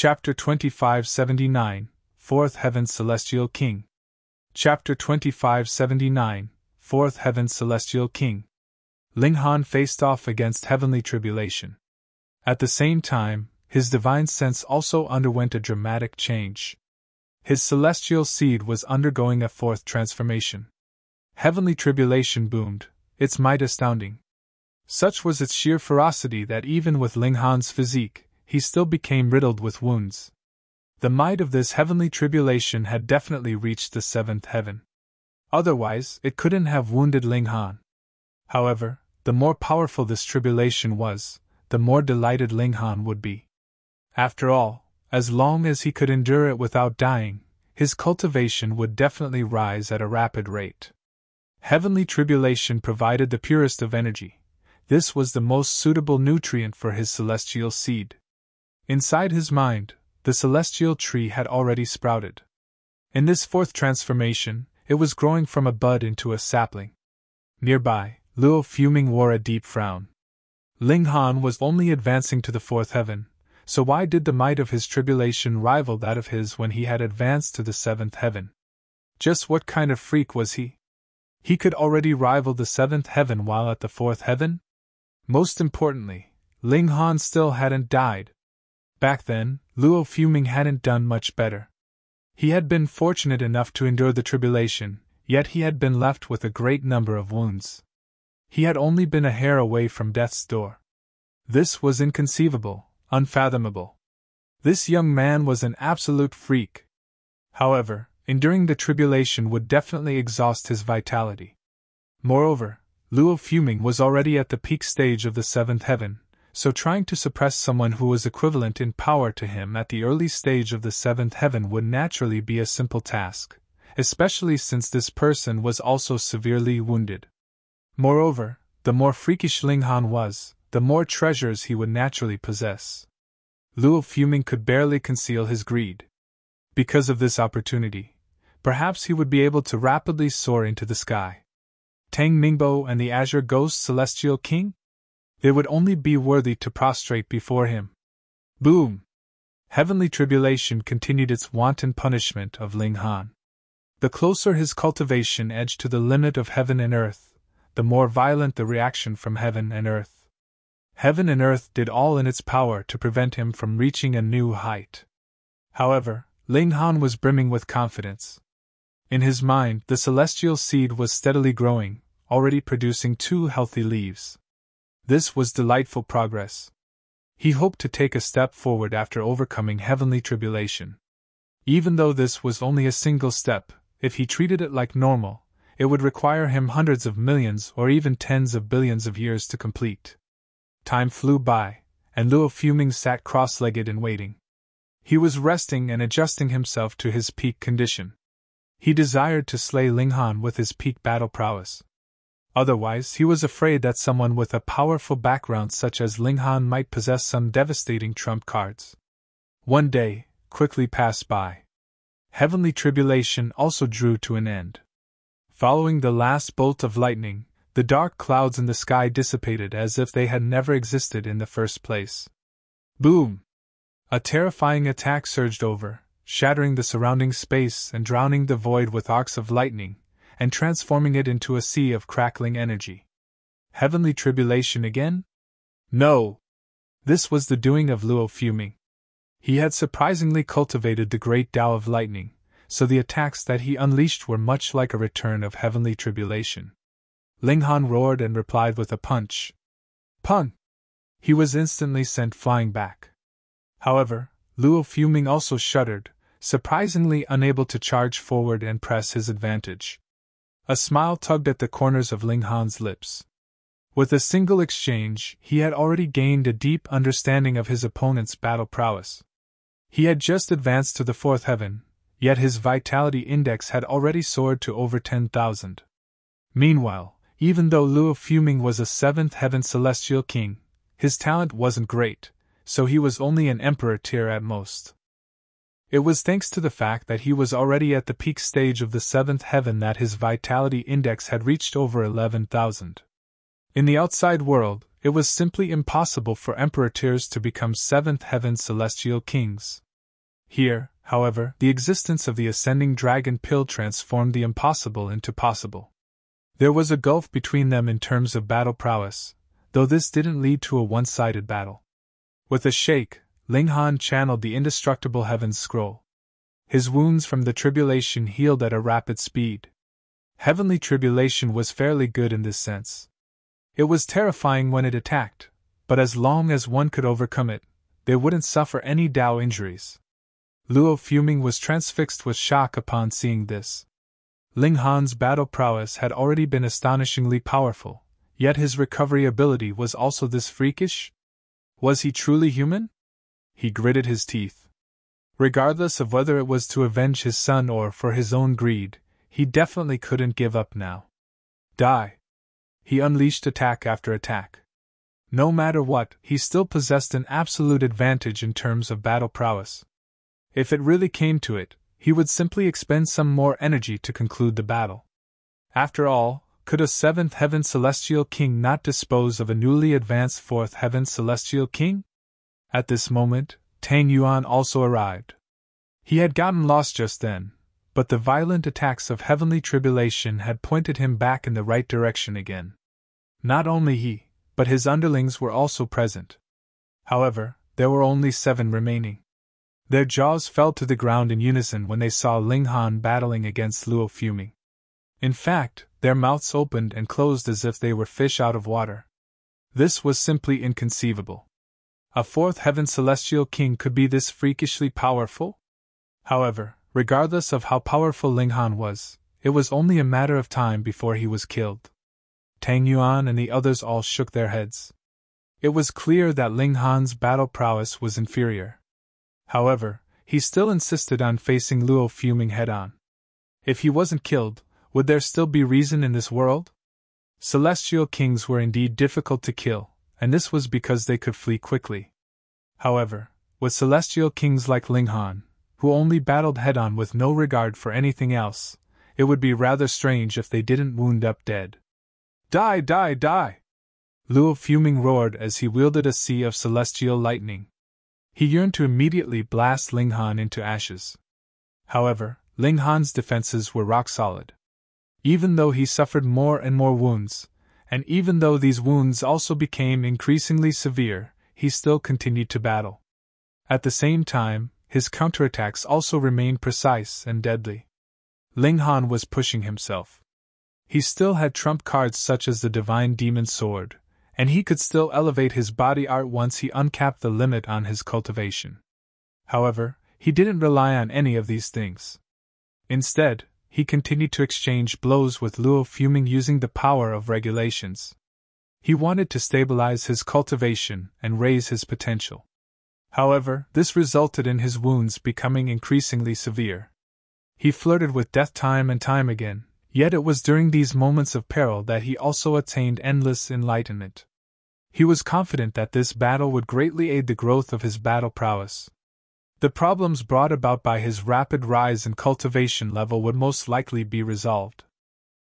Chapter 2579, Fourth Heaven Celestial King. Chapter 2579, Fourth Heaven Celestial King. Ling Han faced off against heavenly tribulation. At the same time, his divine sense also underwent a dramatic change. His celestial seed was undergoing a fourth transformation. Heavenly tribulation boomed, its might astounding. Such was its sheer ferocity that even with Ling Han's physique, he still became riddled with wounds. The might of this heavenly tribulation had definitely reached the seventh heaven. Otherwise, it couldn't have wounded Ling Han. However, the more powerful this tribulation was, the more delighted Ling Han would be. After all, as long as he could endure it without dying, his cultivation would definitely rise at a rapid rate. Heavenly tribulation provided the purest of energy. This was the most suitable nutrient for his celestial seed. Inside his mind, the celestial tree had already sprouted. In this fourth transformation, it was growing from a bud into a sapling. Nearby, Luo Fuming wore a deep frown. Ling Han was only advancing to the fourth heaven, so why did the might of his tribulation rival that of his when he had advanced to the seventh heaven? Just what kind of freak was he? He could already rival the seventh heaven while at the fourth heaven? Most importantly, Ling Han still hadn't died. Back then, Luo Fuming hadn't done much better. He had been fortunate enough to endure the tribulation, yet he had been left with a great number of wounds. He had only been a hair away from death's door. This was inconceivable, unfathomable. This young man was an absolute freak. However, enduring the tribulation would definitely exhaust his vitality. Moreover, Luo Fuming was already at the peak stage of the seventh heaven, so trying to suppress someone who was equivalent in power to him at the early stage of the seventh heaven would naturally be a simple task, especially since this person was also severely wounded. Moreover, the more freakish Ling Han was, the more treasures he would naturally possess. Luo Fuming could barely conceal his greed. Because of this opportunity, perhaps he would be able to rapidly soar into the sky. Tang Mingbo and the Azure Ghost Celestial King? They would only be worthy to prostrate before him. Boom! Heavenly tribulation continued its wanton punishment of Ling Han. The closer his cultivation edged to the limit of heaven and earth, the more violent the reaction from heaven and earth. Heaven and earth did all in its power to prevent him from reaching a new height. However, Ling Han was brimming with confidence. In his mind, the celestial seed was steadily growing, already producing 2 healthy leaves. This was delightful progress. He hoped to take a step forward after overcoming heavenly tribulation. Even though this was only a single step, if he treated it like normal, it would require him hundreds of millions or even tens of billions of years to complete. Time flew by, and Luo Fuming sat cross-legged and waiting. He was resting and adjusting himself to his peak condition. He desired to slay Ling Han with his peak battle prowess. Otherwise, he was afraid that someone with a powerful background such as Ling Han might possess some devastating trump cards. One day quickly passed by. Heavenly tribulation also drew to an end. Following the last bolt of lightning, the dark clouds in the sky dissipated as if they had never existed in the first place. Boom! A terrifying attack surged over, shattering the surrounding space and drowning the void with arcs of lightning, and transforming it into a sea of crackling energy. Heavenly tribulation again? No! This was the doing of Luo Fuming. He had surprisingly cultivated the great Tao of lightning, so the attacks that he unleashed were much like a return of heavenly tribulation. Ling Han roared and replied with a punch. Pung! He was instantly sent flying back. However, Luo Fuming also shuddered, surprisingly unable to charge forward and press his advantage. A smile tugged at the corners of Ling Han's lips. With a single exchange, he had already gained a deep understanding of his opponent's battle prowess. He had just advanced to the fourth heaven, yet his vitality index had already soared to over 10,000. Meanwhile, even though Luo Fuming was a seventh heaven celestial king, his talent wasn't great, so he was only an emperor tier at most. It was thanks to the fact that he was already at the peak stage of the seventh heaven that his vitality index had reached over 11,000. In the outside world, it was simply impossible for emperor tiers to become seventh heaven celestial kings, Here, however, the existence of the ascending dragon pill transformed the impossible into possible. There was a gulf between them in terms of battle prowess, though this didn't lead to a one-sided battle. With a shake, Ling Han channeled the indestructible Heaven's Scroll. His wounds from the tribulation healed at a rapid speed. Heavenly tribulation was fairly good in this sense. It was terrifying when it attacked, but as long as one could overcome it, they wouldn't suffer any Dao injuries. Luo Fuming was transfixed with shock upon seeing this. Ling Han's battle prowess had already been astonishingly powerful, yet his recovery ability was also this freakish? Was he truly human? He gritted his teeth. Regardless of whether it was to avenge his son or for his own greed, he definitely couldn't give up now. Die! He unleashed attack after attack. No matter what, he still possessed an absolute advantage in terms of battle prowess. If it really came to it, he would simply expend some more energy to conclude the battle. After all, could a seventh heaven celestial king not dispose of a newly advanced fourth heaven celestial king? At this moment, Tang Yuan also arrived. He had gotten lost just then, but the violent attacks of heavenly tribulation had pointed him back in the right direction again. Not only he, but his underlings were also present. However, there were only 7 remaining. Their jaws fell to the ground in unison when they saw Ling Han battling against Luo Fuming. In fact, their mouths opened and closed as if they were fish out of water. This was simply inconceivable. A fourth heaven celestial king could be this freakishly powerful? However, regardless of how powerful Ling Han was, it was only a matter of time before he was killed. Tang Yuan and the others all shook their heads. It was clear that Ling Han's battle prowess was inferior. However, he still insisted on facing Luo Fuming head-on. If he wasn't killed, would there still be reason in this world? Celestial kings were indeed difficult to kill, and this was because they could flee quickly. However, with celestial kings like Ling Han, who only battled head-on with no regard for anything else, it would be rather strange if they didn't wound up dead. Die, die, die! Luo Fuming roared as he wielded a sea of celestial lightning. He yearned to immediately blast Ling Han into ashes. However, Ling Han's defenses were rock solid. Even though he suffered more and more wounds, and even though these wounds also became increasingly severe, he still continued to battle. At the same time, his counterattacks also remained precise and deadly. Ling Han was pushing himself. He still had trump cards such as the Divine Demon Sword, and he could still elevate his body art once he uncapped the limit on his cultivation. However, he didn't rely on any of these things. Instead, he continued to exchange blows with Luo Fuming using the power of regulations. He wanted to stabilize his cultivation and raise his potential. However, this resulted in his wounds becoming increasingly severe. He flirted with death time and time again, yet it was during these moments of peril that he also attained endless enlightenment. He was confident that this battle would greatly aid the growth of his battle prowess. The problems brought about by his rapid rise in cultivation level would most likely be resolved.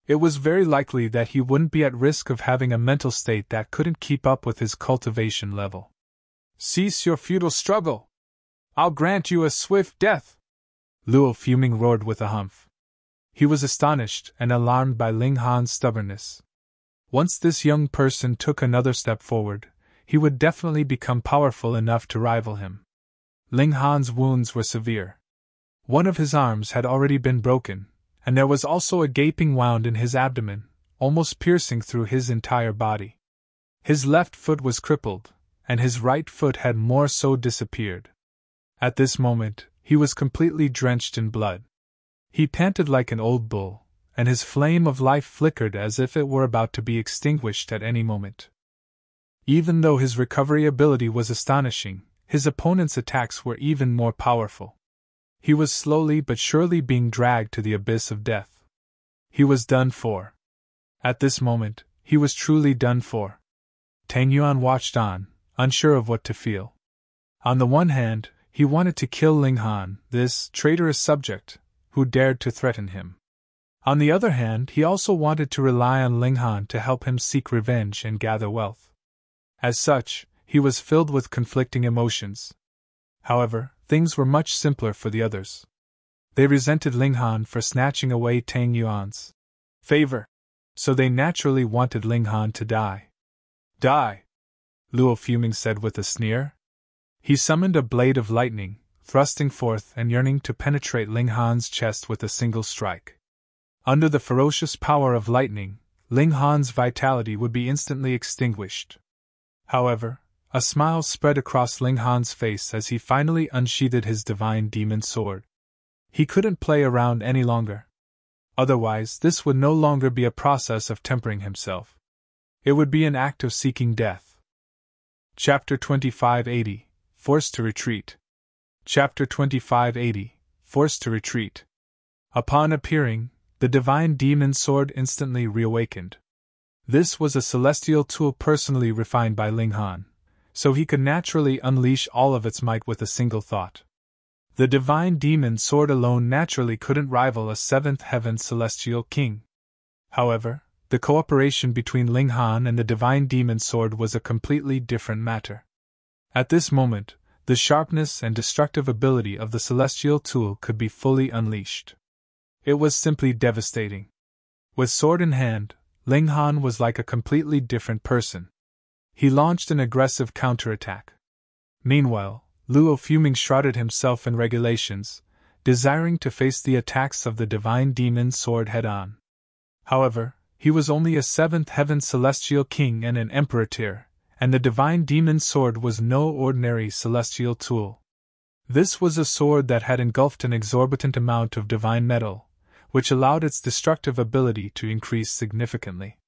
It was very likely that he wouldn't be at risk of having a mental state that couldn't keep up with his cultivation level. Cease your futile struggle! I'll grant you a swift death! Luo Fuming roared with a humph. He was astonished and alarmed by Ling Han's stubbornness. Once this young person took another step forward, he would definitely become powerful enough to rival him. Ling Han's wounds were severe. One of his arms had already been broken, and there was also a gaping wound in his abdomen, almost piercing through his entire body. His left foot was crippled, and his right foot had more so disappeared. At this moment, he was completely drenched in blood. He panted like an old bull, and his flame of life flickered as if it were about to be extinguished at any moment. Even though his recovery ability was astonishing, his opponent's attacks were even more powerful. He was slowly but surely being dragged to the abyss of death. He was done for. At this moment, he was truly done for. Tang Yuan watched on, unsure of what to feel. On the one hand, he wanted to kill Ling Han, this traitorous subject, who dared to threaten him. On the other hand, he also wanted to rely on Ling Han to help him seek revenge and gather wealth. As such, he was filled with conflicting emotions. However, things were much simpler for the others. They resented Ling Han for snatching away Tang Yuan's favor, so they naturally wanted Ling Han to die. Die! Luo Fuming said with a sneer. He summoned a blade of lightning, thrusting forth and yearning to penetrate Ling Han's chest with a single strike. Under the ferocious power of lightning, Ling Han's vitality would be instantly extinguished. However, a smile spread across Ling Han's face as he finally unsheathed his divine demon sword. He couldn't play around any longer. Otherwise, this would no longer be a process of tempering himself. It would be an act of seeking death. Chapter 2580, Forced to Retreat. Chapter 2580, Forced to Retreat. Upon appearing, the divine demon sword instantly reawakened. This was a celestial tool personally refined by Ling Han, so he could naturally unleash all of its might with a single thought. The divine demon sword alone naturally couldn't rival a seventh heaven celestial king. However, the cooperation between Ling Han and the divine demon sword was a completely different matter. At this moment, the sharpness and destructive ability of the celestial tool could be fully unleashed. It was simply devastating. With sword in hand, Ling Han was like a completely different person. He launched an aggressive counterattack. Meanwhile, Luo Fuming shrouded himself in regulations, desiring to face the attacks of the divine demon sword head-on. However, he was only a seventh heaven celestial king and an emperor tier, and the divine demon sword was no ordinary celestial tool. This was a sword that had engulfed an exorbitant amount of divine metal, which allowed its destructive ability to increase significantly.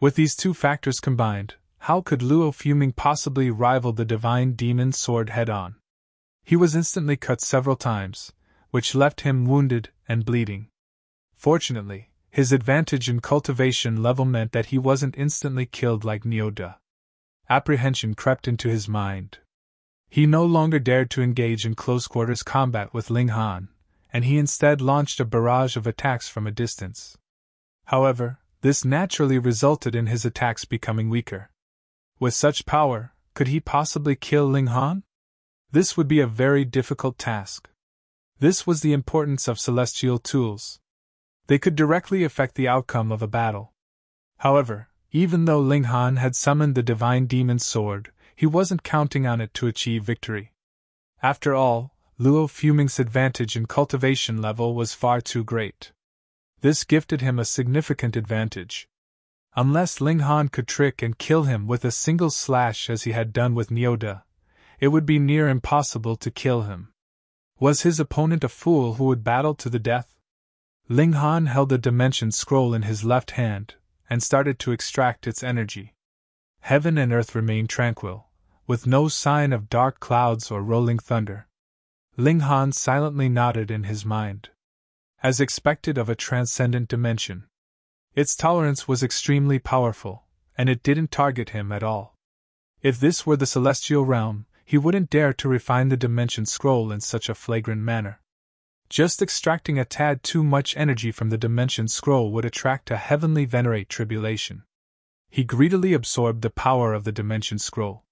With these two factors combined, how could Luo Fuming possibly rival the divine demon sword head-on? He was instantly cut several times, which left him wounded and bleeding. Fortunately, his advantage in cultivation level meant that he wasn't instantly killed like Neoda. Apprehension crept into his mind. He no longer dared to engage in close-quarters combat with Ling Han, and he instead launched a barrage of attacks from a distance. However, this naturally resulted in his attacks becoming weaker. With such power, could he possibly kill Ling Han? This would be a very difficult task. This was the importance of celestial tools. They could directly affect the outcome of a battle. However, even though Ling Han had summoned the divine demon sword, he wasn't counting on it to achieve victory. After all, Luo Fuming's advantage in cultivation level was far too great. This gifted him a significant advantage. Unless Ling Han could trick and kill him with a single slash as he had done with Neoda, it would be near impossible to kill him. Was his opponent a fool who would battle to the death? Ling Han held the dimension scroll in his left hand, and started to extract its energy. Heaven and earth remained tranquil, with no sign of dark clouds or rolling thunder. Ling Han silently nodded in his mind. As expected of a transcendent dimension. Its tolerance was extremely powerful, and it didn't target him at all. If this were the celestial realm, he wouldn't dare to refine the dimension scroll in such a flagrant manner. Just extracting a tad too much energy from the dimension scroll would attract a heavenly venerate tribulation. He greedily absorbed the power of the dimension scroll.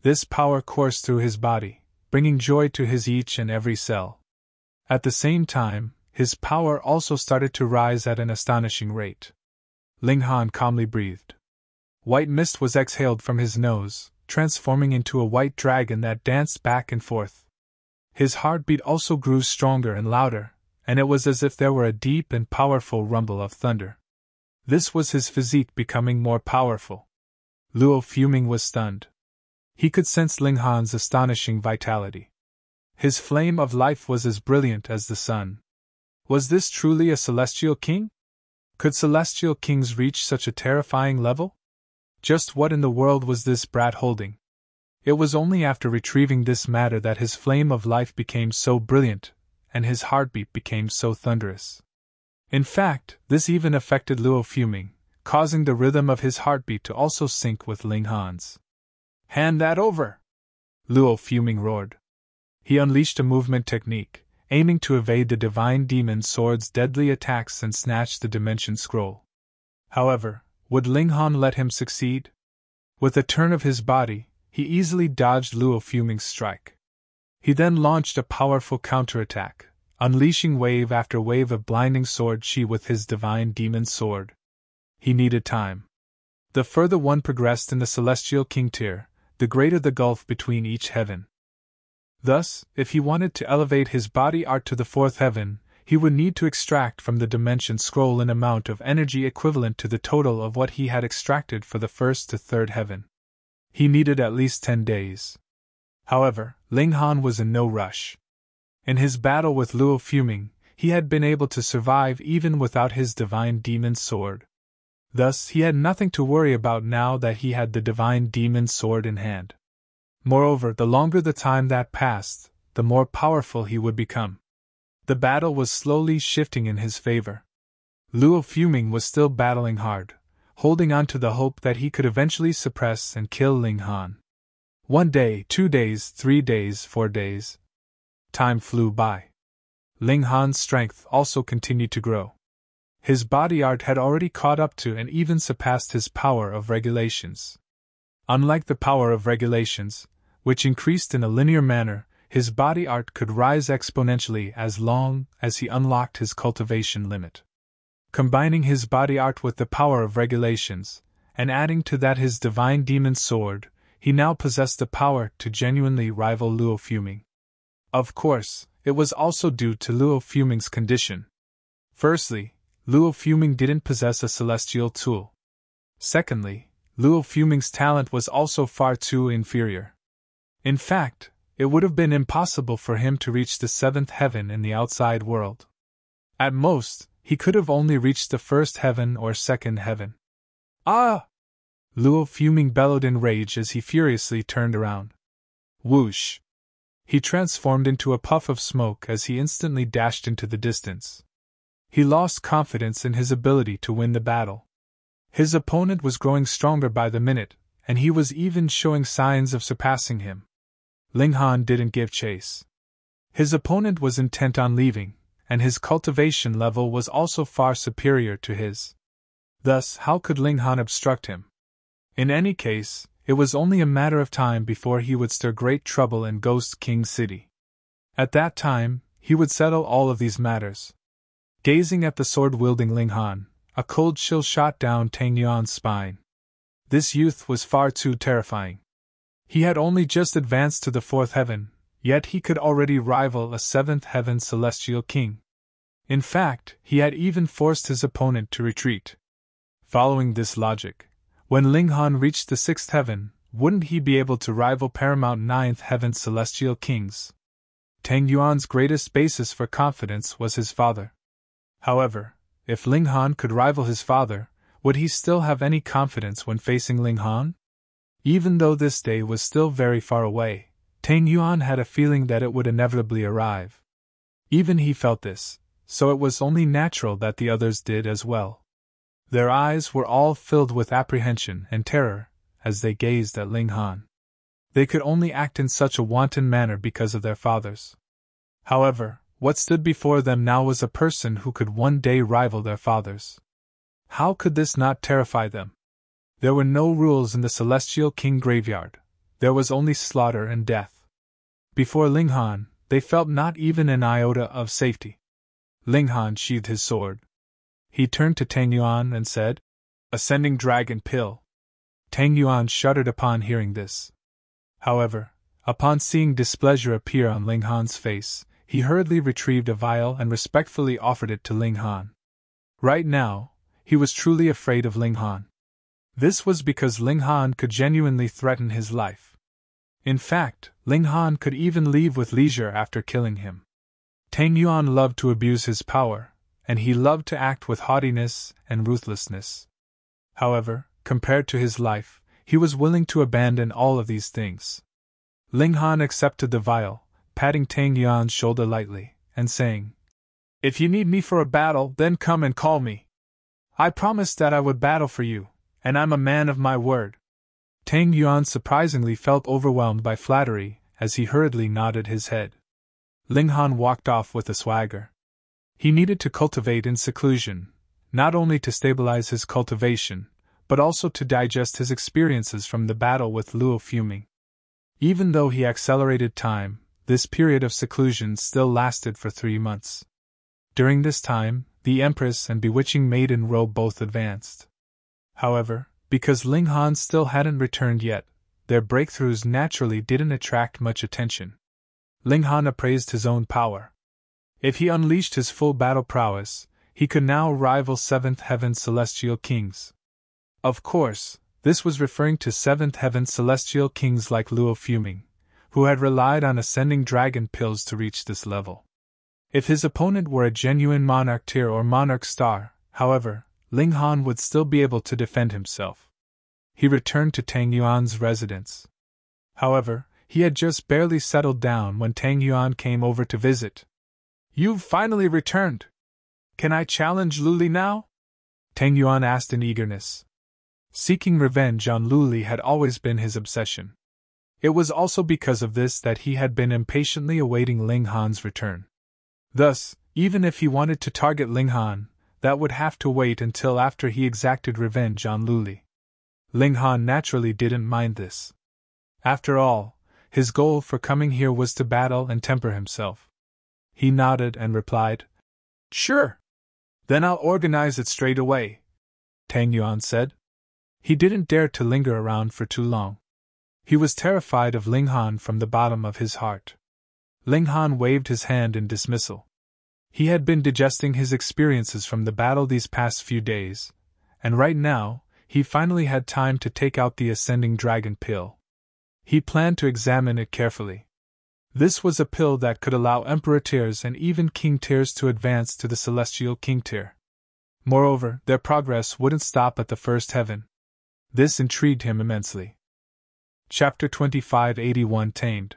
This power coursed through his body, bringing joy to his each and every cell. At the same time, his power also started to rise at an astonishing rate. Ling Han calmly breathed. White mist was exhaled from his nose, transforming into a white dragon that danced back and forth. His heartbeat also grew stronger and louder, and it was as if there were a deep and powerful rumble of thunder. This was his physique becoming more powerful. Luo Fuming was stunned. He could sense Ling Han's astonishing vitality. His flame of life was as brilliant as the sun. Was this truly a celestial king? Could celestial kings reach such a terrifying level? Just what in the world was this brat holding? It was only after retrieving this matter that his flame of life became so brilliant, and his heartbeat became so thunderous. In fact, this even affected Luo Fuming, causing the rhythm of his heartbeat to also sync with Ling Han's. "Hand that over!" Luo Fuming roared. He unleashed a movement technique, aiming to evade the divine demon sword's deadly attacks and snatch the dimension scroll. However, would Ling Han let him succeed? With a turn of his body, he easily dodged Luo Fuming's strike. He then launched a powerful counterattack, unleashing wave after wave of blinding sword chi with his divine demon sword. He needed time. The further one progressed in the celestial king tier, the greater the gulf between each heaven. Thus, if he wanted to elevate his body art to the fourth heaven, he would need to extract from the dimension scroll an amount of energy equivalent to the total of what he had extracted for the first to third heaven. He needed at least 10 days. However, Ling Han was in no rush. In his battle with Luo Fuming, he had been able to survive even without his divine demon sword. Thus, he had nothing to worry about now that he had the divine demon sword in hand. Moreover, the longer the time that passed, the more powerful he would become. The battle was slowly shifting in his favor. Luo Fuming was still battling hard, holding on to the hope that he could eventually suppress and kill Ling Han. 1 day, 2 days, 3 days, 4 days. Time flew by. Ling Han's strength also continued to grow. His body art had already caught up to and even surpassed his power of regulations. Unlike the power of regulations, which increased in a linear manner, his body art could rise exponentially as long as he unlocked his cultivation limit. Combining his body art with the power of regulations, and adding to that his divine demon sword, he now possessed the power to genuinely rival Luo Fuming. Of course, it was also due to Luo Fuming's condition. Firstly, Luo Fuming didn't possess a celestial tool. Secondly, Luo Fuming's talent was also far too inferior. In fact, it would have been impossible for him to reach the 7th heaven in the outside world. At most, he could have only reached the 1st heaven or 2nd heaven. Ah! Luo Fuming bellowed in rage as he furiously turned around. Whoosh! He transformed into a puff of smoke as he instantly dashed into the distance. He lost confidence in his ability to win the battle. His opponent was growing stronger by the minute, and he was even showing signs of surpassing him. Ling Han didn't give chase. His opponent was intent on leaving, and his cultivation level was also far superior to his. Thus, how could Ling Han obstruct him? In any case, it was only a matter of time before he would stir great trouble in Ghost King City. At that time, he would settle all of these matters. Gazing at the sword-wielding Ling Han, a cold chill shot down Tang Yuan's spine. This youth was far too terrifying. He had only just advanced to the 4th heaven, yet he could already rival a 7th heaven celestial king. In fact, he had even forced his opponent to retreat. Following this logic, when Ling Han reached the 6th heaven, wouldn't he be able to rival paramount 9th heaven celestial kings? Tang Yuan's greatest basis for confidence was his father. However, if Ling Han could rival his father, would he still have any confidence when facing Ling Han? Even though this day was still very far away, Tang Yuan had a feeling that it would inevitably arrive. Even he felt this, so it was only natural that the others did as well. Their eyes were all filled with apprehension and terror as they gazed at Ling Han. They could only act in such a wanton manner because of their fathers. However, what stood before them now was a person who could one day rival their fathers. How could this not terrify them? There were no rules in the Celestial King graveyard. There was only slaughter and death. Before Ling Han, they felt not even an iota of safety. Ling Han sheathed his sword. He turned to Tang Yuan and said, "Ascending Dragon Pill." Tang Yuan shuddered upon hearing this. However, upon seeing displeasure appear on Ling Han's face, he hurriedly retrieved a vial and respectfully offered it to Ling Han. Right now, he was truly afraid of Ling Han. This was because Ling Han could genuinely threaten his life. In fact, Ling Han could even leave with leisure after killing him. Tang Yuan loved to abuse his power, and he loved to act with haughtiness and ruthlessness. However, compared to his life, he was willing to abandon all of these things. Ling Han accepted the vial, patting Tang Yuan's shoulder lightly, and saying, "If you need me for a battle, then come and call me. I promised that I would battle for you, and I'm a man of my word." Tang Yuan surprisingly felt overwhelmed by flattery as he hurriedly nodded his head. Ling Han walked off with a swagger. He needed to cultivate in seclusion, not only to stabilize his cultivation, but also to digest his experiences from the battle with Luo Fuming. Even though he accelerated time, this period of seclusion still lasted for 3 months. During this time, the Empress and Bewitching Maiden Robe both advanced. However, because Ling Han still hadn't returned yet, their breakthroughs naturally didn't attract much attention. Ling Han appraised his own power. If he unleashed his full battle prowess, he could now rival 7th Heaven's celestial kings. Of course, this was referring to 7th Heaven's celestial kings like Luo Fuming, who had relied on ascending dragon pills to reach this level. If his opponent were a genuine monarch tier or monarch star, however, Ling Han would still be able to defend himself. He returned to Tang Yuan's residence. However, he had just barely settled down when Tang Yuan came over to visit. "You've finally returned. Can I challenge Lu Li now?" Tang Yuan asked in eagerness. Seeking revenge on Lu Li had always been his obsession. It was also because of this that he had been impatiently awaiting Ling Han's return. Thus, even if he wanted to target Ling Han, that would have to wait until after he exacted revenge on Lu Li. Ling Han naturally didn't mind this. After all, his goal for coming here was to battle and temper himself. He nodded and replied, "Sure. Then I'll organize it straight away," Tang Yuan said. He didn't dare to linger around for too long. He was terrified of Ling Han from the bottom of his heart. Ling Han waved his hand in dismissal. He had been digesting his experiences from the battle these past few days, and right now, he finally had time to take out the ascending dragon pill. He planned to examine it carefully. This was a pill that could allow Emperor tiers and even King tiers to advance to the Celestial King tier. Moreover, their progress wouldn't stop at the first heaven. This intrigued him immensely. Chapter 2581 Tamed.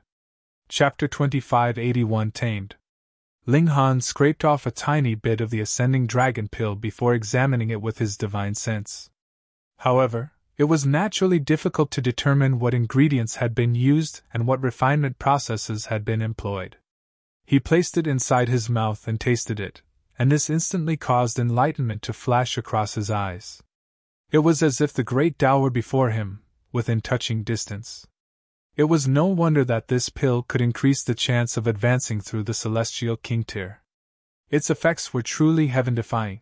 Chapter 2581 Tamed. Ling Han scraped off a tiny bit of the ascending dragon pill before examining it with his divine sense. However, it was naturally difficult to determine what ingredients had been used and what refinement processes had been employed. He placed it inside his mouth and tasted it, and this instantly caused enlightenment to flash across his eyes. It was as if the great Tao were before him, within touching distance. It was no wonder that this pill could increase the chance of advancing through the Celestial King tier. Its effects were truly heaven-defying.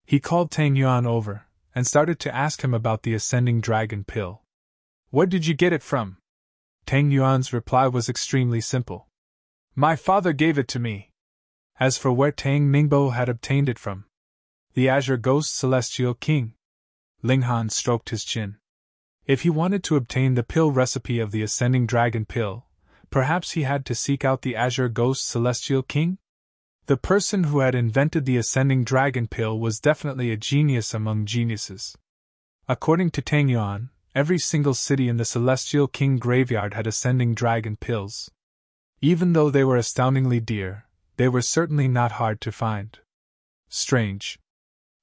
He called Tang Yuan over, and started to ask him about the ascending dragon pill. "Where did you get it from?" Tang Yuan's reply was extremely simple. "My father gave it to me." As for where Tang Ningbo had obtained it from, the Azure Ghost Celestial King, Ling Han stroked his chin. If he wanted to obtain the pill recipe of the ascending dragon pill, perhaps he had to seek out the Azure Ghost Celestial King? The person who had invented the ascending dragon pill was definitely a genius among geniuses. According to Tang Yuan, every single city in the Celestial King graveyard had ascending dragon pills. Even though they were astoundingly dear, they were certainly not hard to find. Strange.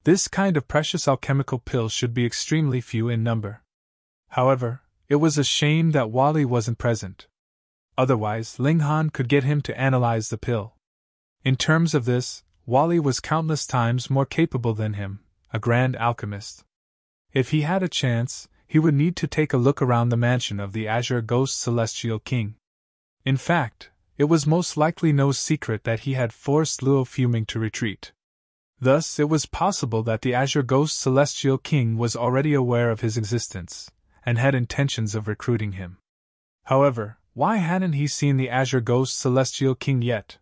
This kind of precious alchemical pill should be extremely few in number. However, it was a shame that Wally wasn't present. Otherwise, Ling Han could get him to analyze the pill. In terms of this, Wally was countless times more capable than him, a grand alchemist. If he had a chance, he would need to take a look around the mansion of the Azure Ghost Celestial King. In fact, it was most likely no secret that he had forced Luo Fuming to retreat. Thus, it was possible that the Azure Ghost Celestial King was already aware of his existence, and had intentions of recruiting him. However, why hadn't he seen the Azure Ghost Celestial King yet?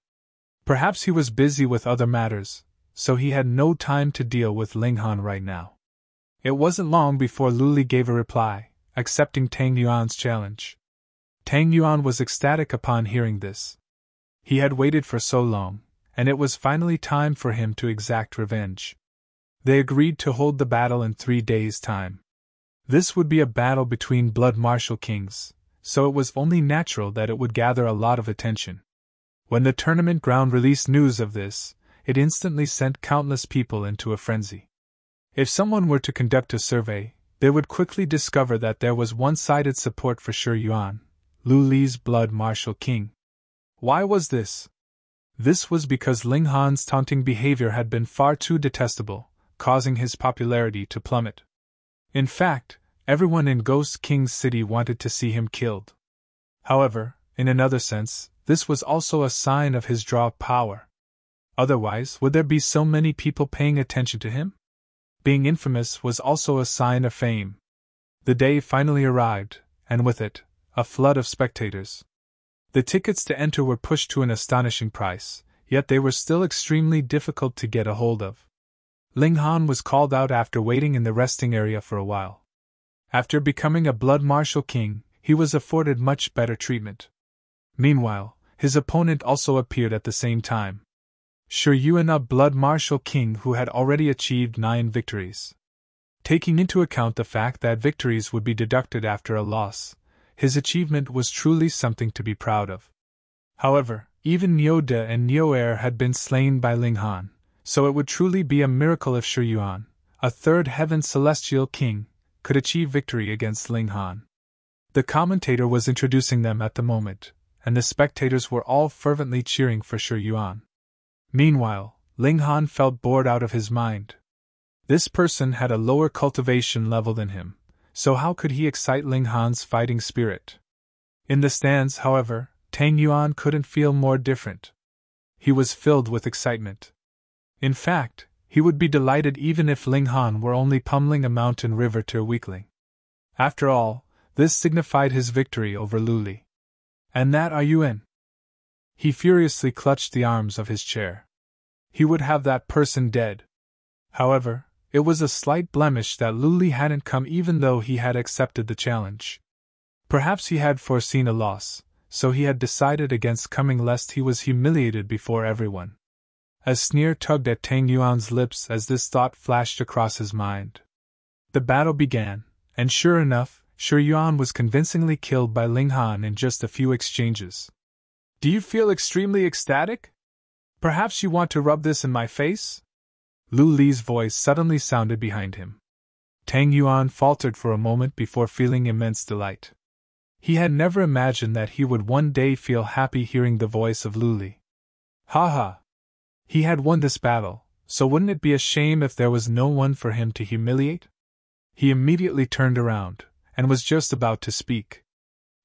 Perhaps he was busy with other matters, so he had no time to deal with Ling Han right now. It wasn't long before Lu Li gave a reply, accepting Tang Yuan's challenge. Tang Yuan was ecstatic upon hearing this. He had waited for so long, and it was finally time for him to exact revenge. They agreed to hold the battle in 3 days' time. This would be a battle between blood martial kings, so it was only natural that it would gather a lot of attention. When the tournament ground released news of this, it instantly sent countless people into a frenzy. If someone were to conduct a survey, they would quickly discover that there was one-sided support for Shi Yuan, Lu Li's blood martial king. Why was this? This was because Ling Han's taunting behavior had been far too detestable, causing his popularity to plummet. In fact, everyone in Ghost King's city wanted to see him killed. However, in another sense, this was also a sign of his draw power. Otherwise, would there be so many people paying attention to him? Being infamous was also a sign of fame. The day finally arrived, and with it, a flood of spectators. The tickets to enter were pushed to an astonishing price, yet they were still extremely difficult to get a hold of. Ling Han was called out after waiting in the resting area for a while. After becoming a blood martial king, he was afforded much better treatment. Meanwhile, his opponent also appeared at the same time. Shi Yuan, a blood martial king who had already achieved 9 victories. Taking into account the fact that victories would be deducted after a loss, his achievement was truly something to be proud of. However, even Niu De and Niu Er had been slain by Ling Han, so it would truly be a miracle if Shi Yuan, a third heaven celestial king, could achieve victory against Ling Han. The commentator was introducing them at the moment, and the spectators were all fervently cheering for Shi Yuan. Meanwhile, Ling Han felt bored out of his mind. This person had a lower cultivation level than him, so how could he excite Ling Han's fighting spirit? In the stands, however, Tang Yuan couldn't feel more different. He was filled with excitement. In fact, he would be delighted even if Ling Han were only pummeling a mountain river weakling. After all, this signified his victory over Luli. And that are you in? He furiously clutched the arms of his chair. He would have that person dead. However, it was a slight blemish that Luli hadn't come even though he had accepted the challenge. Perhaps he had foreseen a loss, so he had decided against coming lest he was humiliated before everyone. A sneer tugged at Tang Yuan's lips as this thought flashed across his mind. The battle began, and sure enough, Shi Yuan was convincingly killed by Ling Han in just a few exchanges. Do you feel extremely ecstatic? Perhaps you want to rub this in my face? Lu Li's voice suddenly sounded behind him. Tang Yuan faltered for a moment before feeling immense delight. He had never imagined that he would one day feel happy hearing the voice of Lu Li. Ha ha! He had won this battle, so wouldn't it be a shame if there was no one for him to humiliate? He immediately turned around, and was just about to speak.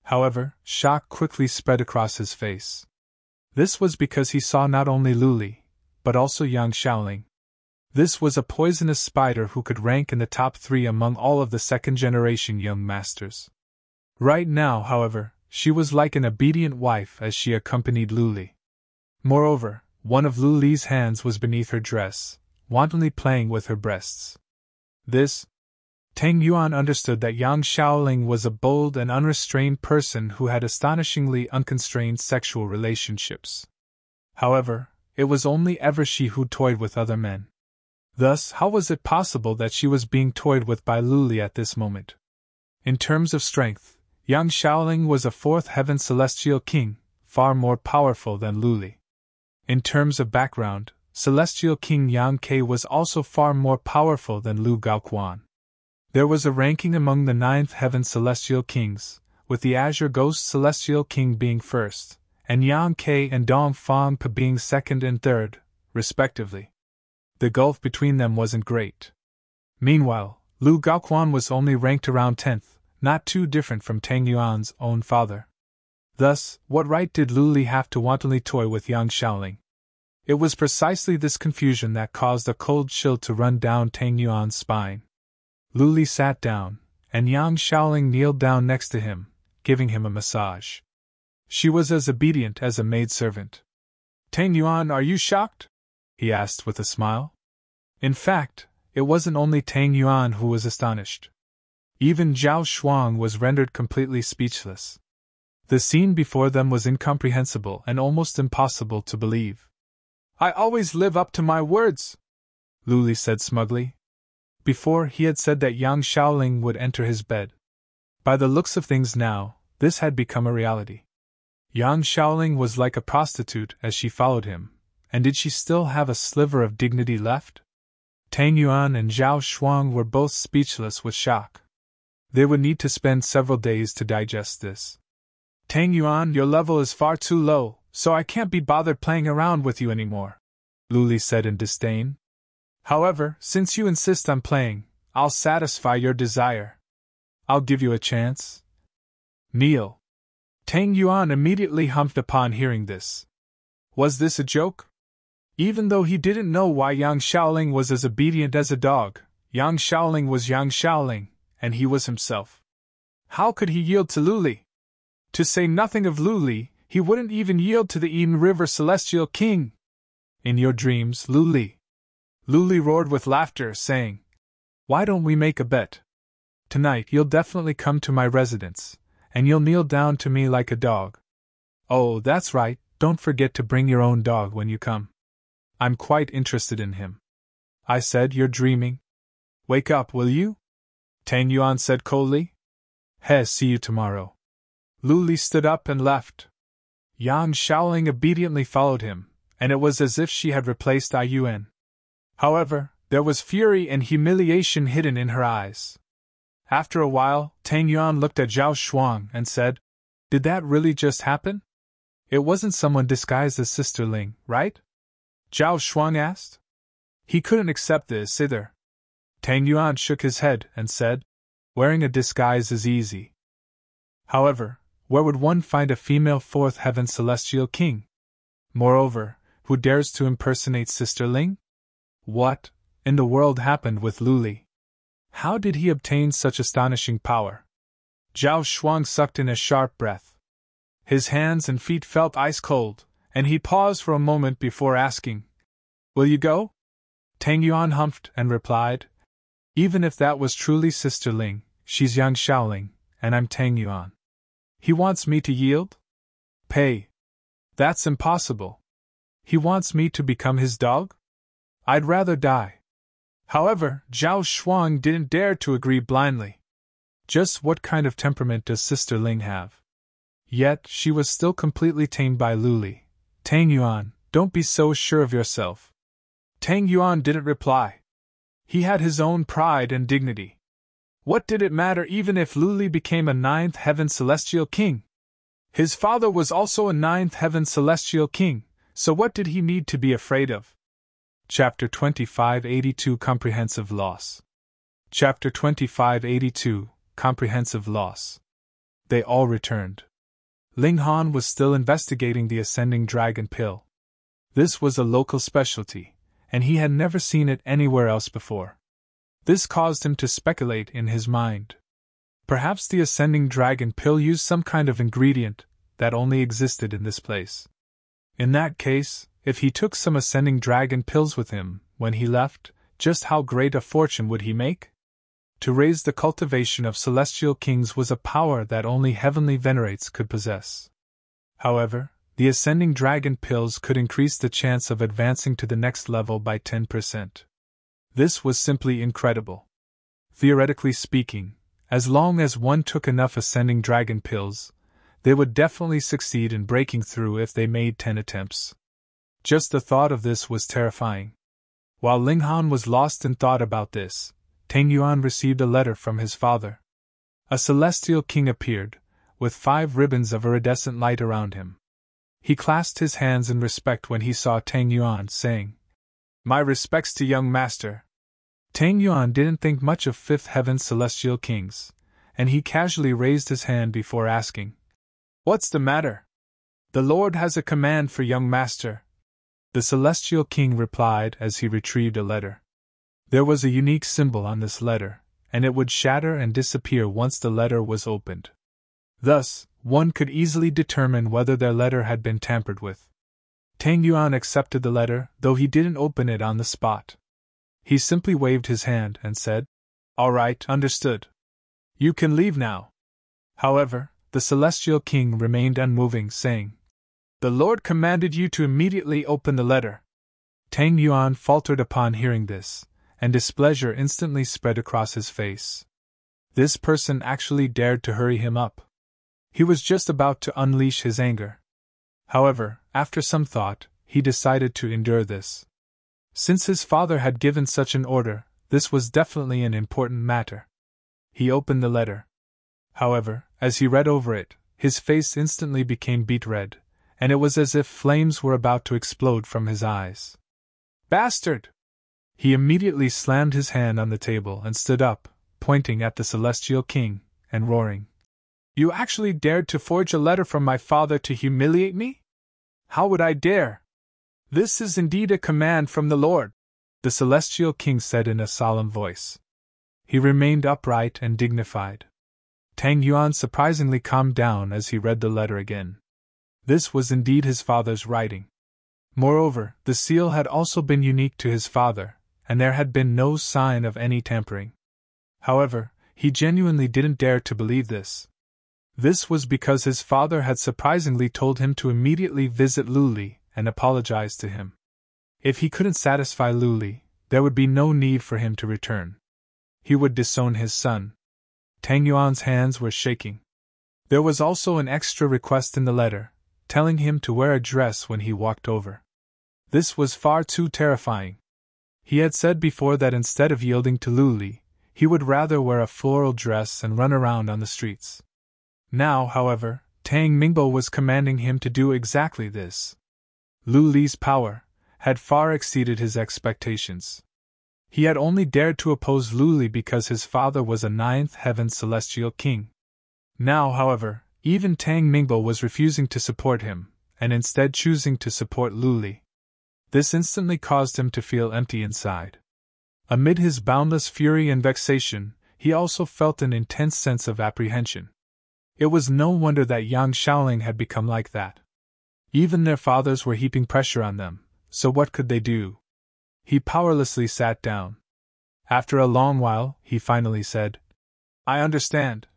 However, shock quickly spread across his face. This was because he saw not only Lu Li, but also Yang Shaoling. This was a poisonous spider who could rank in the top 3 among all of the second-generation young masters. Right now, however, she was like an obedient wife as she accompanied Lu Li. Moreover, one of Lu Li's hands was beneath her dress, wantonly playing with her breasts. Tang Yuan understood that Yang Shaoling was a bold and unrestrained person who had astonishingly unconstrained sexual relationships. However, it was only ever she who toyed with other men. Thus, how was it possible that she was being toyed with by Lu Li at this moment? In terms of strength, Yang Shaoling was a 4th heaven celestial king, far more powerful than Lu Li. In terms of background, celestial king Yang Ke was also far more powerful than Lu Gaoquan. There was a ranking among the 9th heaven celestial kings, with the Azure Ghost celestial king being first, and Yang Ke and Dong Fang Pa being second and third, respectively. The gulf between them wasn't great. Meanwhile, Lu Gaoquan was only ranked around 10th, not too different from Tang Yuan's own father. Thus, what right did Lu Li have to wantonly toy with Yang Shaoling? It was precisely this confusion that caused a cold chill to run down Tang Yuan's spine. Lu Li sat down, and Yang Shaoling kneeled down next to him, giving him a massage. She was as obedient as a maidservant. Tang Yuan, are you shocked? He asked with a smile. In fact, it wasn't only Tang Yuan who was astonished. Even Zhao Shuang was rendered completely speechless. The scene before them was incomprehensible and almost impossible to believe. I always live up to my words, Lu Li said smugly. Before, he had said that Yang Shaoling would enter his bed. By the looks of things now, this had become a reality. Yang Shaoling was like a prostitute as she followed him, and did she still have a sliver of dignity left? Tang Yuan and Zhao Shuang were both speechless with shock. They would need to spend several days to digest this. Tang Yuan, your level is far too low, so I can't be bothered playing around with you anymore, Lu Li said in disdain. However, since you insist on playing, I'll satisfy your desire. I'll give you a chance. Kneel. Tang Yuan immediately humphed upon hearing this. Was this a joke? Even though he didn't know why Yang Shaoling was as obedient as a dog, Yang Shaoling was Yang Shaoling, and he was himself. How could he yield to Luli? To say nothing of Luli, he wouldn't even yield to the Eden River Celestial King. In your dreams, Luli. Luli roared with laughter, saying, Why don't we make a bet? Tonight you'll definitely come to my residence, and you'll kneel down to me like a dog. Oh, that's right, don't forget to bring your own dog when you come. I'm quite interested in him. I said, you're dreaming. Wake up, will you? Tang Yuan said coldly. See you tomorrow. Luli stood up and left. Yang Shaoling obediently followed him, and it was as if she had replaced Yuan. However, there was fury and humiliation hidden in her eyes. After a while, Tang Yuan looked at Zhao Shuang and said, Did that really just happen? It wasn't someone disguised as Sister Ling, right? Zhao Shuang asked. He couldn't accept this either. Tang Yuan shook his head and said, Wearing a disguise is easy. However, where would one find a female fourth heaven celestial king? Moreover, who dares to impersonate Sister Ling? What, in the world happened with Luli? How did he obtain such astonishing power? Zhao Shuang sucked in a sharp breath. His hands and feet felt ice cold, and he paused for a moment before asking, Will you go? Tang Yuan humphed and replied, Even if that was truly Sister Ling, she's Yang Shaoling, and I'm Tang Yuan. He wants me to yield? Pay. That's impossible. He wants me to become his dog? I'd rather die. However, Zhao Shuang didn't dare to agree blindly. Just what kind of temperament does Sister Ling have? Yet, she was still completely tamed by Luli. Tang Yuan, don't be so sure of yourself. Tang Yuan didn't reply. He had his own pride and dignity. What did it matter even if Luli became a ninth heaven celestial king? His father was also a ninth heaven celestial king, so what did he need to be afraid of? Chapter 2582 Comprehensive Loss. Chapter 2582 Comprehensive Loss. They all returned. Ling Han was still investigating the ascending dragon pill. This was a local specialty, and he had never seen it anywhere else before. This caused him to speculate in his mind. Perhaps the ascending dragon pill used some kind of ingredient that only existed in this place. In that case, if he took some ascending dragon pills with him when he left, just how great a fortune would he make? To raise the cultivation of celestial kings was a power that only heavenly venerates could possess. However, the ascending dragon pills could increase the chance of advancing to the next level by 10%. This was simply incredible. Theoretically speaking, as long as one took enough ascending dragon pills, they would definitely succeed in breaking through if they made 10 attempts. Just the thought of this was terrifying. While Ling Han was lost in thought about this, Tang Yuan received a letter from his father. A celestial king appeared, with 5 ribbons of iridescent light around him. He clasped his hands in respect when he saw Tang Yuan, saying, My respects to young master. Tang Yuan didn't think much of fifth heaven celestial kings, and he casually raised his hand before asking, What's the matter? The Lord has a command for young master. The celestial king replied as he retrieved a letter. There was a unique symbol on this letter, and it would shatter and disappear once the letter was opened. Thus, one could easily determine whether their letter had been tampered with. Tang Yuan accepted the letter, though he didn't open it on the spot. He simply waved his hand and said, All right, understood. You can leave now. However, the celestial king remained unmoving, saying, The Lord commanded you to immediately open the letter. Tang Yuan faltered upon hearing this, and displeasure instantly spread across his face. This person actually dared to hurry him up. He was just about to unleash his anger. However, after some thought, he decided to endure this. Since his father had given such an order, this was definitely an important matter. He opened the letter. However, as he read over it, his face instantly became beet red, and it was as if flames were about to explode from his eyes. Bastard! He immediately slammed his hand on the table and stood up, pointing at the celestial king, and roaring. You actually dared to forge a letter from my father to humiliate me? How would I dare? This is indeed a command from the Lord, the Celestial King said in a solemn voice. He remained upright and dignified. Tang Yuan surprisingly calmed down as he read the letter again. This was indeed his father's writing. Moreover, the seal had also been unique to his father, and there had been no sign of any tampering. However, he genuinely didn't dare to believe this. This was because his father had surprisingly told him to immediately visit Luli and apologize to him. If he couldn't satisfy Luli, there would be no need for him to return. He would disown his son. Tang Yuan's hands were shaking. There was also an extra request in the letter, telling him to wear a dress when he walked over. This was far too terrifying. He had said before that instead of yielding to Luli, he would rather wear a floral dress and run around on the streets. Now, however, Tang Mingbo was commanding him to do exactly this. Lu Li's power had far exceeded his expectations. He had only dared to oppose Lu Li because his father was a ninth heaven celestial king. Now, however, even Tang Mingbo was refusing to support him, and instead choosing to support Lu Li. This instantly caused him to feel empty inside. Amid his boundless fury and vexation, he also felt an intense sense of apprehension. It was no wonder that Yang Shaoling had become like that. Even their fathers were heaping pressure on them, so what could they do? He powerlessly sat down. After a long while, he finally said, I understand.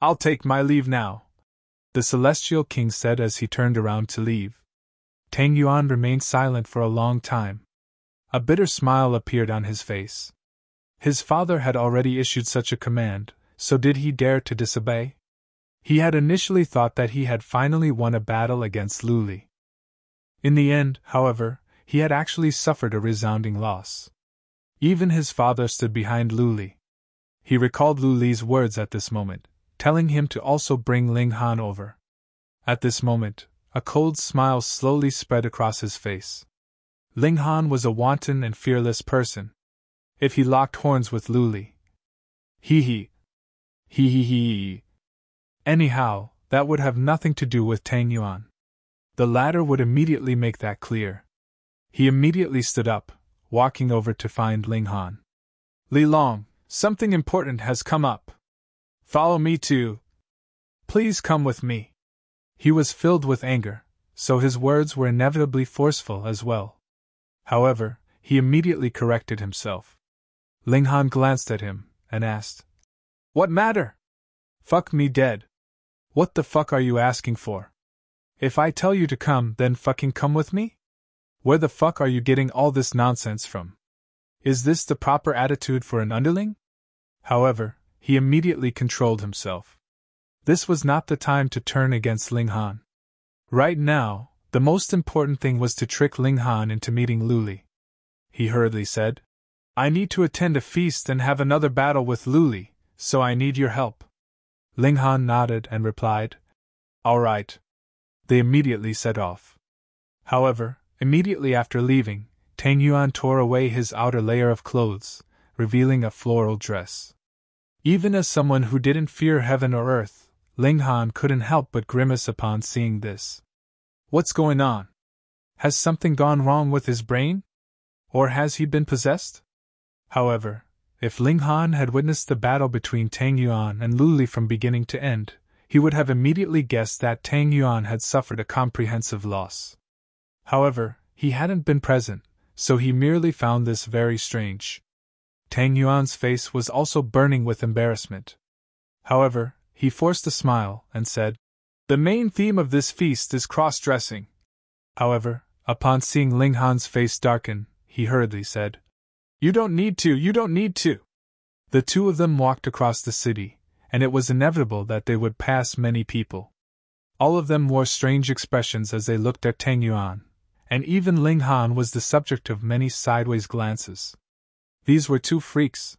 I'll take my leave now, the Celestial King said as he turned around to leave. Tang Yuan remained silent for a long time. A bitter smile appeared on his face. His father had already issued such a command, so did he dare to disobey? He had initially thought that he had finally won a battle against Lu Li. In the end, however, he had actually suffered a resounding loss. Even his father stood behind Lu Li. He recalled Lu Li's words at this moment, telling him to also bring Ling Han over. At this moment, a cold smile slowly spread across his face. Ling Han was a wanton and fearless person. If he locked horns with Lu Li, he. Anyhow, that would have nothing to do with Tang Yuan. The latter would immediately make that clear. He immediately stood up, walking over to find Ling Han. Li Long, something important has come up. Follow me too. Please come with me. He was filled with anger, so his words were inevitably forceful as well. However, he immediately corrected himself. Ling Han glanced at him and asked, What matter? Fuck me dead. What the fuck are you asking for? If I tell you to come, then fucking come with me? Where the fuck are you getting all this nonsense from? Is this the proper attitude for an underling? However, he immediately controlled himself. This was not the time to turn against Ling Han. Right now, the most important thing was to trick Ling Han into meeting Lu Li. He hurriedly said, I need to attend a feast and have another battle with Lu Li, so I need your help. Ling Han nodded and replied, All right. They immediately set off. However, immediately after leaving, Tang Yuan tore away his outer layer of clothes, revealing a floral dress. Even as someone who didn't fear heaven or earth, Ling Han couldn't help but grimace upon seeing this. What's going on? Has something gone wrong with his brain? Or has he been possessed? However, if Ling Han had witnessed the battle between Tang Yuan and Lu Li from beginning to end, he would have immediately guessed that Tang Yuan had suffered a comprehensive loss. However, he hadn't been present, so he merely found this very strange. Tang Yuan's face was also burning with embarrassment. However, he forced a smile and said, The main theme of this feast is cross-dressing. However, upon seeing Ling Han's face darken, he hurriedly said, You don't need to. The two of them walked across the city, and it was inevitable that they would pass many people. All of them wore strange expressions as they looked at Tang Yuan, and even Ling Han was the subject of many sideways glances. These were two freaks.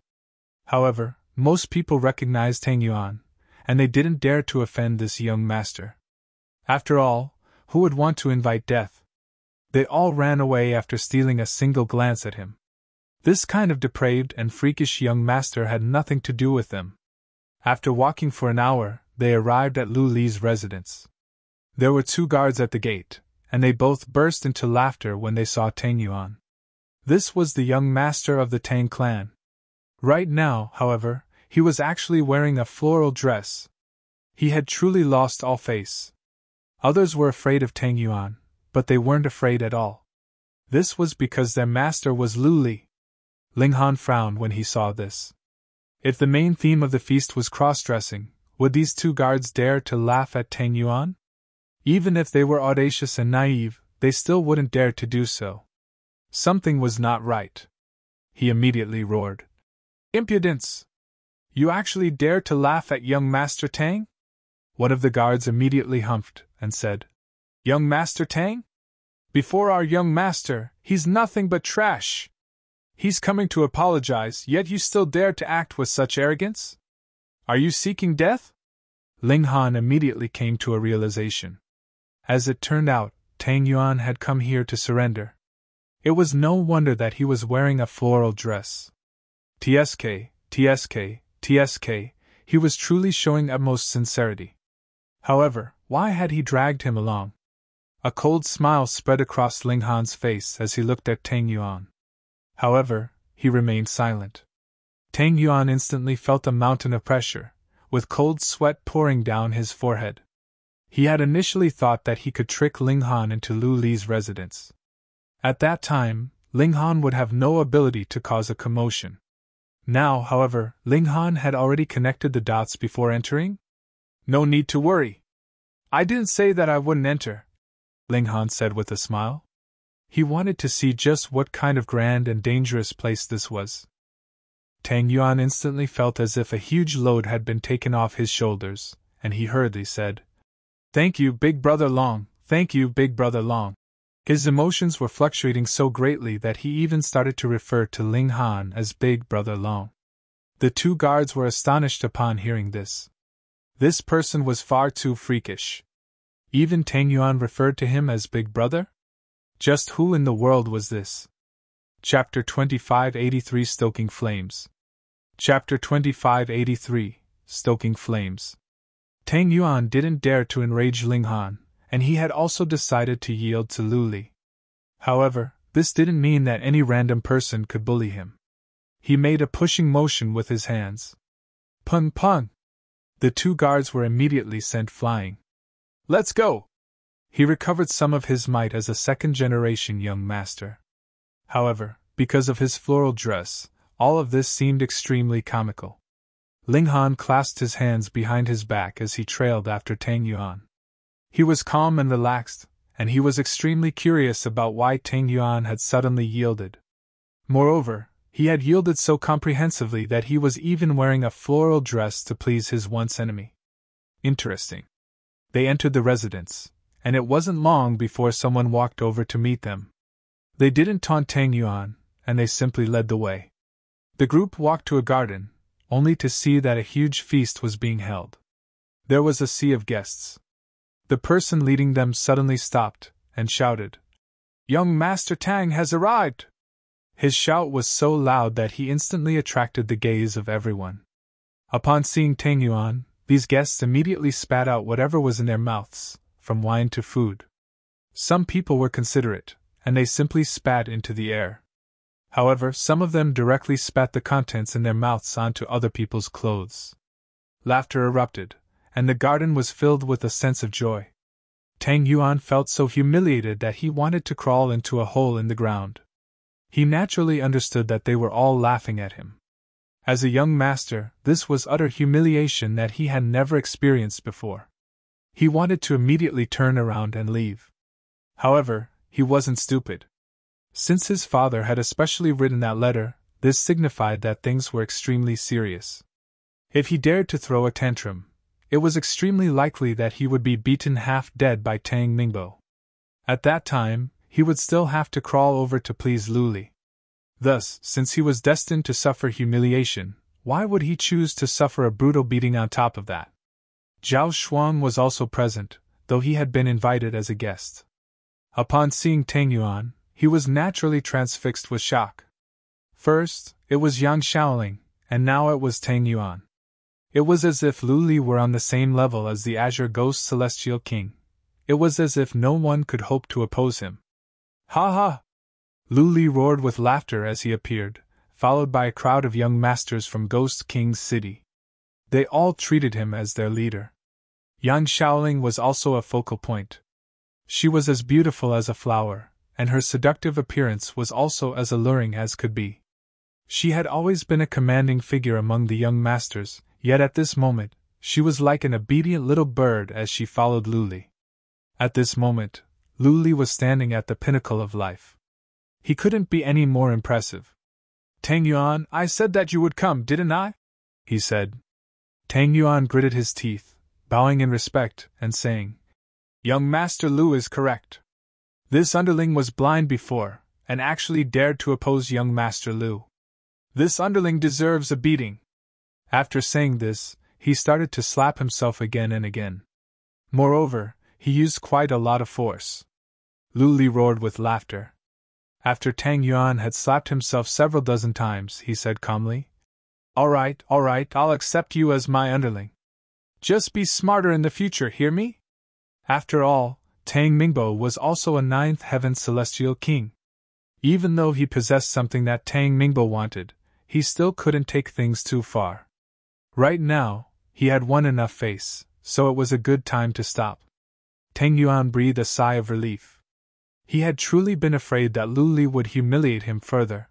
However, most people recognized Tang Yuan, and they didn't dare to offend this young master. After all, who would want to invite death? They all ran away after stealing a single glance at him. This kind of depraved and freakish young master had nothing to do with them. After walking for an hour, they arrived at Lu Li's residence. There were 2 guards at the gate, and they both burst into laughter when they saw Tang Yuan. This was the young master of the Tang clan. Right now, however, he was actually wearing a floral dress. He had truly lost all face. Others were afraid of Tang Yuan, but they weren't afraid at all. This was because their master was Lu Li. Ling Han frowned when he saw this. If the main theme of the feast was cross-dressing, would these 2 guards dare to laugh at Tang Yuan? Even if they were audacious and naive, they still wouldn't dare to do so. Something was not right. He immediately roared. Impudence! You actually dare to laugh at young Master Tang? One of the guards immediately humphed and said, Young Master Tang? Before our young master, he's nothing but trash. He's coming to apologize, yet you still dare to act with such arrogance? Are you seeking death? Ling Han immediately came to a realization. As it turned out, Tang Yuan had come here to surrender. It was no wonder that he was wearing a floral dress. TSK, he was truly showing utmost sincerity. However, why had he dragged him along? A cold smile spread across Ling Han's face as he looked at Tang Yuan. However, he remained silent. Tang Yuan instantly felt a mountain of pressure, with cold sweat pouring down his forehead. He had initially thought that he could trick Ling Han into Lu Li's residence. At that time, Ling Han would have no ability to cause a commotion. Now, however, Ling Han had already connected the dots before entering? No need to worry. I didn't say that I wouldn't enter, Ling Han said with a smile. He wanted to see just what kind of grand and dangerous place this was. Tang Yuan instantly felt as if a huge load had been taken off his shoulders, and he hurriedly said, Thank you, Big Brother Long, thank you, Big Brother Long. His emotions were fluctuating so greatly that he even started to refer to Ling Han as Big Brother Long. The 2 guards were astonished upon hearing this. This person was far too freakish. Even Tang Yuan referred to him as Big Brother? Just who in the world was this? Chapter 2583 Stoking Flames. Chapter 2583 Stoking Flames. Tang Yuan didn't dare to enrage Ling Han, and he had also decided to yield to Lu Li. However, this didn't mean that any random person could bully him. He made a pushing motion with his hands. Pun pun! The 2 guards were immediately sent flying. Let's go! He recovered some of his might as a second-generation young master. However, because of his floral dress, all of this seemed extremely comical. Ling Han clasped his hands behind his back as he trailed after Tang Yuan. He was calm and relaxed, and he was extremely curious about why Tang Yuan had suddenly yielded. Moreover, he had yielded so comprehensively that he was even wearing a floral dress to please his once enemy. Interesting. They entered the residence, and it wasn't long before someone walked over to meet them. They didn't taunt Tang Yuan, and they simply led the way. The group walked to a garden, only to see that a huge feast was being held. There was a sea of guests. The person leading them suddenly stopped and shouted, Young Master Tang has arrived! His shout was so loud that he instantly attracted the gaze of everyone. Upon seeing Tang Yuan, these guests immediately spat out whatever was in their mouths, from wine to food. Some people were considerate, and they simply spat into the air. However, some of them directly spat the contents in their mouths onto other people's clothes. Laughter erupted, and the garden was filled with a sense of joy. Tang Yuan felt so humiliated that he wanted to crawl into a hole in the ground. He naturally understood that they were all laughing at him. As a young master, this was utter humiliation that he had never experienced before. He wanted to immediately turn around and leave. However, he wasn't stupid. Since his father had especially written that letter, this signified that things were extremely serious. If he dared to throw a tantrum, it was extremely likely that he would be beaten half dead by Tang Mingbo. At that time, he would still have to crawl over to please Lu Li. Thus, since he was destined to suffer humiliation, why would he choose to suffer a brutal beating on top of that? Zhao Xuan was also present, though he had been invited as a guest. Upon seeing Tang Yuan, he was naturally transfixed with shock. First, it was Yang Shaoling, and now it was Tang Yuan. It was as if Lu Li were on the same level as the Azure Ghost Celestial King. It was as if no one could hope to oppose him. Ha ha! Lu Li roared with laughter as he appeared, followed by a crowd of young masters from Ghost King's city. They all treated him as their leader. Yan Shaoling was also a focal point. She was as beautiful as a flower, and her seductive appearance was also as alluring as could be. She had always been a commanding figure among the young masters, yet at this moment, she was like an obedient little bird as she followed Lu Li. At this moment, Lu Li was standing at the pinnacle of life. He couldn't be any more impressive. Tang Yuan, I said that you would come, didn't I? He said. Tang Yuan gritted his teeth, bowing in respect, and saying, Young Master Lu is correct. This underling was blind before, and actually dared to oppose young Master Lu. This underling deserves a beating. After saying this, he started to slap himself again and again. Moreover, he used quite a lot of force. Lu Li roared with laughter. After Tang Yuan had slapped himself several dozen times, he said calmly, all right, I'll accept you as my underling. Just be smarter in the future, hear me? After all, Tang Mingbo was also a ninth heaven celestial king. Even though he possessed something that Tang Mingbo wanted, he still couldn't take things too far. Right now, he had won enough face, so it was a good time to stop. Tang Yuan breathed a sigh of relief. He had truly been afraid that Lu Li would humiliate him further.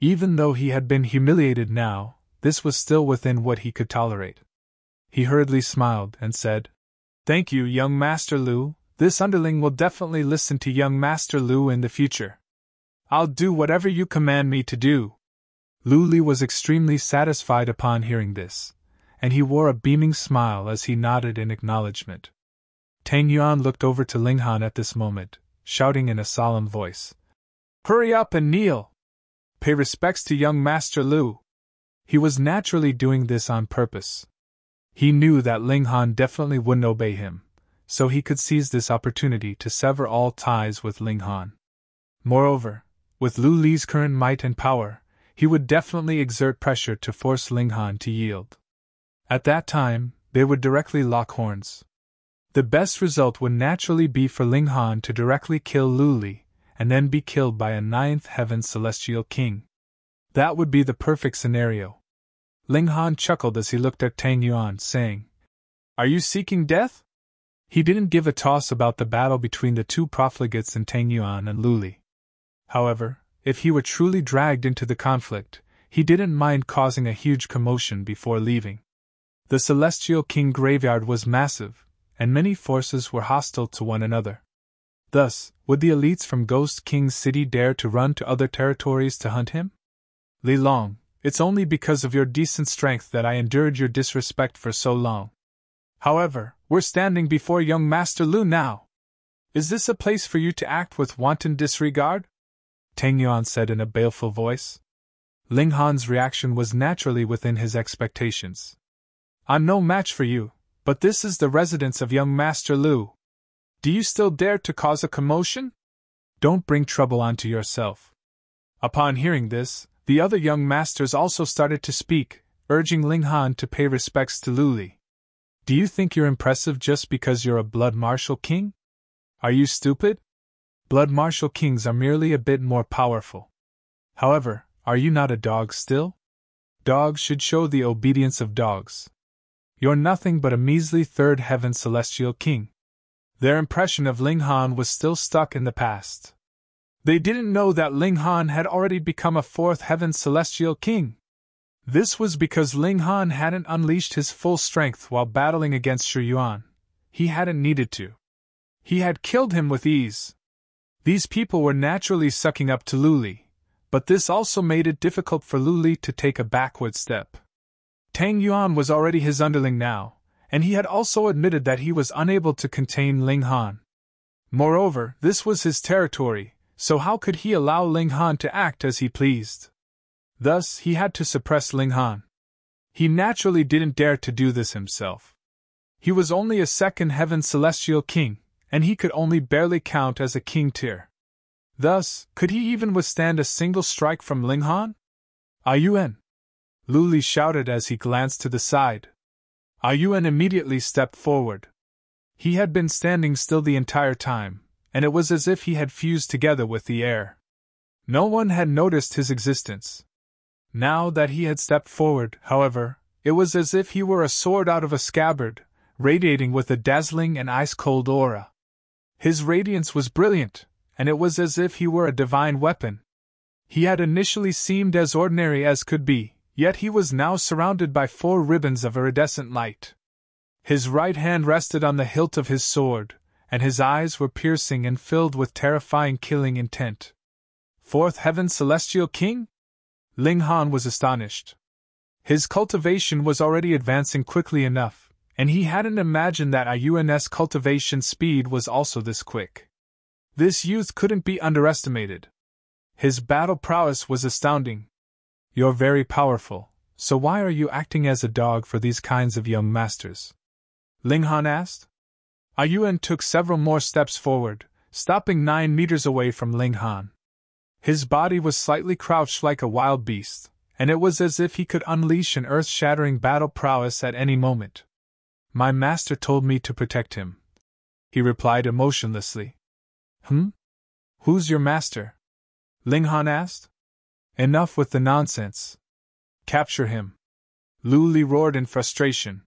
Even though he had been humiliated now, this was still within what he could tolerate. He hurriedly smiled and said, Thank you, young Master Lu. This underling will definitely listen to young Master Lu in the future. I'll do whatever you command me to do. Lu Li was extremely satisfied upon hearing this, and he wore a beaming smile as he nodded in acknowledgement. Tang Yuan looked over to Ling Han at this moment, shouting in a solemn voice, Hurry up and kneel! Pay respects to young Master Lu. He was naturally doing this on purpose. He knew that Ling Han definitely wouldn't obey him, so he could seize this opportunity to sever all ties with Ling Han. Moreover, with Lu Li's current might and power, he would definitely exert pressure to force Ling Han to yield. At that time, they would directly lock horns. The best result would naturally be for Ling Han to directly kill Lu Li, and then be killed by a ninth heaven celestial king. That would be the perfect scenario. Ling Han chuckled as he looked at Tang Yuan, saying, Are you seeking death? He didn't give a toss about the battle between the two profligates in Tang Yuan and Lu Li. However, if he were truly dragged into the conflict, he didn't mind causing a huge commotion before leaving. The Celestial King graveyard was massive, and many forces were hostile to one another. Thus, would the elites from Ghost King's city dare to run to other territories to hunt him? Li Long, it's only because of your decent strength that I endured your disrespect for so long. However, we're standing before young Master Lu now. Is this a place for you to act with wanton disregard? Tang Yuan said in a baleful voice. Ling Han's reaction was naturally within his expectations. I'm no match for you, but this is the residence of young Master Lu. Do you still dare to cause a commotion? Don't bring trouble onto yourself. Upon hearing this, the other young masters also started to speak, urging Ling Han to pay respects to Lu Li. Do you think you're impressive just because you're a blood martial king? Are you stupid? Blood martial kings are merely a bit more powerful. However, are you not a dog still? Dogs should show the obedience of dogs. You're nothing but a measly third heaven celestial king. Their impression of Ling Han was still stuck in the past. They didn't know that Ling Han had already become a fourth heaven celestial king. This was because Ling Han hadn't unleashed his full strength while battling against Shi Yuan. He hadn't needed to. He had killed him with ease. These people were naturally sucking up to Lu Li, but this also made it difficult for Lu Li to take a backward step. Tang Yuan was already his underling now, and he had also admitted that he was unable to contain Ling Han. Moreover, this was his territory, so how could he allow Ling Han to act as he pleased? Thus, he had to suppress Ling Han. He naturally didn't dare to do this himself. He was only a second heaven celestial king, and he could only barely count as a king tier. Thus, could he even withstand a single strike from Ling Han? Ayuan! Lu Li shouted as he glanced to the side, Yuan immediately stepped forward. He had been standing still the entire time, and it was as if he had fused together with the air. No one had noticed his existence. Now that he had stepped forward, however, it was as if he were a sword out of a scabbard, radiating with a dazzling and ice-cold aura. His radiance was brilliant, and it was as if he were a divine weapon. He had initially seemed as ordinary as could be, yet he was now surrounded by 4 ribbons of iridescent light. His right hand rested on the hilt of his sword, and his eyes were piercing and filled with terrifying killing intent. 4th Heaven Celestial King? Ling Han was astonished. His cultivation was already advancing quickly enough, and he hadn't imagined that Yuan's cultivation speed was also this quick. This youth couldn't be underestimated. His battle prowess was astounding. You're very powerful, so why are you acting as a dog for these kinds of young masters? Ling Han asked. Yuan took several more steps forward, stopping 9 meters away from Ling Han. His body was slightly crouched like a wild beast, and it was as if he could unleash an earth-shattering battle prowess at any moment. My master told me to protect him, he replied emotionlessly. Who's your master? Ling Han asked. Enough with the nonsense. Capture him. Lu Li roared in frustration.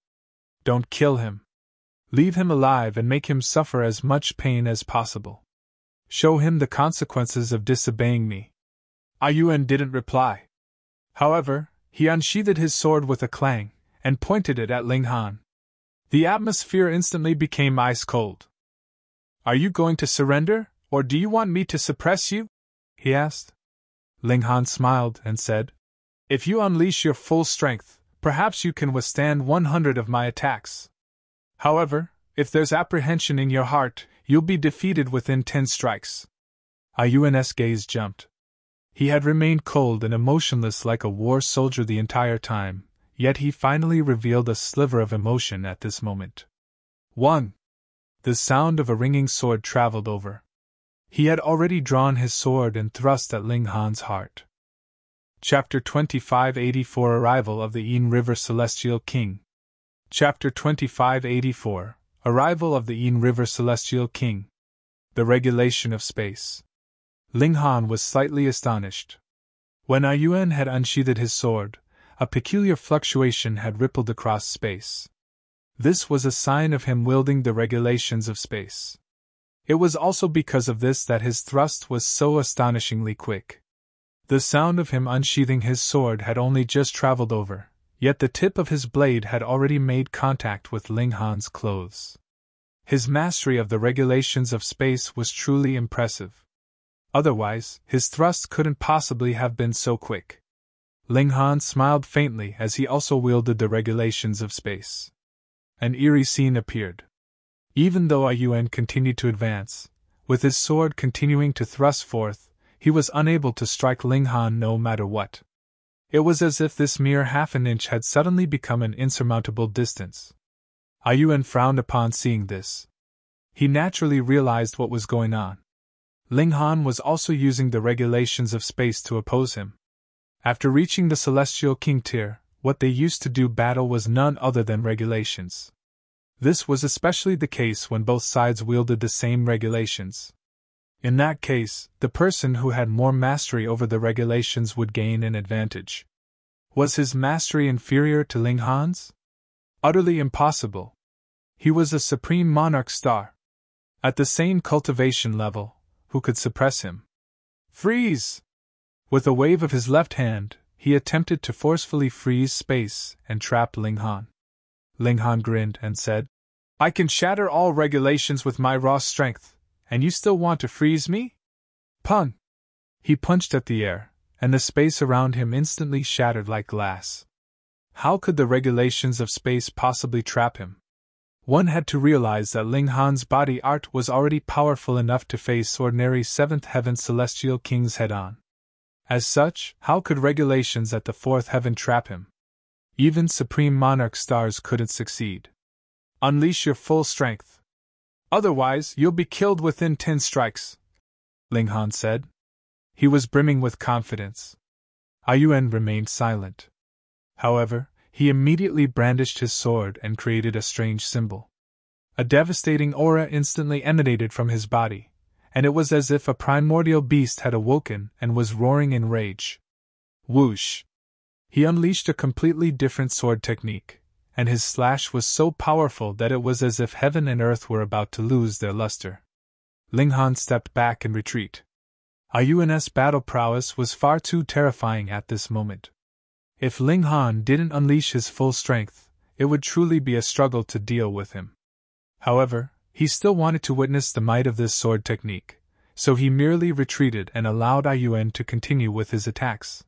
Don't kill him. Leave him alive and make him suffer as much pain as possible. Show him the consequences of disobeying me. Yuan didn't reply. However, he unsheathed his sword with a clang, and pointed it at Ling Han. The atmosphere instantly became ice-cold. Are you going to surrender, or do you want me to suppress you? He asked. Ling Han smiled and said, If you unleash your full strength, perhaps you can withstand 100 of my attacks. However, if there's apprehension in your heart, you'll be defeated within 10 strikes. Yuan's gaze jumped. He had remained cold and emotionless like a war soldier the entire time, yet he finally revealed a sliver of emotion at this moment. 1. The sound of a ringing sword traveled over. He had already drawn his sword and thrust at Ling Han's heart. Chapter 2584 Arrival of the Yin River Celestial King. Chapter 2584 Arrival of the Yin River Celestial King. The Regulation of Space. Ling Han was slightly astonished. When Yuan had unsheathed his sword, a peculiar fluctuation had rippled across space. This was a sign of him wielding the regulations of space. It was also because of this that his thrust was so astonishingly quick. The sound of him unsheathing his sword had only just traveled over, yet the tip of his blade had already made contact with Ling Han's clothes. His mastery of the regulations of space was truly impressive. Otherwise, his thrust couldn't possibly have been so quick. Ling Han smiled faintly as he also wielded the regulations of space. An eerie scene appeared. Even though Yuan continued to advance, with his sword continuing to thrust forth, he was unable to strike Ling Han no matter what. It was as if this mere half an inch had suddenly become an insurmountable distance. Yuan frowned upon seeing this. He naturally realized what was going on. Ling Han was also using the regulations of space to oppose him. After reaching the Celestial King tier, what they used to do battle was none other than regulations. This was especially the case when both sides wielded the same regulations. In that case, the person who had more mastery over the regulations would gain an advantage. Was his mastery inferior to Ling Han's? Utterly impossible. He was a supreme monarch star. At the same cultivation level, who could suppress him? Freeze! With a wave of his left hand, he attempted to forcefully freeze space and trap Ling Han. Ling Han grinned and said, I can shatter all regulations with my raw strength, and you still want to freeze me? Pung! He punched at the air, and the space around him instantly shattered like glass. How could the regulations of space possibly trap him? One had to realize that Ling Han's body art was already powerful enough to face ordinary 7th Heaven Celestial Kings head-on. As such, how could regulations at the 4th Heaven trap him? Even Supreme Monarch stars couldn't succeed. Unleash your full strength. Otherwise, you'll be killed within 10 strikes, Ling Han said. He was brimming with confidence. Yuan remained silent. However, He immediately brandished his sword and created a strange symbol. A devastating aura instantly emanated from his body, and it was as if a primordial beast had awoken and was roaring in rage. Whoosh! He unleashed a completely different sword technique, and his slash was so powerful that it was as if heaven and earth were about to lose their luster. Linghan stepped back in retreat. Ayuan's battle prowess was far too terrifying at this moment. If Linghan didn't unleash his full strength, it would truly be a struggle to deal with him. However, he still wanted to witness the might of this sword technique, so he merely retreated and allowed Ayuan to continue with his attacks.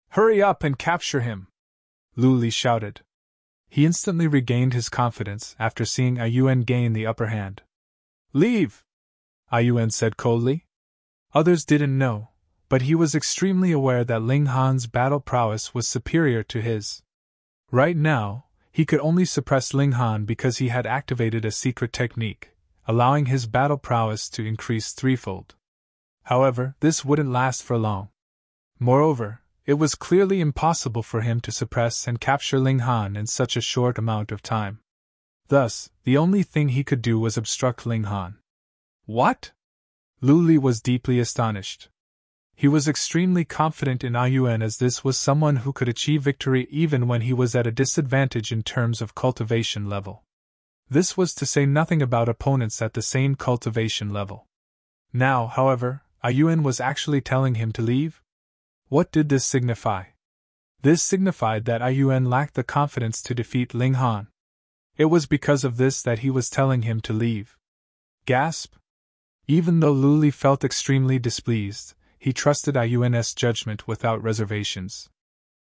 "Hurry up and capture him!" Lu Li shouted. He instantly regained his confidence after seeing Ayuan gain the upper hand. "Leave!" Ayuan said coldly. Others didn't know, but he was extremely aware that Linghan's battle prowess was superior to his. Right now, he could only suppress Linghan because he had activated a secret technique, allowing his battle prowess to increase threefold. However, this wouldn't last for long. Moreover, it was clearly impossible for him to suppress and capture Linghan in such a short amount of time. Thus, the only thing he could do was obstruct Linghan. What? Lu Li was deeply astonished. He was extremely confident in Ayuan as this was someone who could achieve victory even when he was at a disadvantage in terms of cultivation level. This was to say nothing about opponents at the same cultivation level. Now, however, Ayuan was actually telling him to leave? What did this signify? This signified that Ayuan lacked the confidence to defeat Linghan. It was because of this that he was telling him to leave. Gasp! Even though Lu Li felt extremely displeased, he trusted Ayuan's judgment without reservations.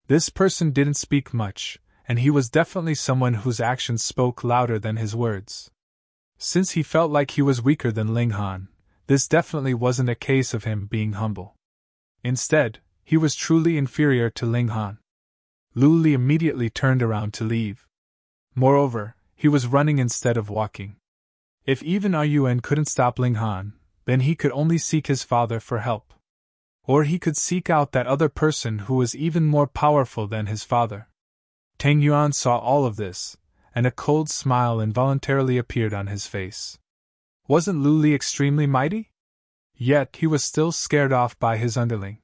This person didn't speak much, and he was definitely someone whose actions spoke louder than his words. Since he felt like he was weaker than Linghan, this definitely wasn't a case of him being humble. Instead, he was truly inferior to Linghan. Lu Li immediately turned around to leave. Moreover, he was running instead of walking. If even Ayuan couldn't stop Linghan, then he could only seek his father for help. Or he could seek out that other person who was even more powerful than his father. Tang Yuan saw all of this, and a cold smile involuntarily appeared on his face. Wasn't Lu Li extremely mighty? Yet he was still scared off by his underling.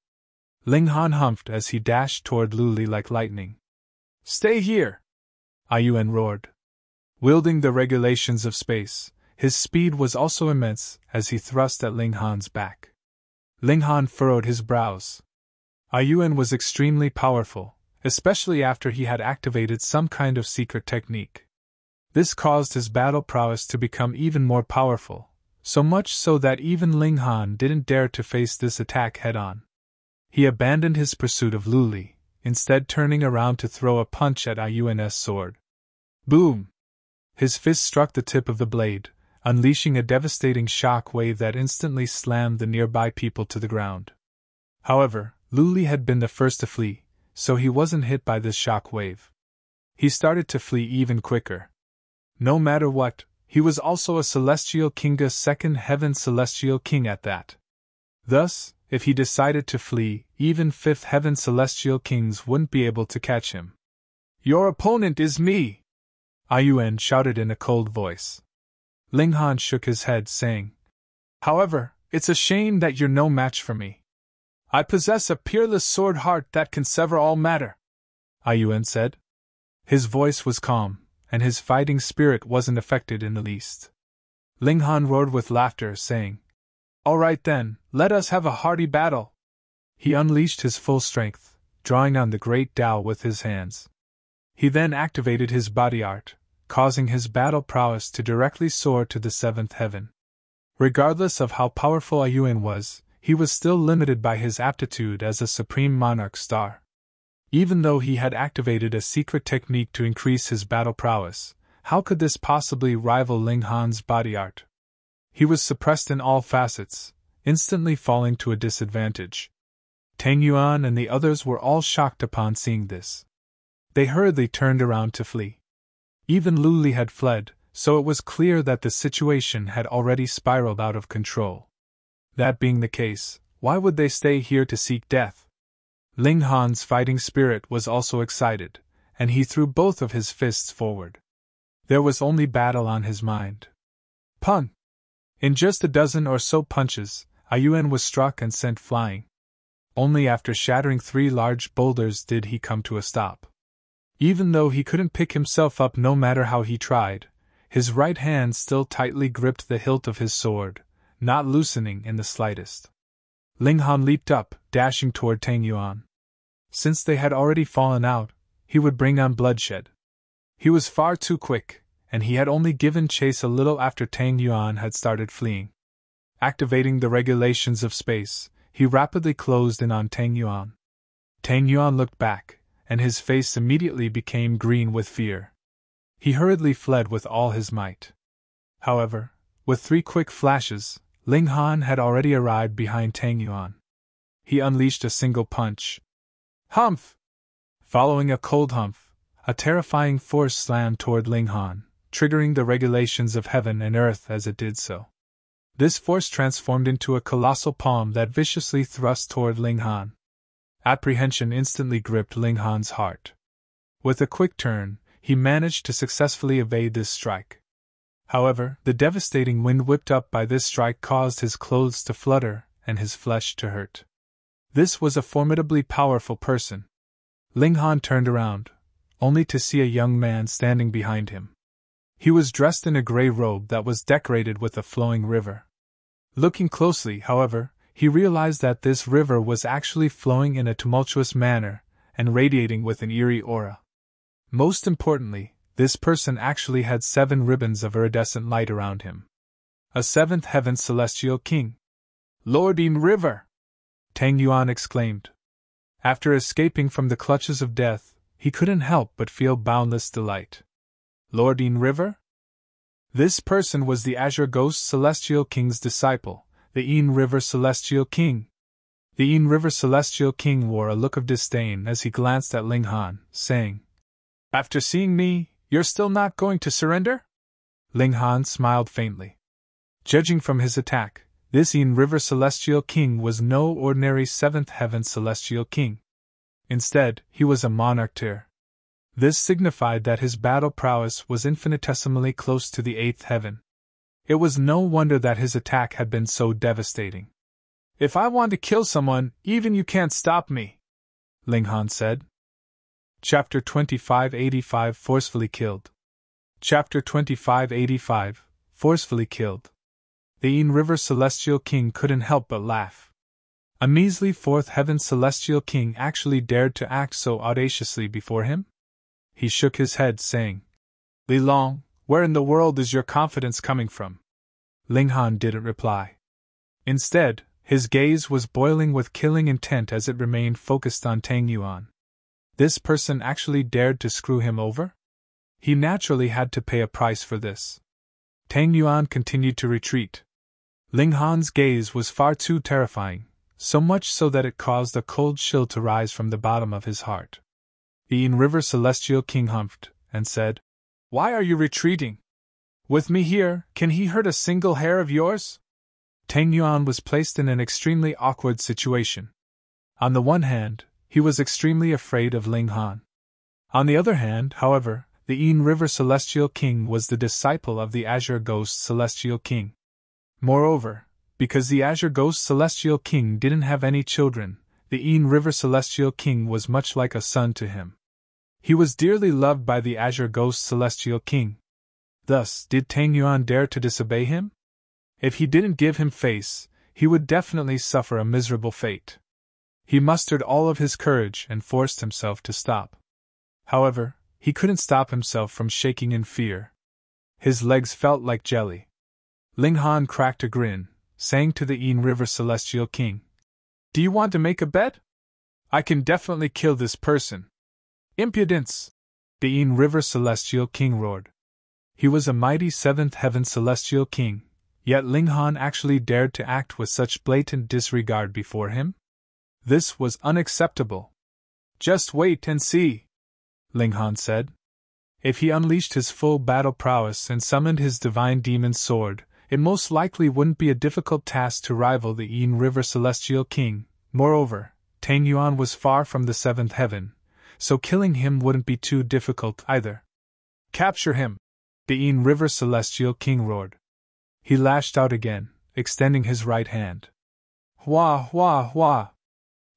Linghan humphed as he dashed toward Lu Li like lightning. "Stay here!" Ayuan roared. Wielding the regulations of space, his speed was also immense as he thrust at Linghan's back. Linghan furrowed his brows. Ayuan was extremely powerful, especially after he had activated some kind of secret technique. This caused his battle prowess to become even more powerful, so much so that even Linghan didn't dare to face this attack head-on. He abandoned his pursuit of Lu Li, instead turning around to throw a punch at Ayuan's sword. Boom! His fist struck the tip of the blade, unleashing a devastating shock wave that instantly slammed the nearby people to the ground. However, Lu Li had been the first to flee, so he wasn't hit by this shock wave. He started to flee even quicker. No matter what, he was also a Celestial King, a second Heaven Celestial King at that. Thus, if he decided to flee, even fifth Heaven Celestial Kings wouldn't be able to catch him. "Your opponent is me!" Ayuan shouted in a cold voice. Linghan shook his head, saying, "However, it's a shame that you're no match for me. I possess a peerless sword heart that can sever all matter," Ayuan said. His voice was calm, and his fighting spirit wasn't affected in the least. Linghan roared with laughter, saying, "All right then, let us have a hearty battle." He unleashed his full strength, drawing on the great Tao with his hands. He then activated his body art, causing his battle prowess to directly soar to the seventh heaven. Regardless of how powerful Ayuan was, he was still limited by his aptitude as a supreme monarch star. Even though he had activated a secret technique to increase his battle prowess, how could this possibly rival Linghan's body art? He was suppressed in all facets, instantly falling to a disadvantage. Tang Yuan and the others were all shocked upon seeing this. They hurriedly turned around to flee. Even Lu Li had fled, so it was clear that the situation had already spiraled out of control. That being the case, why would they stay here to seek death? Linghan's fighting spirit was also excited, and he threw both of his fists forward. There was only battle on his mind. Pun! In just a dozen or so punches, Yuan was struck and sent flying. Only after shattering 3 large boulders did he come to a stop. Even though he couldn't pick himself up no matter how he tried, his right hand still tightly gripped the hilt of his sword, not loosening in the slightest. Ling Han leaped up, dashing toward Tang Yuan. Since they had already fallen out, he would bring on bloodshed. He was far too quick, and he had only given chase a little after Tang Yuan had started fleeing. Activating the regulations of space, he rapidly closed in on Tang Yuan. Tang Yuan looked back, and his face immediately became green with fear. He hurriedly fled with all his might. However, with 3 quick flashes, Ling Han had already arrived behind Tang Yuan. He unleashed a single punch. Humph! Following a cold humph, a terrifying force slammed toward Ling Han, triggering the regulations of heaven and earth as it did so. This force transformed into a colossal palm that viciously thrust toward Ling Han. Apprehension instantly gripped Ling Han's heart. With a quick turn, he managed to successfully evade this strike. However, the devastating wind whipped up by this strike caused his clothes to flutter and his flesh to hurt. This was a formidably powerful person. Ling Han turned around, only to see a young man standing behind him. He was dressed in a gray robe that was decorated with a flowing river. Looking closely, however, he realized that this river was actually flowing in a tumultuous manner and radiating with an eerie aura. Most importantly, this person actually had 7 ribbons of iridescent light around him. A 7th heaven celestial king. Lordine River! Tang Yuan exclaimed. After escaping from the clutches of death, he couldn't help but feel boundless delight. Lordine River? This person was the Azure Ghost Celestial King's disciple, the Yin River Celestial King. The Yin River Celestial King wore a look of disdain as he glanced at Ling Han, saying, "After seeing me, you're still not going to surrender?" Ling Han smiled faintly. Judging from his attack, this Yin River Celestial King was no ordinary 7th Heaven Celestial King. Instead, he was a monarch tier. This signified that his battle prowess was infinitesimally close to the 8th heaven. It was no wonder that his attack had been so devastating. "If I want to kill someone, even you can't stop me," Ling Han said. Chapter 2585 Forcefully Killed. Chapter 2585 Forcefully Killed. The Yin River Celestial King couldn't help but laugh. A measly 4th Heaven Celestial King actually dared to act so audaciously before him? He shook his head, saying, "Li Long, where in the world is your confidence coming from?" Ling Han didn't reply. Instead, his gaze was boiling with killing intent as it remained focused on Tang Yuan. This person actually dared to screw him over? He naturally had to pay a price for this. Tang Yuan continued to retreat. Ling Han's gaze was far too terrifying, so much so that it caused a cold chill to rise from the bottom of his heart. The Yin River Celestial King humphed, and said, "Why are you retreating? With me here, can he hurt a single hair of yours?" Tang Yuan was placed in an extremely awkward situation. On the one hand, he was extremely afraid of Ling Han. On the other hand, however, the Yin River Celestial King was the disciple of the Azure Ghost Celestial King. Moreover, because the Azure Ghost Celestial King didn't have any children, the Yin River Celestial King was much like a son to him. He was dearly loved by the Azure Ghost Celestial King. Thus, did Tang Yuan dare to disobey him? If he didn't give him face, he would definitely suffer a miserable fate. He mustered all of his courage and forced himself to stop. However, he couldn't stop himself from shaking in fear. His legs felt like jelly. Ling Han cracked a grin, saying to the Yin River Celestial King, "Do you want to make a bet? I can definitely kill this person." "Impudence!" the Yin River Celestial King roared. He was a mighty 7th Heaven Celestial King, yet Ling Han actually dared to act with such blatant disregard before him? This was unacceptable. "Just wait and see," Ling Han said. If he unleashed his full battle prowess and summoned his divine demon sword, it most likely wouldn't be a difficult task to rival the Yin River Celestial King. Moreover, Tang Yuan was far from the 7th heaven, so killing him wouldn't be too difficult either. Capture him! The Yin River Celestial King roared. He lashed out again, extending his right hand. Hua, hua, hua!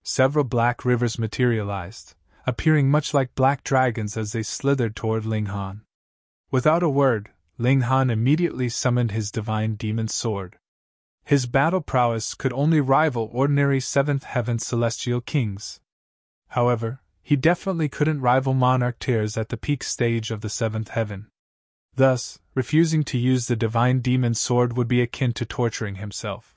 Several black rivers materialized, appearing much like black dragons as they slithered toward Ling Han. Without a word, Ling Han immediately summoned his divine demon sword. His battle prowess could only rival ordinary seventh heaven celestial kings. However, he definitely couldn't rival monarch tiers at the peak stage of the seventh heaven. Thus, refusing to use the divine demon sword would be akin to torturing himself.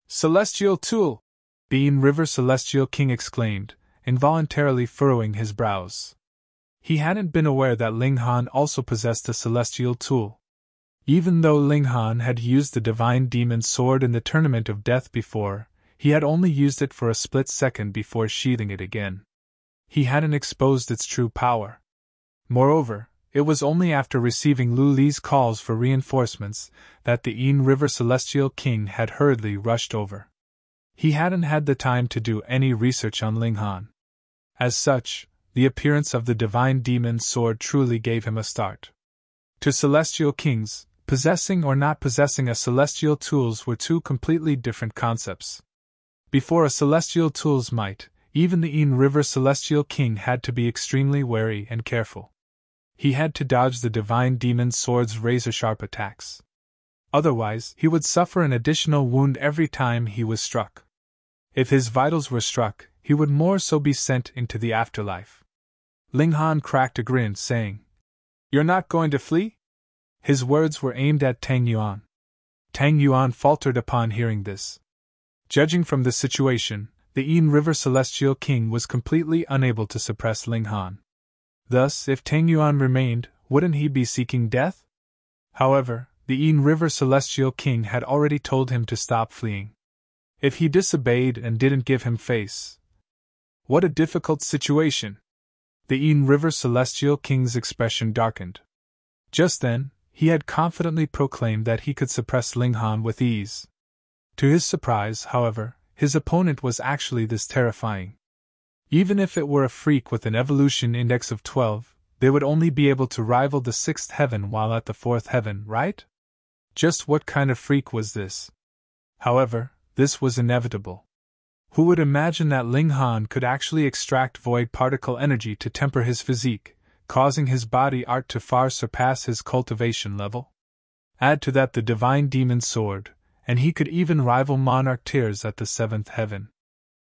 Celestial tool! The Yin River Celestial King exclaimed, involuntarily furrowing his brows. He hadn't been aware that Ling Han also possessed a celestial tool. Even though Ling Han had used the divine demon sword in the Tournament of Death before, he had only used it for a split second before sheathing it again. He hadn't exposed its true power. Moreover, it was only after receiving Lu Li's calls for reinforcements that the Yin River Celestial King had hurriedly rushed over. He hadn't had the time to do any research on Ling Han. As such, the appearance of the divine demon sword truly gave him a start. To celestial kings, possessing or not possessing a celestial tools were two completely different concepts. Before a celestial tool's might, even the Yin River Celestial King had to be extremely wary and careful. He had to dodge the divine demon sword's razor-sharp attacks. Otherwise, he would suffer an additional wound every time he was struck. If his vitals were struck, he would more so be sent into the afterlife. Ling Han cracked a grin, saying, "You're not going to flee?" His words were aimed at Tang Yuan. Tang Yuan faltered upon hearing this. Judging from the situation, the Yin River Celestial King was completely unable to suppress Ling Han. Thus, if Tang Yuan remained, wouldn't he be seeking death? However, the Yin River Celestial King had already told him to stop fleeing. If he disobeyed and didn't give him face. What a difficult situation! The Yin River Celestial King's expression darkened. Just then, he had confidently proclaimed that he could suppress Ling Han with ease. To his surprise, however, his opponent was actually this terrifying. Even if it were a freak with an evolution index of 12, they would only be able to rival the sixth heaven while at the fourth heaven, right? Just what kind of freak was this? However, this was inevitable. Who would imagine that Ling Han could actually extract void particle energy to temper his physique, causing his body art to far surpass his cultivation level? Add to that the divine demon sword, and he could even rival monarch tiers at the seventh heaven.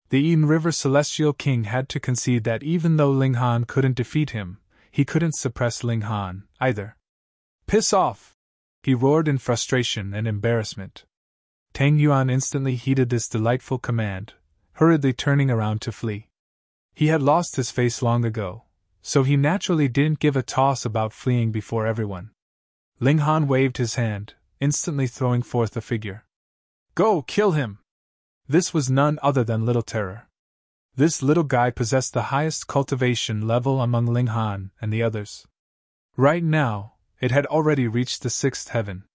The Yin River Celestial King had to concede that even though Ling Han couldn't defeat him, he couldn't suppress Ling Han, either. "Piss off!" he roared in frustration and embarrassment. Tang Yuan instantly heeded this delightful command, hurriedly turning around to flee. He had lost his face long ago, so he naturally didn't give a toss about fleeing before everyone. Ling Han waved his hand, instantly throwing forth a figure. "Go, kill him!" This was none other than Little Terror. This little guy possessed the highest cultivation level among Ling Han and the others. Right now, it had already reached the sixth heaven.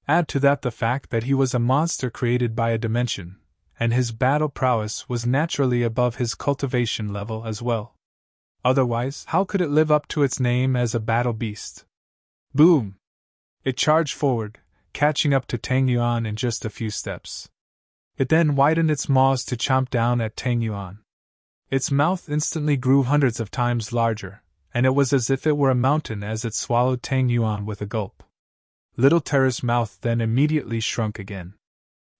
Add to that the fact that he was a monster created by a dimension, and his battle prowess was naturally above his cultivation level as well. Otherwise, how could it live up to its name as a battle beast? Boom! It charged forward, catching up to Tang Yuan in just a few steps. It then widened its maws to chomp down at Tang Yuan. Its mouth instantly grew hundreds of times larger, and it was as if it were a mountain as it swallowed Tang Yuan with a gulp. Little Terror's mouth then immediately shrunk again.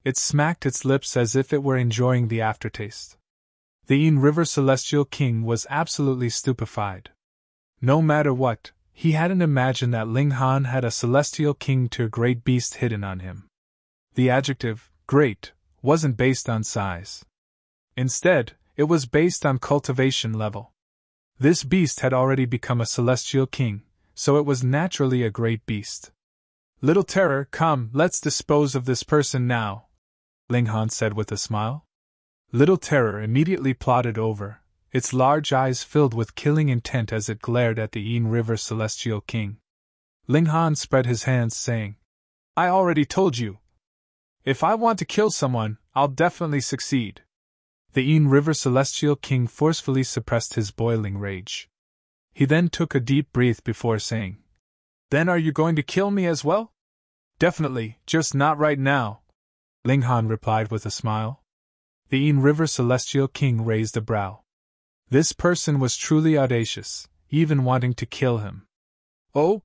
It smacked its lips as if it were enjoying the aftertaste. The Yin River Celestial King was absolutely stupefied. No matter what, he hadn't imagined that Ling Han had a Celestial King tier great beast hidden on him. The adjective, great, wasn't based on size. Instead, it was based on cultivation level. This beast had already become a Celestial King, so it was naturally a great beast. "Little Terror, come, let's dispose of this person now," Ling Han said with a smile. Little Terror immediately plodded over, its large eyes filled with killing intent as it glared at the Yin River Celestial King. Ling Han spread his hands, saying, "I already told you. If I want to kill someone, I'll definitely succeed." The Yin River Celestial King forcefully suppressed his boiling rage. He then took a deep breath before saying, "Then are you going to kill me as well?" "Definitely, just not right now," Ling Han replied with a smile. The Yin River Celestial King raised a brow. This person was truly audacious, even wanting to kill him. "Oh?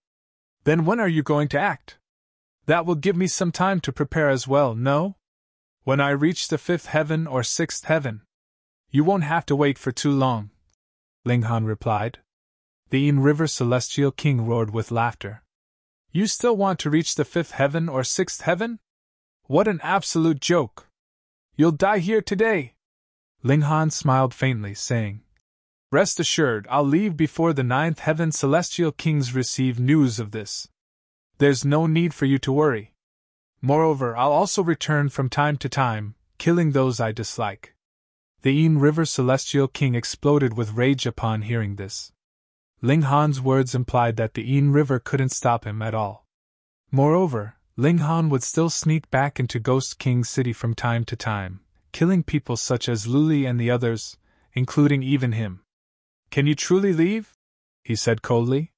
Then when are you going to act? That will give me some time to prepare as well, no? When I reach the 5th heaven or 6th heaven." "You won't have to wait for too long," Ling Han replied. The Yin River Celestial King roared with laughter. "You still want to reach the 5th heaven or 6th heaven? What an absolute joke! You'll die here today!" Ling Han smiled faintly, saying, "Rest assured, I'll leave before the 9th heaven Celestial Kings receive news of this. There's no need for you to worry. Moreover, I'll also return from time to time, killing those I dislike." The Yin River Celestial King exploded with rage upon hearing this. Ling Han's words implied that the Yin River couldn't stop him at all. Moreover, Ling Han would still sneak back into Ghost King City from time to time, killing people such as Luli and the others, including even him. "Can you truly leave?" he said coldly.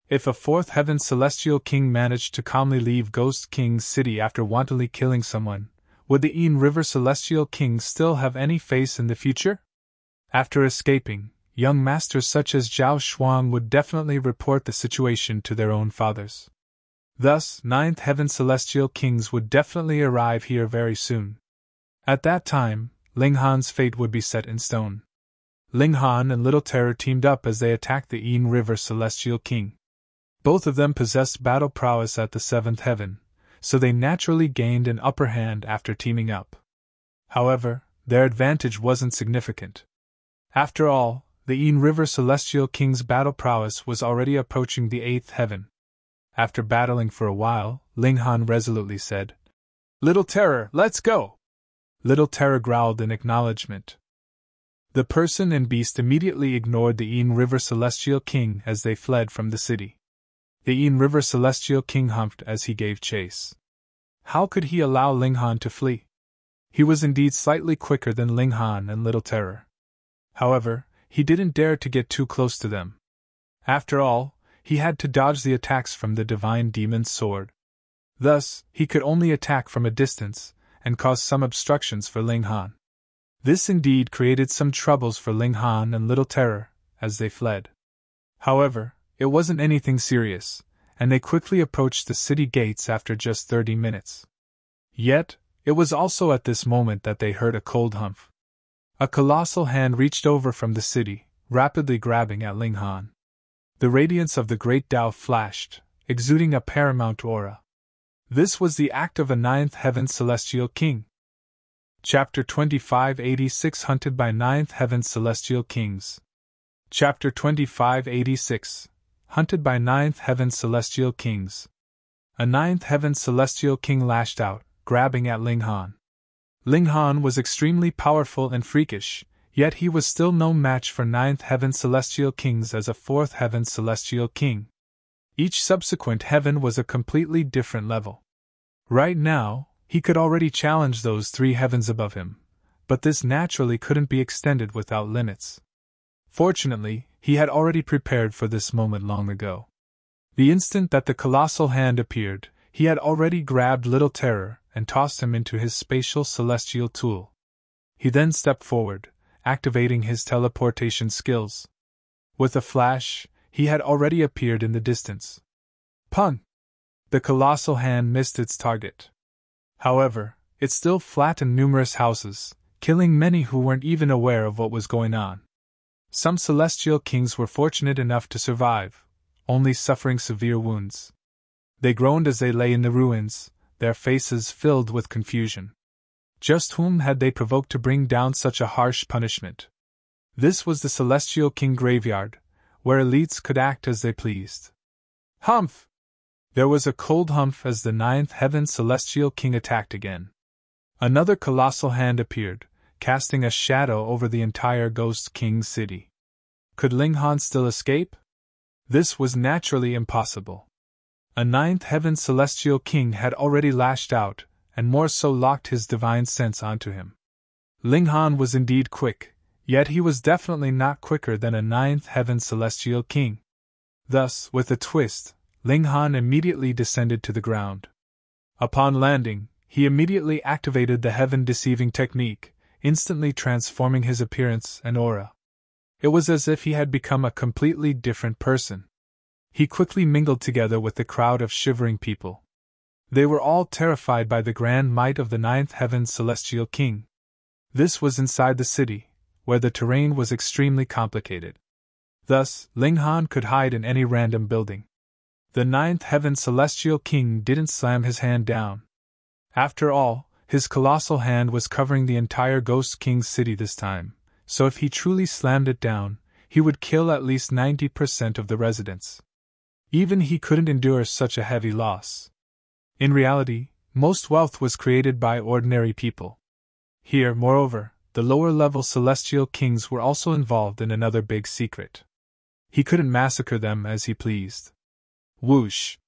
If a 4th heaven Celestial King managed to calmly leave Ghost King City after wantonly killing someone, would the Yin River Celestial King still have any face in the future? After escaping, young masters such as Zhao Shuang would definitely report the situation to their own fathers. Thus, 9th heaven Celestial Kings would definitely arrive here very soon. At that time, Ling Han's fate would be set in stone. Ling Han and Little Terror teamed up as they attacked the Yin River Celestial King. Both of them possessed battle prowess at the 7th heaven, so they naturally gained an upper hand after teaming up. However, their advantage wasn't significant. After all, the Yin River Celestial King's battle prowess was already approaching the 8th heaven. After battling for a while, Ling Han resolutely said, "Little Terror, let's go!" Little Terror growled in acknowledgement. The person and beast immediately ignored the Yin River Celestial King as they fled from the city. The Yin River Celestial King humped as he gave chase. How could he allow Ling Han to flee? He was indeed slightly quicker than Ling Han and Little Terror. However, he didn't dare to get too close to them. After all, he had to dodge the attacks from the Divine Demon's sword. Thus, he could only attack from a distance, and cause some obstructions for Ling Han. This indeed created some troubles for Ling Han and Little Terror, as they fled. However, it wasn't anything serious, and they quickly approached the city gates after just 30 minutes. Yet, it was also at this moment that they heard a cold humph. A colossal hand reached over from the city, rapidly grabbing at Ling Han. The radiance of the great Tao flashed, exuding a paramount aura. This was the act of a 9th heaven Celestial King. Chapter 2586 Hunted by 9th heaven Celestial Kings. Chapter 2586 Hunted by 9th heaven Celestial Kings. A 9th heaven Celestial King lashed out, grabbing at Ling Han. Ling Han was extremely powerful and freakish, yet he was still no match for 9th heaven Celestial Kings as a 4th heaven Celestial King. Each subsequent heaven was a completely different level. Right now, he could already challenge those 3 heavens above him, but this naturally couldn't be extended without limits. Fortunately, he had already prepared for this moment long ago. The instant that the colossal hand appeared, he had already grabbed Little Terror and tossed him into his spatial celestial tool. He then stepped forward, activating his teleportation skills. With a flash, he had already appeared in the distance. Pun! The colossal hand missed its target. However, it still flattened numerous houses, killing many who weren't even aware of what was going on. Some celestial kings were fortunate enough to survive, only suffering severe wounds. They groaned as they lay in the ruins, their faces filled with confusion. Just whom had they provoked to bring down such a harsh punishment? This was the Celestial King Graveyard, where elites could act as they pleased. Humph! There was a cold humph as the 9th heaven Celestial King attacked again. Another colossal hand appeared, casting a shadow over the entire Ghost King city. Could Ling Han still escape? This was naturally impossible. A 9th heaven Celestial King had already lashed out, and more so locked his divine sense onto him. Ling Han was indeed quick, Yet he was definitely not quicker than a ninth heaven celestial king. Thus, with a twist, Ling Han immediately descended to the ground. Upon landing, he immediately activated the heaven-deceiving technique, instantly transforming his appearance and aura. It was as if he had become a completely different person. He quickly mingled together with the crowd of shivering people. They were all terrified by the grand might of the ninth heaven celestial king. This was inside the city, where the terrain was extremely complicated. Thus, Ling Han could hide in any random building. The ninth heaven celestial king didn't slam his hand down. After all, his colossal hand was covering the entire Ghost King's city this time, so if he truly slammed it down, he would kill at least 90% of the residents. Even he couldn't endure such a heavy loss. In reality, most wealth was created by ordinary people. Here, moreover, the lower-level celestial kings were also involved in another big secret. He couldn't massacre them as he pleased. Whoosh!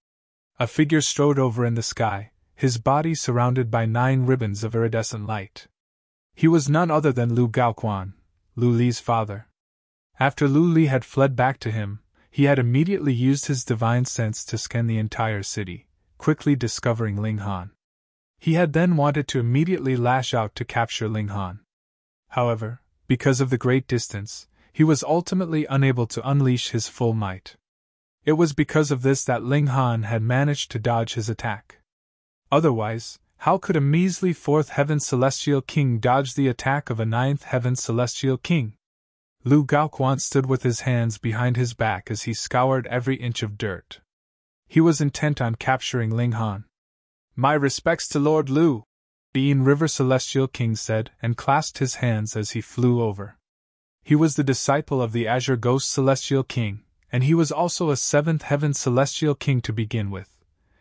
A figure strode over in the sky, his body surrounded by 9 ribbons of iridescent light. He was none other than Lu Gaoquan, Lu Li's father. After Lu Li had fled back to him, he had immediately used his divine sense to scan the entire city, quickly discovering Ling Han. He had then wanted to immediately lash out to capture Ling Han. However, because of the great distance, he was ultimately unable to unleash his full might. It was because of this that Ling Han had managed to dodge his attack. Otherwise, how could a measly 4th heaven celestial king dodge the attack of a 9th heaven celestial king? Lu Gaoquan stood with his hands behind his back as he scoured every inch of dirt. He was intent on capturing Ling Han. "My respects to Lord Lu," Bean River Celestial King said, and clasped his hands as he flew over. He was the disciple of the Azure Ghost Celestial King, and he was also a 7th heaven celestial king to begin with,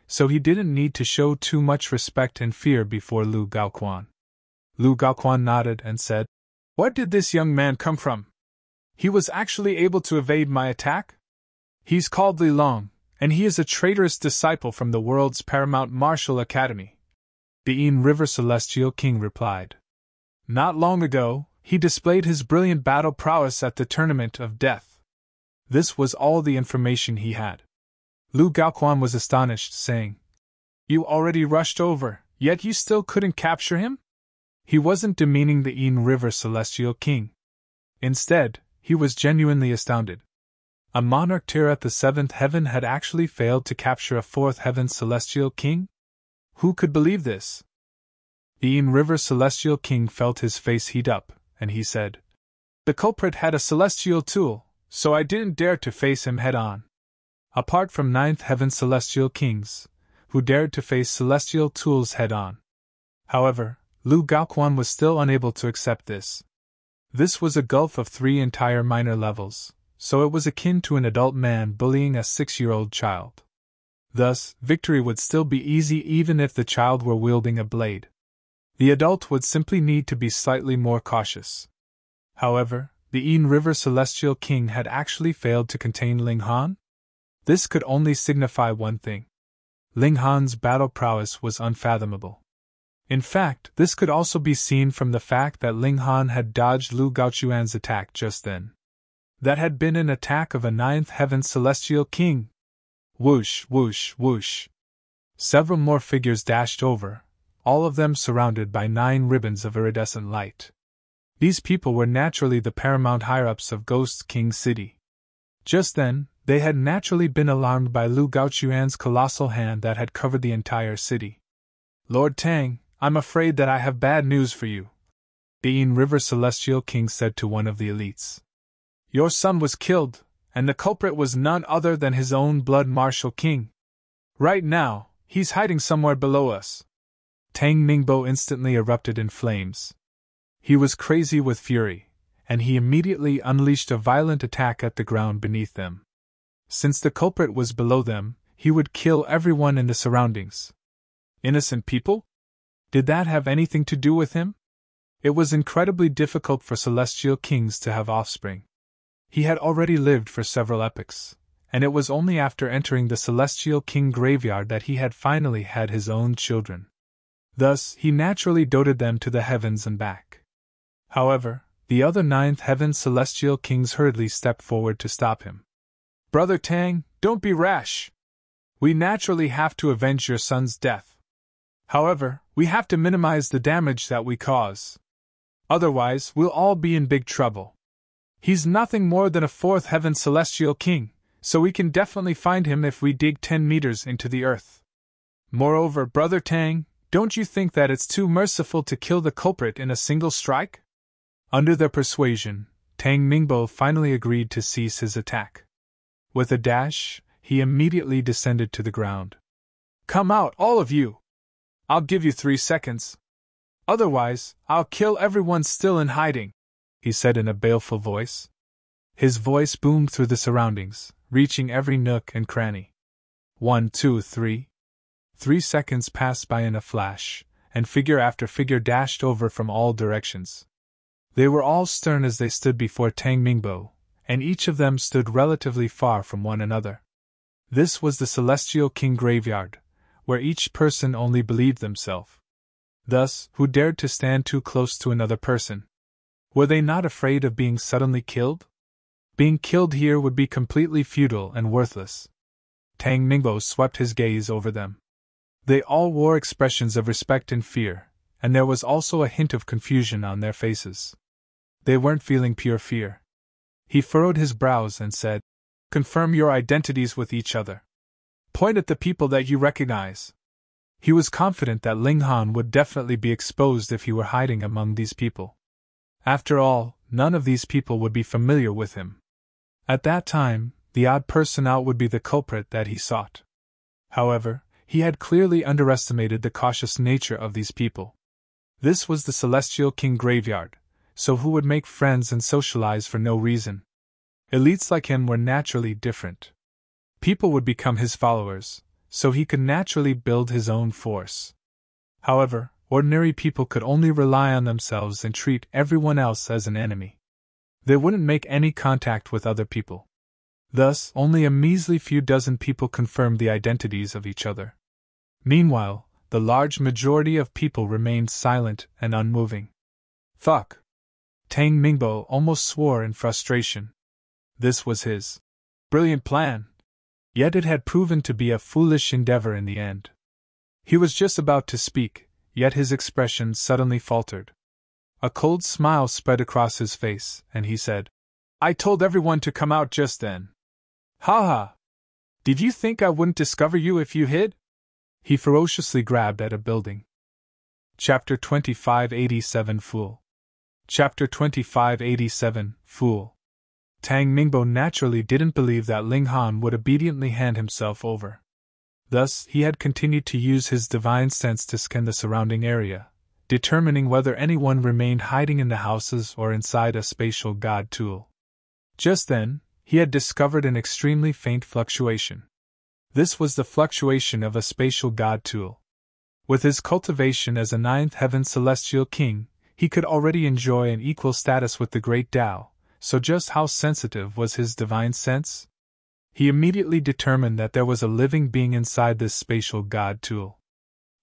so he didn't need to show too much respect and fear before Lu Gaoquan. Lu Gaoquan nodded and said, "Where did this young man come from? He was actually able to evade my attack? He's called Li Long, and he is a traitorous disciple from the world's paramount martial academy," the Een River Celestial King replied. "Not long ago, he displayed his brilliant battle prowess at the Tournament of Death." This was all the information he had. Lu Gaoquan was astonished, saying, "You already rushed over, yet you still couldn't capture him?" He wasn't demeaning the Een River Celestial King. Instead, he was genuinely astounded. A monarch tier at the 7th heaven had actually failed to capture a 4th heaven celestial king? Who could believe this? The Een River Celestial King felt his face heat up, and he said, "The culprit had a celestial tool, so I didn't dare to face him head-on." Apart from 9th heaven celestial kings, who dared to face celestial tools head-on. However, Lu Gaoquan was still unable to accept this. This was a gulf of 3 entire minor levels, so it was akin to an adult man bullying a 6-year-old child. Thus, victory would still be easy even if the child were wielding a blade. The adult would simply need to be slightly more cautious. However, the Een River Celestial King had actually failed to contain Ling Han? This could only signify one thing. Ling Han's battle prowess was unfathomable. In fact, this could also be seen from the fact that Ling Han had dodged Lu Gaoquan's attack just then. That had been an attack of a 9th heaven celestial king. Whoosh, whoosh, whoosh. Several more figures dashed over, all of them surrounded by 9 ribbons of iridescent light. These people were naturally the paramount higher-ups of Ghost King City. Just then, they had naturally been alarmed by Lu Gaoquan's colossal hand that had covered the entire city. "Lord Tang, I'm afraid that I have bad news for you," the Een River Celestial King said to one of the elites. "Your son was killed, and the culprit was none other than his own blood martial king. Right now, he's hiding somewhere below us." Tang Ningbo instantly erupted in flames. He was crazy with fury, and he immediately unleashed a violent attack at the ground beneath them. Since the culprit was below them, he would kill everyone in the surroundings. Innocent people? Did that have anything to do with him? It was incredibly difficult for celestial kings to have offspring. He had already lived for several epochs, and it was only after entering the celestial king graveyard that he had finally had his own children. Thus, he naturally doted them to the heavens and back. However, The other ninth heaven celestial kings hurriedly stepped forward to stop him. Brother Tang, don't be rash. We naturally have to avenge your son's death. However, we have to minimize the damage that we cause. Otherwise, we'll all be in big trouble. He's nothing more than a fourth heaven celestial king, so we can definitely find him if we dig 10 meters into the earth. Moreover, Brother Tang, don't you think that it's too merciful to kill the culprit in a single strike? Under their persuasion, Tang Mingbo finally agreed to cease his attack. With a dash, he immediately descended to the ground. Come out, all of you! I'll give you 3 seconds. Otherwise, I'll kill everyone still in hiding, he said in a baleful voice. His voice boomed through the surroundings, reaching every nook and cranny. 1, 2, 3. 3 seconds passed by in a flash, and figure after figure dashed over from all directions. They were all stern as they stood before Tang Mingbo, and each of them stood relatively far from one another. This was the Celestial King graveyard, where each person only believed themselves. Thus, who dared to stand too close to another person? Were they not afraid of being suddenly killed? Being killed here would be completely futile and worthless. Tang Mingbo swept his gaze over them. They all wore expressions of respect and fear, and there was also a hint of confusion on their faces. They weren't feeling pure fear. He furrowed his brows and said, Confirm your identities with each other. Point at the people that you recognize. He was confident that Ling Han would definitely be exposed if he were hiding among these people. After all, none of these people would be familiar with him. At that time, the odd person out would be the culprit that he sought. However, he had clearly underestimated the cautious nature of these people. This was the Celestial King graveyard, so who would make friends and socialize for no reason? Elites like him were naturally different. People would become his followers, so he could naturally build his own force. However, ordinary people could only rely on themselves and treat everyone else as an enemy. They wouldn't make any contact with other people. Thus, only a measly few dozen people confirmed the identities of each other. Meanwhile, the large majority of people remained silent and unmoving. Fuck! Tang Mingbo almost swore in frustration. This was his brilliant plan. Yet it had proven to be a foolish endeavor in the end. He was just about to speak, yet his expression suddenly faltered. A cold smile spread across his face, and he said, I told everyone to come out just then. Ha ha! Did you think I wouldn't discover you if you hid? He ferociously grabbed at a building. Chapter 2587 Fool. Chapter 2587 Fool. Tang Mingbo naturally didn't believe that Ling Han would obediently hand himself over. Thus, he had continued to use his divine sense to scan the surrounding area, determining whether anyone remained hiding in the houses or inside a spatial god tool. Just then, he had discovered an extremely faint fluctuation. This was the fluctuation of a spatial god tool. With his cultivation as a ninth heaven celestial king, he could already enjoy an equal status with the great Tao. So just how sensitive was his divine sense? He immediately determined that there was a living being inside this spatial god tool.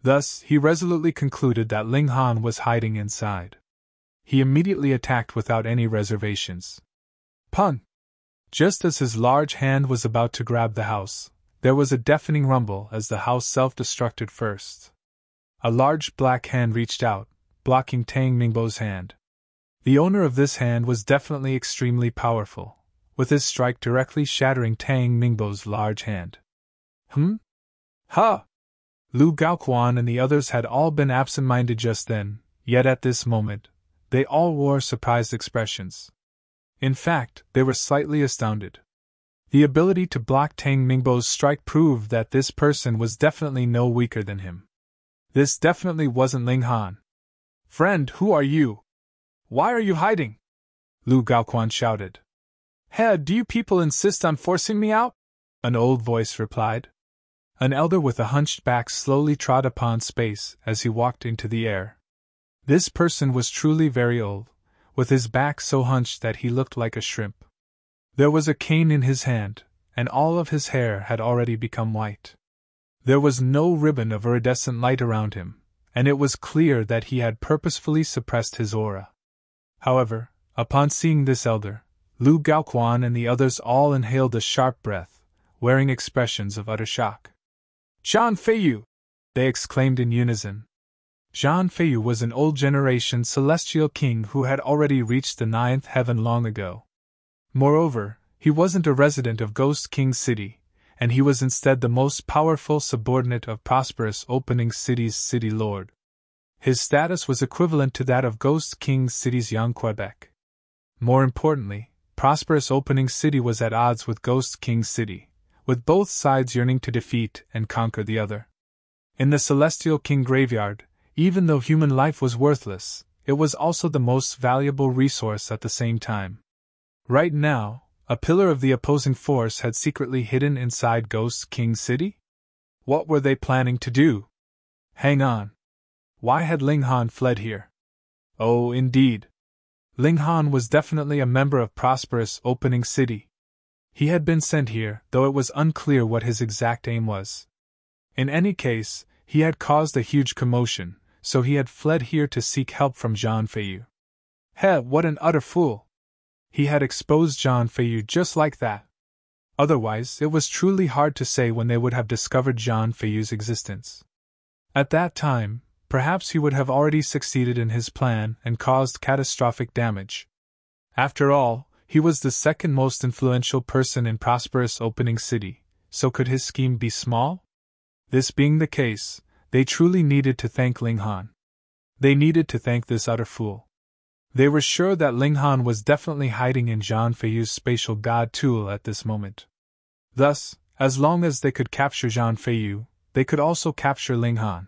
Thus, he resolutely concluded that Ling Han was hiding inside. He immediately attacked without any reservations. Pun! Just as his large hand was about to grab the house, there was a deafening rumble as the house self-destructed first. A large black hand reached out, blocking Tang Mingbo's hand. The owner of this hand was definitely extremely powerful, with his strike directly shattering Tang Mingbo's large hand. Ha! Lu Gaoquan and the others had all been absent-minded just then, yet at this moment, they all wore surprised expressions. In fact, they were slightly astounded. The ability to block Tang Mingbo's strike proved that this person was definitely no weaker than him. This definitely wasn't Ling Han. Friend, who are you? Why are you hiding? Lu Gaoquan shouted. Hey, do you people insist on forcing me out? An old voice replied. An elder with a hunched back slowly trod upon space as he walked into the air. This person was truly very old, with his back so hunched that he looked like a shrimp. There was a cane in his hand, and all of his hair had already become white. There was no ribbon of iridescent light around him, and it was clear that he had purposefully suppressed his aura. However, Upon seeing this elder, Lu Gaoquan and the others all inhaled a sharp breath, wearing expressions of utter shock. Zhang Feiyu! They exclaimed in unison. Zhang Feiyu was an old generation celestial king who had already reached the 9th heaven long ago. Moreover, he wasn't a resident of Ghost King City, and he was instead the most powerful subordinate of prosperous Opening City's city lord. His status was equivalent to that of Ghost King City's young Quebec. More importantly, prosperous Opening City was at odds with Ghost King City, with both sides yearning to defeat and conquer the other. In the Celestial King graveyard, even though human life was worthless, it was also the most valuable resource at the same time. Right now, a pillar of the opposing force had secretly hidden inside Ghost King City? What were they planning to do? Hang on. Why had Ling Han fled here? Oh, indeed. Ling Han was definitely a member of prosperous Opening City. He had been sent here, though it was unclear what his exact aim was. In any case, he had caused a huge commotion, so he had fled here to seek help from Zhang Feiyu. What an utter fool! He had exposed Zhang Feiyu just like that. Otherwise, it was truly hard to say when they would have discovered Zhang Feiyu's existence. At that time, perhaps he would have already succeeded in his plan and caused catastrophic damage. After all, he was the second most influential person in prosperous Opening City, so could his scheme be small? This being the case, they truly needed to thank Ling Han. They needed to thank this utter fool. They were sure that Ling Han was definitely hiding in Zhang Feiyu's spatial god tool at this moment. Thus, as long as they could capture Zhang Feiyu, they could also capture Ling Han.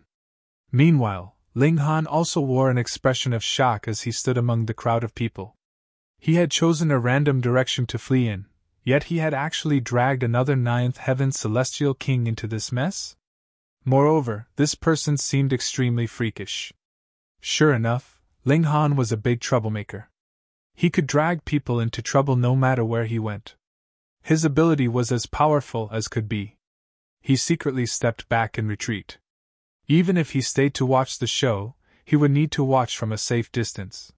Meanwhile, Ling Han also wore an expression of shock as he stood among the crowd of people. He had chosen a random direction to flee in, yet he had actually dragged another 9th heaven celestial king into this mess? Moreover, this person seemed extremely freakish. Sure enough, Ling Han was a big troublemaker. He could drag people into trouble no matter where he went. His ability was as powerful as could be. He secretly stepped back in retreat. Even if he stayed to watch the show, he would need to watch from a safe distance.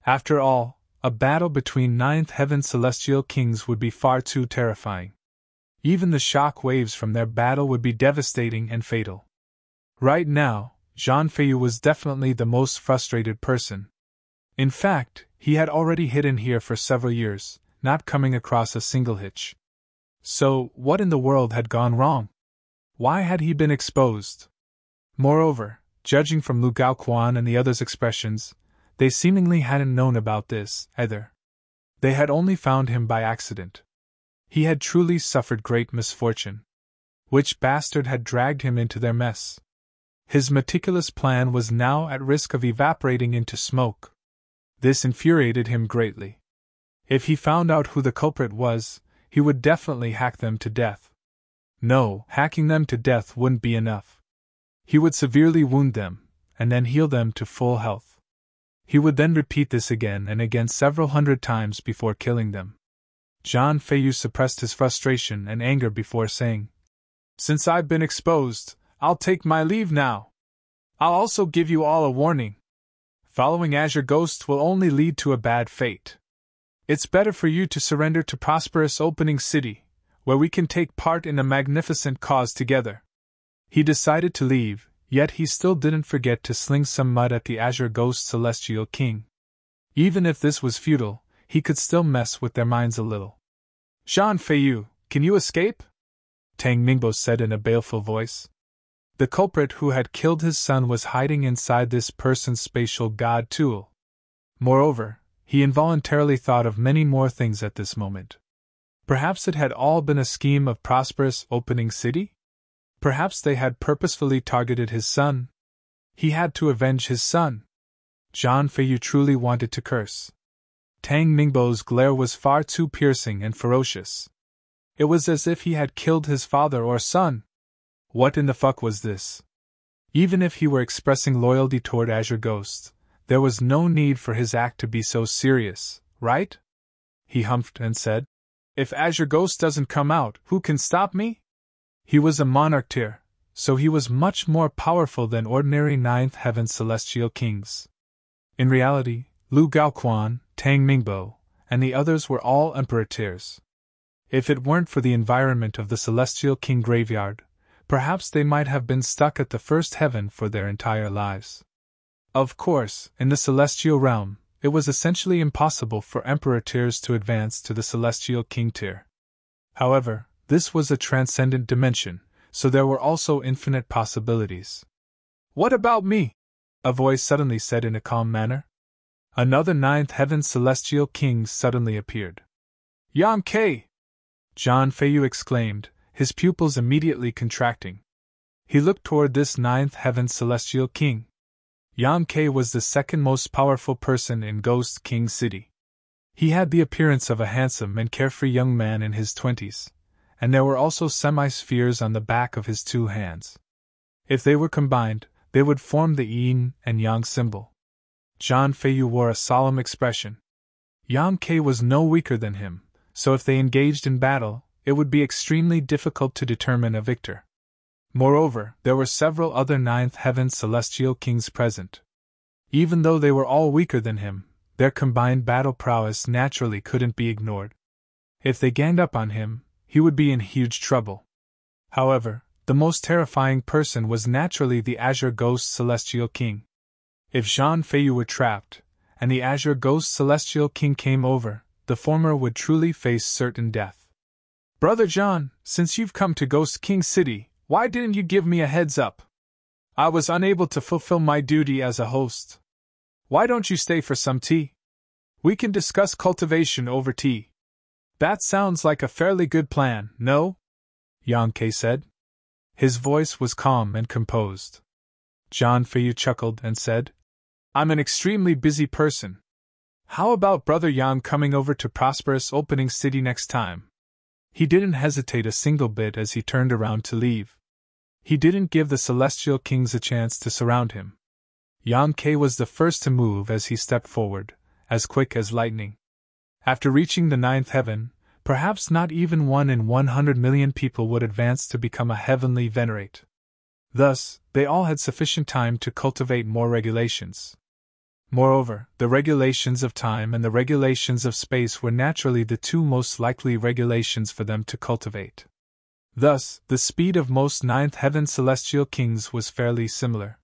After all, a battle between 9th heaven celestial kings would be far too terrifying. Even the shock waves from their battle would be devastating and fatal. Right now, Zhang Feiyu was definitely the most frustrated person. In fact, he had already hidden here for several years, not coming across a single hitch. So, what in the world had gone wrong? Why had he been exposed? Moreover, judging from Lu Gaoquan and the others' expressions, they seemingly hadn't known about this, either. They had only found him by accident. He had truly suffered great misfortune. Which bastard had dragged him into their mess? His meticulous plan was now at risk of evaporating into smoke. This infuriated him greatly. If he found out who the culprit was, he would definitely hack them to death. No, hacking them to death wouldn't be enough. He would severely wound them, and then heal them to full health. He would then repeat this again and again several hundred times before killing them. Zhang Feiyu suppressed his frustration and anger before saying, "Since I've been exposed, I'll take my leave now. I'll also give you all a warning. Following Azure Ghost will only lead to a bad fate. It's better for you to surrender to prosperous Opening City, where we can take part in a magnificent cause together." He decided to leave, yet he still didn't forget to sling some mud at the Azure Ghost Celestial King. Even if this was futile, he could still mess with their minds a little. "Zhang Feiyu, can you escape?" Tang Mingbo said in a baleful voice. The culprit who had killed his son was hiding inside this person's spatial god tool. Moreover, he involuntarily thought of many more things at this moment. Perhaps it had all been a scheme of prosperous Opening City? Perhaps they had purposefully targeted his son. He had to avenge his son. Zhang Feiyu truly wanted to curse. Tang Mingbo's glare was far too piercing and ferocious. It was as if he had killed his father or son. What in the fuck was this? Even if he were expressing loyalty toward Azure Ghost, there was no need for his act to be so serious, right? He humphed and said, "If Azure Ghost doesn't come out, who can stop me?" He was a monarch tier, so he was much more powerful than ordinary 9th heaven celestial kings. In reality, Lu Gaoquan, Tang Mingbo, and the others were all Emperor tiers. If it weren't for the environment of the Celestial King graveyard, perhaps they might have been stuck at the first heaven for their entire lives. Of course, in the Celestial realm, it was essentially impossible for Emperor tiers to advance to the Celestial King tier. However, this was a transcendent dimension, so there were also infinite possibilities. "What about me?" a voice suddenly said in a calm manner. Another ninth heaven Celestial King suddenly appeared. "Yang Ke!" Zhang Feiyu exclaimed, his pupils immediately contracting. He looked toward this ninth heaven Celestial King. Yang Ke was the second most powerful person in Ghost King City. He had the appearance of a handsome and carefree young man in his 20s, and there were also semi-spheres on the back of his two hands. If they were combined, they would form the yin and yang symbol. Zhang Feiyu wore a solemn expression. Yang Ke was no weaker than him, so if they engaged in battle, it would be extremely difficult to determine a victor. Moreover, there were several other ninth heaven Celestial Kings present. Even though they were all weaker than him, their combined battle prowess naturally couldn't be ignored. If they ganged up on him, he would be in huge trouble. However, the most terrifying person was naturally the Azure Ghost Celestial King. If Zhang Feiyu were trapped, and the Azure Ghost Celestial King came over, the former would truly face certain death. "Brother Zhang, since you've come to Ghost King City, why didn't you give me a heads up? I was unable to fulfill my duty as a host. Why don't you stay for some tea? We can discuss cultivation over tea." "That sounds like a fairly good plan, no?" Yang Ke said. His voice was calm and composed. Zhang Feiyu chuckled and said, "I'm an extremely busy person. How about Brother Yang coming over to Prosperous Opening City next time?" He didn't hesitate a single bit as he turned around to leave. He didn't give the Celestial Kings a chance to surround him. Yang Ke was the first to move as he stepped forward, as quick as lightning. After reaching the ninth heaven, perhaps not even 1 in 100 million people would advance to become a heavenly venerate. Thus, they all had sufficient time to cultivate more regulations. Moreover, the regulations of time and the regulations of space were naturally the two most likely regulations for them to cultivate. Thus, the speed of most ninth heaven Celestial Kings was fairly similar.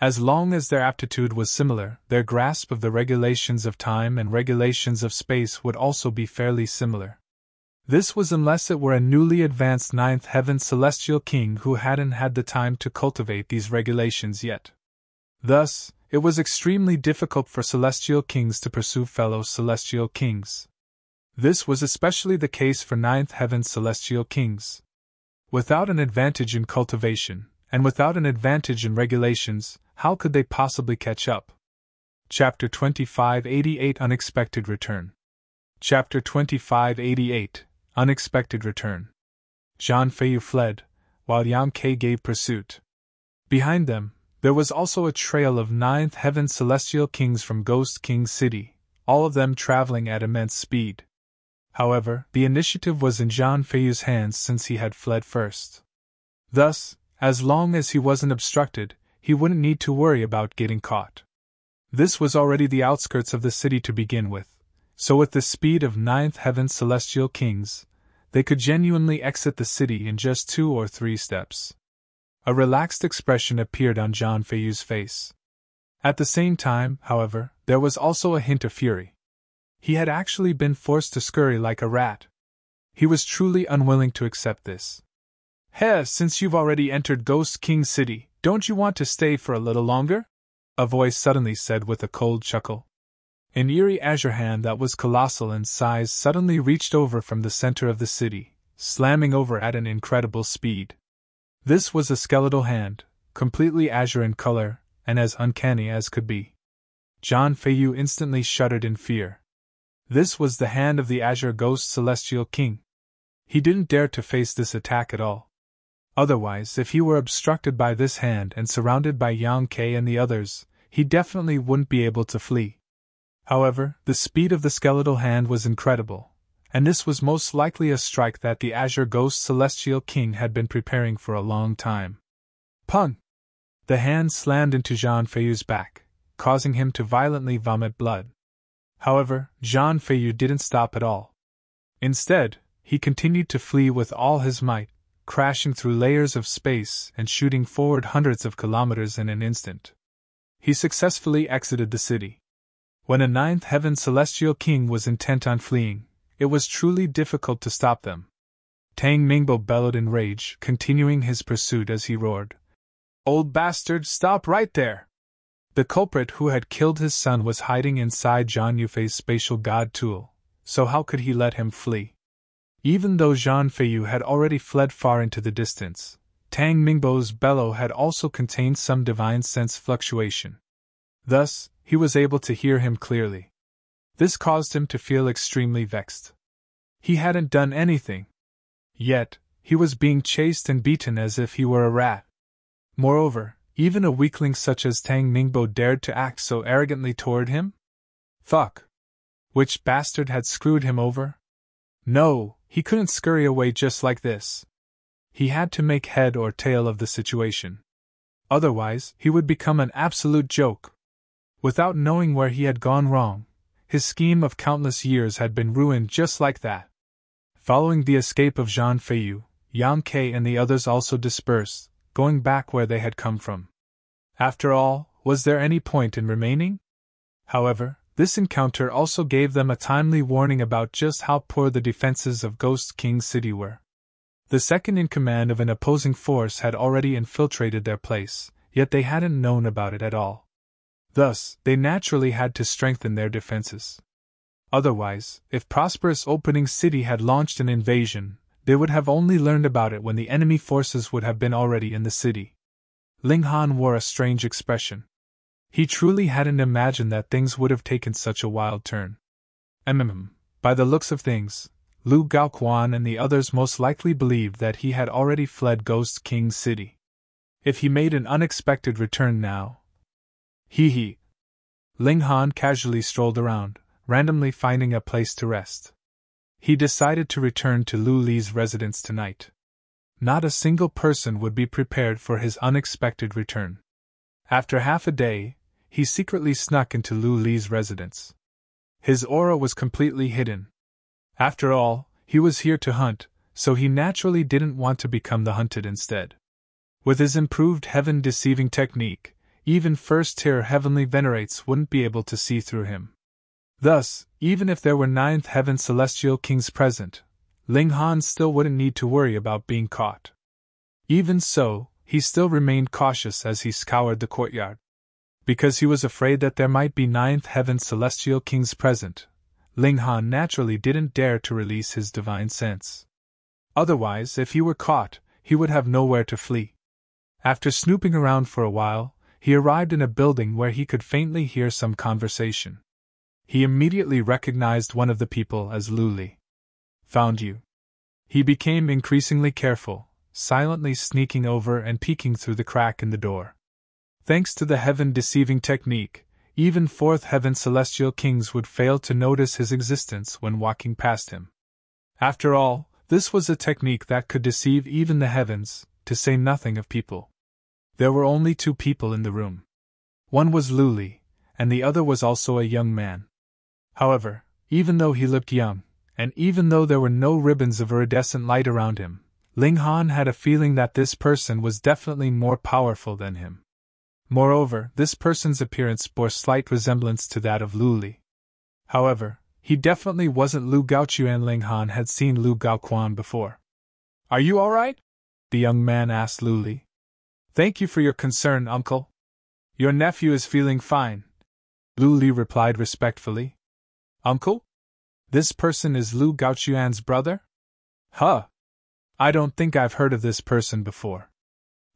As long as their aptitude was similar, their grasp of the regulations of time and regulations of space would also be fairly similar. This was unless it were a newly advanced ninth heaven Celestial King who hadn't had the time to cultivate these regulations yet. Thus, it was extremely difficult for Celestial Kings to pursue fellow Celestial Kings. This was especially the case for ninth heaven Celestial Kings. Without an advantage in cultivation, and without an advantage in regulations, how could they possibly catch up? Chapter 2588 Unexpected Return. Chapter 2588 Unexpected Return. Zhang Feiyu fled, while Yang Ke gave pursuit. Behind them, there was also a trail of ninth heaven Celestial Kings from Ghost King City, all of them traveling at immense speed. However, the initiative was in Zhang Feiyu's hands since he had fled first. Thus, as long as he wasn't obstructed, he wouldn't need to worry about getting caught. This was already the outskirts of the city to begin with, so with the speed of ninth heaven Celestial Kings, they could genuinely exit the city in just 2 or 3 steps. A relaxed expression appeared on Zhang Feiyu's face. At the same time, however, there was also a hint of fury. He had actually been forced to scurry like a rat. He was truly unwilling to accept this. "Heh, since you've already entered Ghost King City, don't you want to stay for a little longer?" a voice suddenly said with a cold chuckle. An eerie azure hand that was colossal in size suddenly reached over from the center of the city, slamming over at an incredible speed. This was a skeletal hand, completely azure in color, and as uncanny as could be. Zhang Feiyu instantly shuddered in fear. This was the hand of the Azure Ghost Celestial King. He didn't dare to face this attack at all. Otherwise, if he were obstructed by this hand and surrounded by Yang Ke and the others, he definitely wouldn't be able to flee. However, the speed of the skeletal hand was incredible, and this was most likely a strike that the Azure Ghost Celestial King had been preparing for a long time. Pung! The hand slammed into Zhang Feiyu's back, causing him to violently vomit blood. However, Zhang Feiyu didn't stop at all. Instead, he continued to flee with all his might, crashing through layers of space and shooting forward hundreds of kilometers in an instant. He successfully exited the city. When a ninth heaven celestial king was intent on fleeing, it was truly difficult to stop them. Tang Mingbo bellowed in rage, continuing his pursuit as he roared, "Old bastard, stop right there!" The culprit who had killed his son was hiding inside Zhang Yufei's spatial god tool, so how could he let him flee? Even though Zhang Feiyu had already fled far into the distance, Tang Mingbo's bellow had also contained some divine sense fluctuation. Thus, he was able to hear him clearly. This caused him to feel extremely vexed. He hadn't done anything. Yet, he was being chased and beaten as if he were a rat. Moreover, even a weakling such as Tang Mingbo dared to act so arrogantly toward him? Fuck! Which bastard had screwed him over? No, he couldn't scurry away just like this. He had to make head or tail of the situation. Otherwise, he would become an absolute joke. Without knowing where he had gone wrong, his scheme of countless years had been ruined just like that. Following the escape of Zhang Feiyu, Yang Ke and the others also dispersed, going back where they had come from. After all, was there any point in remaining? However, this encounter also gave them a timely warning about just how poor the defenses of Ghost King City were. The second in command of an opposing force had already infiltrated their place, yet they hadn't known about it at all. Thus, they naturally had to strengthen their defenses. Otherwise, if Prosperous Opening City had launched an invasion, they would have only learned about it when the enemy forces would have been already in the city. Ling Han wore a strange expression. He truly hadn't imagined that things would have taken such a wild turn. By the looks of things, Lu Gaoquan and the others most likely believed that he had already fled Ghost King City. If he made an unexpected return now. Hee. Ling Han casually strolled around, randomly finding a place to rest. He decided to return to Lu Li's residence tonight. Not a single person would be prepared for his unexpected return. After half a day, he secretly snuck into Lu Li's residence. His aura was completely hidden. After all, he was here to hunt, so he naturally didn't want to become the hunted instead. With his improved heaven-deceiving technique, even first-tier heavenly venerates wouldn't be able to see through him. Thus, even if there were ninth heaven celestial kings present, Ling Han still wouldn't need to worry about being caught. Even so, he still remained cautious as he scoured the courtyard. Because he was afraid that there might be ninth heaven celestial kings present, Ling Han naturally didn't dare to release his divine sense. Otherwise, if he were caught, he would have nowhere to flee. After snooping around for a while, he arrived in a building where he could faintly hear some conversation. He immediately recognized one of the people as Lu Li. Found you. He became increasingly careful, silently sneaking over and peeking through the crack in the door. Thanks to the heaven-deceiving technique, even fourth heaven celestial kings would fail to notice his existence when walking past him. After all, this was a technique that could deceive even the heavens, to say nothing of people. There were only two people in the room. One was Lu Li, and the other was also a young man. However, even though he looked young, and even though there were no ribbons of iridescent light around him, Ling Han had a feeling that this person was definitely more powerful than him. Moreover, this person's appearance bore slight resemblance to that of Lu Li. However, he definitely wasn't Lu Gaoquan. Ling Han had seen Lu Gaoquan before. "Are you all right?" the young man asked Lu Li. "Thank you for your concern, uncle. Your nephew is feeling fine," Lu Li replied respectfully. "Uncle? This person is Lu Gaoquan's brother? Huh. I don't think I've heard of this person before."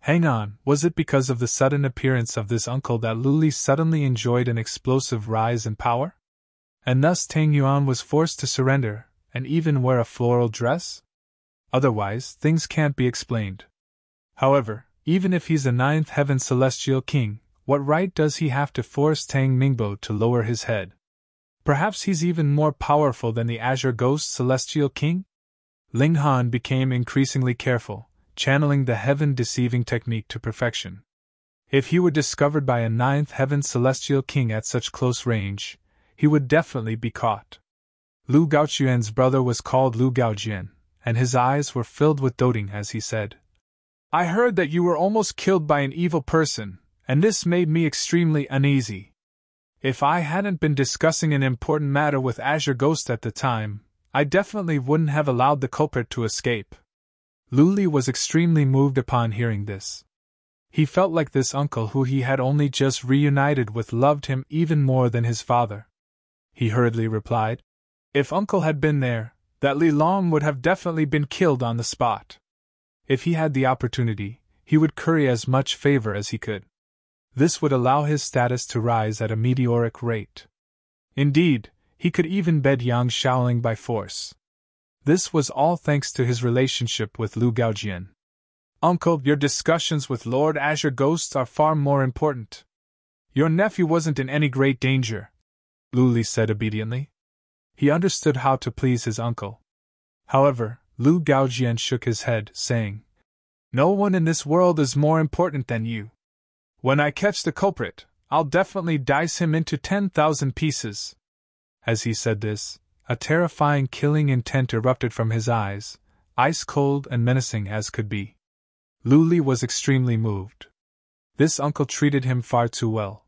Hang on, was it because of the sudden appearance of this uncle that Lu Li suddenly enjoyed an explosive rise in power? And thus Tang Yuan was forced to surrender, and even wear a floral dress? Otherwise, things can't be explained. However, even if he's a ninth heaven celestial king, what right does he have to force Tang Mingbo to lower his head? Perhaps he's even more powerful than the Azure Ghost celestial king? Ling Han became increasingly careful, channeling the heaven-deceiving technique to perfection. If he were discovered by a ninth heaven celestial king at such close range, he would definitely be caught. Lu Gaochuan's brother was called Lu Gaojian, and his eyes were filled with doting as he said, "I heard that you were almost killed by an evil person, and this made me extremely uneasy. If I hadn't been discussing an important matter with Azure Ghost at the time, I definitely wouldn't have allowed the culprit to escape." Lu Li was extremely moved upon hearing this. He felt like this uncle who he had only just reunited with loved him even more than his father. He hurriedly replied, "If uncle had been there, that Li Long would have definitely been killed on the spot. If he had the opportunity, he would curry as much favor as he could. This would allow his status to rise at a meteoric rate. Indeed, he could even bed Yang Shaoling by force. This was all thanks to his relationship with Lu Gaojian. Uncle, your discussions with Lord Azure Ghost are far more important. Your nephew wasn't in any great danger," Lu Li said obediently. He understood how to please his uncle. However, Lu Gaojian shook his head, saying, "No one in this world is more important than you. When I catch the culprit, I'll definitely dice him into 10,000 pieces." As he said this, a terrifying killing intent erupted from his eyes, ice cold and menacing as could be. Lu Li was extremely moved. This uncle treated him far too well.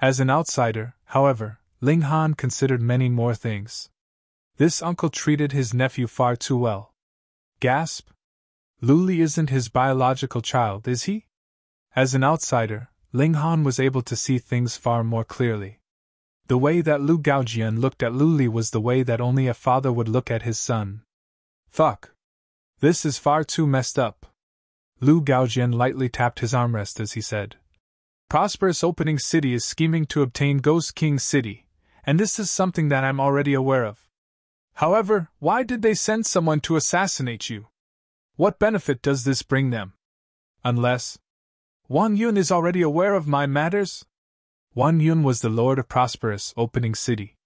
As an outsider, however, Ling Han considered many more things. This uncle treated his nephew far too well. Gasp! Lu Li isn't his biological child, is he? As an outsider, Ling Han was able to see things far more clearly. The way that Lu Gaojian looked at Lu Li was the way that only a father would look at his son. Fuck! This is far too messed up. Lu Gaojian lightly tapped his armrest as he said, "Prosperous Opening City is scheming to obtain Ghost King City, and this is something that I'm already aware of. However, why did they send someone to assassinate you? What benefit does this bring them? Unless Wang Yun is already aware of my matters?" Wang Yun was the Lord of Prosperous Opening City.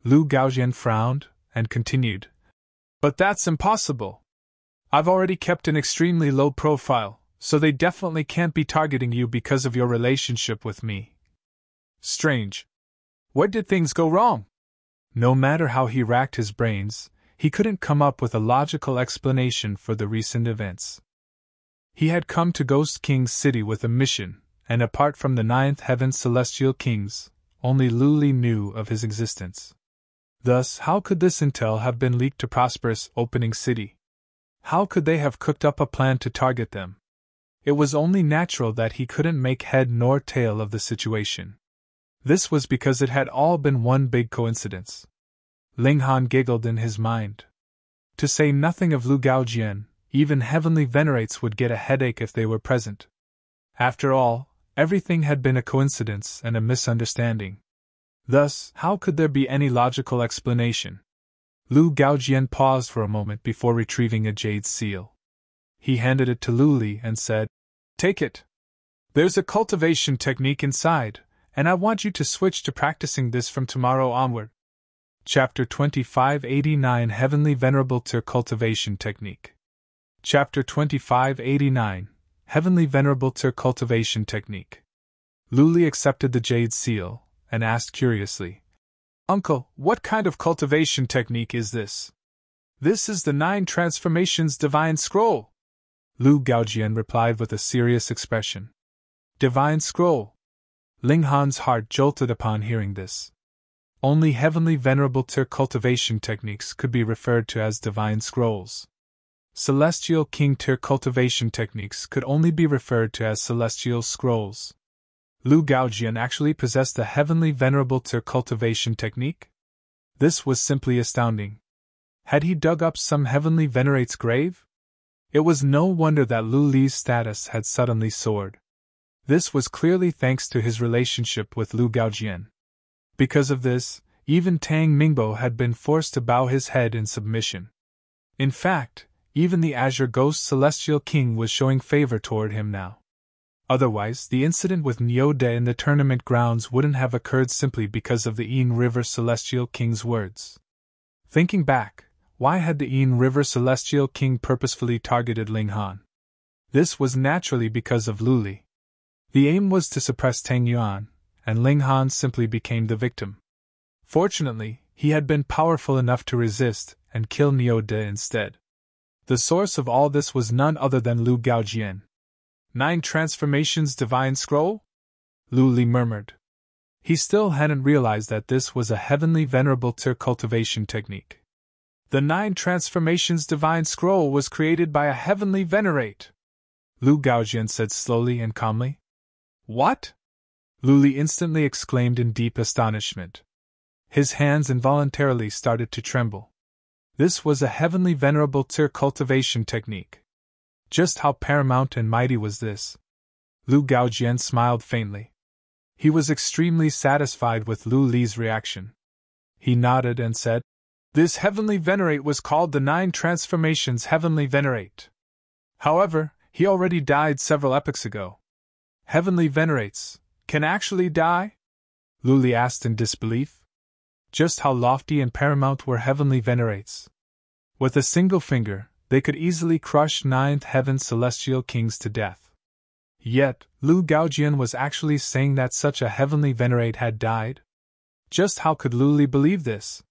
Lu Gaojian frowned, and continued, "But that's impossible. I've already kept an extremely low profile, so they definitely can't be targeting you because of your relationship with me. Strange. Where did things go wrong?" No matter how he racked his brains, he couldn't come up with a logical explanation for the recent events. He had come to Ghost King's City with a mission, and apart from the ninth heaven celestial kings, only Lu Li knew of his existence. Thus, how could this intel have been leaked to Prosperous Opening City? How could they have cooked up a plan to target them? It was only natural that he couldn't make head nor tail of the situation. This was because it had all been one big coincidence. Ling Han giggled in his mind. To say nothing of Lu Gaojian, even heavenly venerates would get a headache if they were present. After all, everything had been a coincidence and a misunderstanding. Thus, how could there be any logical explanation? Lu Gaojian paused for a moment before retrieving a jade seal. He handed it to Lu Li and said, "Take it. There's a cultivation technique inside, and I want you to switch to practicing this from tomorrow onward." Chapter 2589 Heavenly Venerable to Cultivation Technique. Chapter 2589 Heavenly Venerable to Cultivation Technique. Lu Li accepted the jade seal, and asked curiously, "Uncle, what kind of cultivation technique is this?" "This is the 9 Transformations Divine Scroll," Lu Gaojian replied with a serious expression. "Divine Scroll." Ling Han's heart jolted upon hearing this. Only heavenly venerable tier cultivation techniques could be referred to as divine scrolls. Celestial king tier cultivation techniques could only be referred to as celestial scrolls. Lu Gaojian actually possessed a heavenly venerable tier cultivation technique? This was simply astounding. Had he dug up some heavenly venerate's grave? It was no wonder that Lu Li's status had suddenly soared. This was clearly thanks to his relationship with Lu Gaojian. Because of this, even Tang Mingbo had been forced to bow his head in submission. In fact, even the Azure Ghost Celestial King was showing favor toward him now. Otherwise, the incident with Niu De in the tournament grounds wouldn't have occurred simply because of the Yin River Celestial King's words. Thinking back, why had the Yin River Celestial King purposefully targeted Ling Han? This was naturally because of Lu Li. The aim was to suppress Tang Yuan, and Ling Han simply became the victim. Fortunately, he had been powerful enough to resist and kill Niu De instead. The source of all this was none other than Lu Gaojian. 9 Transformations Divine Scroll? Lu Li murmured. He still hadn't realized that this was a heavenly venerable cultivation technique. The 9 Transformations Divine Scroll was created by a heavenly venerate, Lu Gaojian said slowly and calmly. What? Lu Li instantly exclaimed in deep astonishment. His hands involuntarily started to tremble. This was a heavenly venerable cultivation technique. Just how paramount and mighty was this? Lu Gaojian smiled faintly. He was extremely satisfied with Lu Li's reaction. He nodded and said, "This heavenly venerate was called the 9 Transformations Heavenly Venerate. However, he already died several epochs ago." Heavenly venerates can actually die? Lu Li asked in disbelief. Just how lofty and paramount were heavenly venerates? With a single finger, they could easily crush 9th heaven's celestial kings to death. Yet, Lu Gaojian was actually saying that such a heavenly venerate had died? Just how could Lu Li believe this?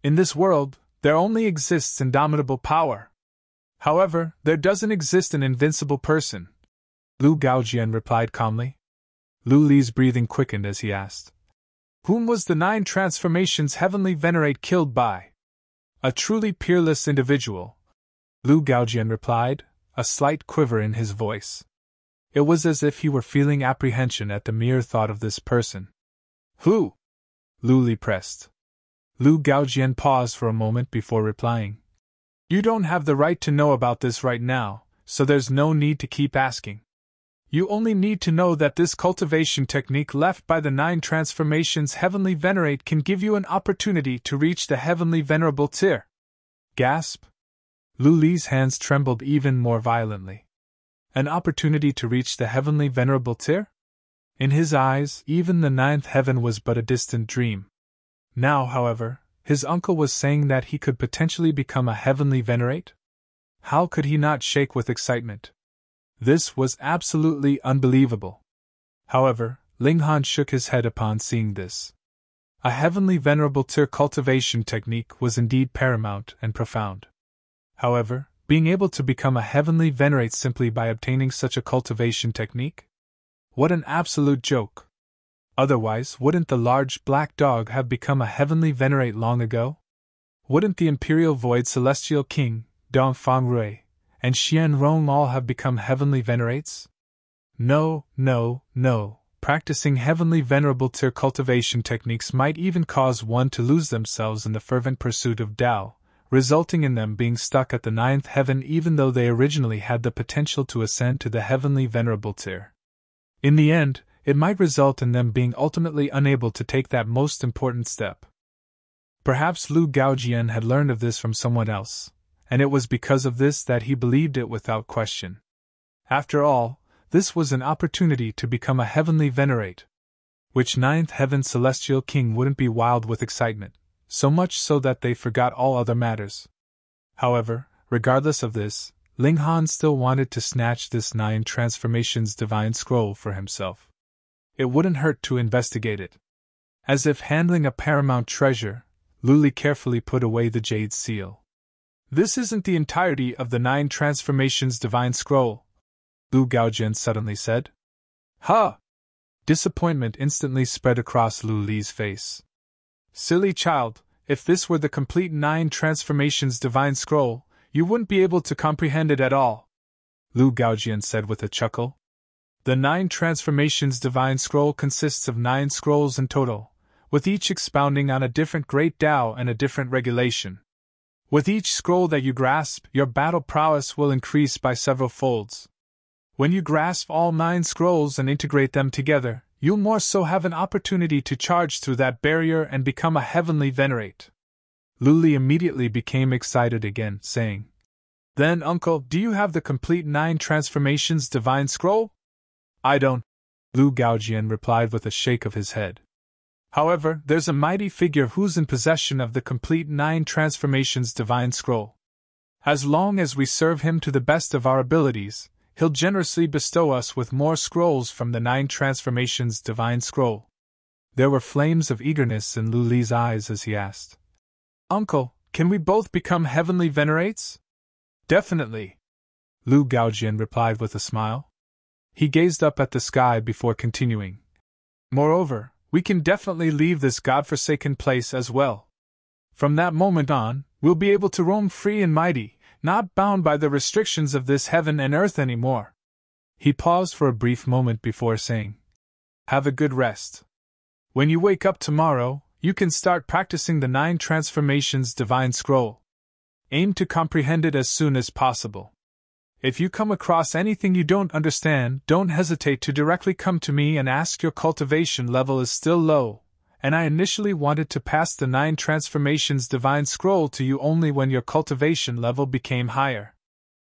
In this world, there only exists indomitable power. However, there doesn't exist an invincible person, Lu Gaojian replied calmly. Lu Li's breathing quickened as he asked, "Whom was the 9 Transformations Heavenly Venerate killed by?" "A truly peerless individual," Lu Gaojian replied, a slight quiver in his voice. It was as if he were feeling apprehension at the mere thought of this person. "Who?" Lu Li pressed. Lu Gaojian paused for a moment before replying. "You don't have the right to know about this right now, so there's no need to keep asking. You only need to know that this cultivation technique left by the 9 Transformations Heavenly Venerate can give you an opportunity to reach the Heavenly Venerable tier." Gasp! Lu Li's hands trembled even more violently. An opportunity to reach the Heavenly Venerable tier? In his eyes, even the 9th heaven was but a distant dream. Now, however, his uncle was saying that he could potentially become a Heavenly Venerate? How could he not shake with excitement? This was absolutely unbelievable. However, Ling Han shook his head upon seeing this. A heavenly venerable tier cultivation technique was indeed paramount and profound. However, being able to become a heavenly venerate simply by obtaining such a cultivation technique? What an absolute joke! Otherwise, wouldn't the large black dog have become a heavenly venerate long ago? Wouldn't the Imperial Void Celestial King, Dong Fangrui, and Xian Rong all have become heavenly venerates? No. Practicing heavenly venerable tier cultivation techniques might even cause one to lose themselves in the fervent pursuit of Tao, resulting in them being stuck at the 9th heaven even though they originally had the potential to ascend to the heavenly venerable tier. In the end, it might result in them being ultimately unable to take that most important step. Perhaps Lu Gaojian had learned of this from someone else, and it was because of this that he believed it without question. After all, this was an opportunity to become a heavenly venerate. Which 9th heaven celestial king wouldn't be wild with excitement, so much so that they forgot all other matters? However, regardless of this, Ling Han still wanted to snatch this 9 Transformations Divine Scroll for himself. It wouldn't hurt to investigate it. As if handling a paramount treasure, Lu Li carefully put away the jade seal. "This isn't the entirety of the 9 Transformations Divine Scroll," Lu Gaojian suddenly said. "Huh!" Disappointment instantly spread across Lu Li's face. "Silly child, if this were the complete 9 Transformations Divine Scroll, you wouldn't be able to comprehend it at all," Lu Gaojian said with a chuckle. "The 9 Transformations Divine Scroll consists of 9 scrolls in total, with each expounding on a different great Tao and a different regulation. With each scroll that you grasp, your battle prowess will increase by several folds. When you grasp all 9 scrolls and integrate them together, you'll more so have an opportunity to charge through that barrier and become a heavenly venerate." Lu Li immediately became excited again, saying, "Then, uncle, do you have the complete 9 Transformations Divine Scroll?" "I don't," Lu Gaojian replied with a shake of his head. "However, there's a mighty figure who's in possession of the complete 9 Transformations Divine Scroll. As long as we serve him to the best of our abilities, he'll generously bestow us with more scrolls from the 9 transformations divine scroll. There were flames of eagerness in Lu Li's eyes as he asked, Uncle, can we both become heavenly venerates? Definitely, Lu Gaojian replied with a smile. He gazed up at the sky before continuing. Moreover, we can definitely leave this godforsaken place as well. From that moment on, we'll be able to roam free and mighty, not bound by the restrictions of this heaven and earth anymore. He paused for a brief moment before saying, Have a good rest. When you wake up tomorrow, you can start practicing the 9 transformations divine scroll. Aim to comprehend it as soon as possible. If you come across anything you don't understand, don't hesitate to directly come to me and ask. Your cultivation level is still low, and I initially wanted to pass the 9 transformations divine scroll to you only when your cultivation level became higher.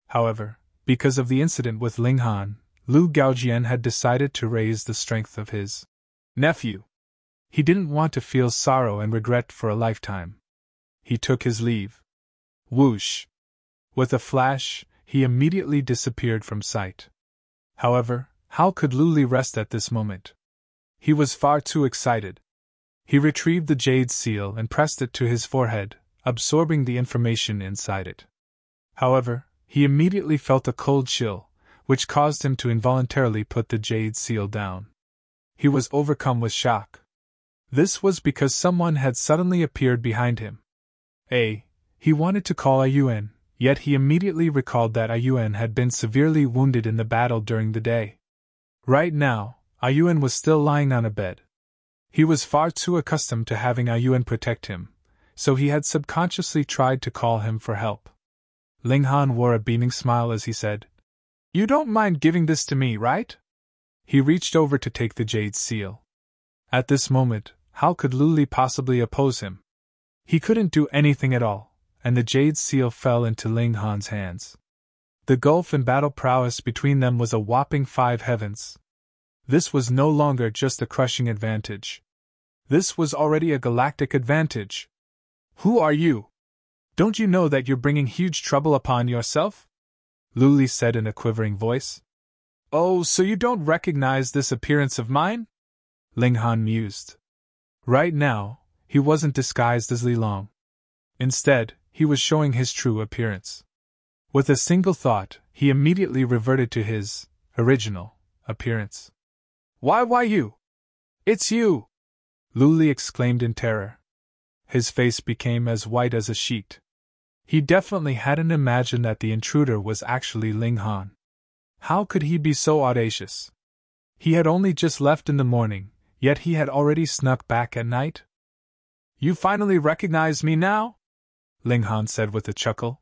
However, because of the incident with Ling Han, Lu Gaojian had decided to raise the strength of his nephew. He didn't want to feel sorrow and regret for a lifetime. He took his leave. Whoosh! With a flash, he immediately disappeared from sight. However, how could Lu Li rest at this moment? He was far too excited. He retrieved the jade seal and pressed it to his forehead, absorbing the information inside it. However, he immediately felt a cold chill, which caused him to involuntarily put the jade seal down. He was overcome with shock. This was because someone had suddenly appeared behind him. He wanted to call Ayuan, yet he immediately recalled that Ayuan had been severely wounded in the battle during the day. Right now, Ayuan was still lying on a bed. He was far too accustomed to having Ayuan protect him, so he had subconsciously tried to call him for help. Ling Han wore a beaming smile as he said, You don't mind giving this to me, right? He reached over to take the jade seal. At this moment, how could Lu Li possibly oppose him? He couldn't do anything at all, and the jade seal fell into Ling Han's hands. The gulf in battle prowess between them was a whopping 5 heavens. This was no longer just a crushing advantage. This was already a galactic advantage. Who are you? Don't you know that you're bringing huge trouble upon yourself? Lu Li said in a quivering voice. Oh, so you don't recognize this appearance of mine? Ling Han mused. Right now, he wasn't disguised as Li Long. Instead, he was showing his true appearance. With a single thought, he immediately reverted to his original appearance. Why you? It's you! Lu Li exclaimed in terror. His face became as white as a sheet. He definitely hadn't imagined that the intruder was actually Ling Han. How could he be so audacious? He had only just left in the morning, yet he had already snuck back at night? You finally recognize me now? Ling Han said with a chuckle.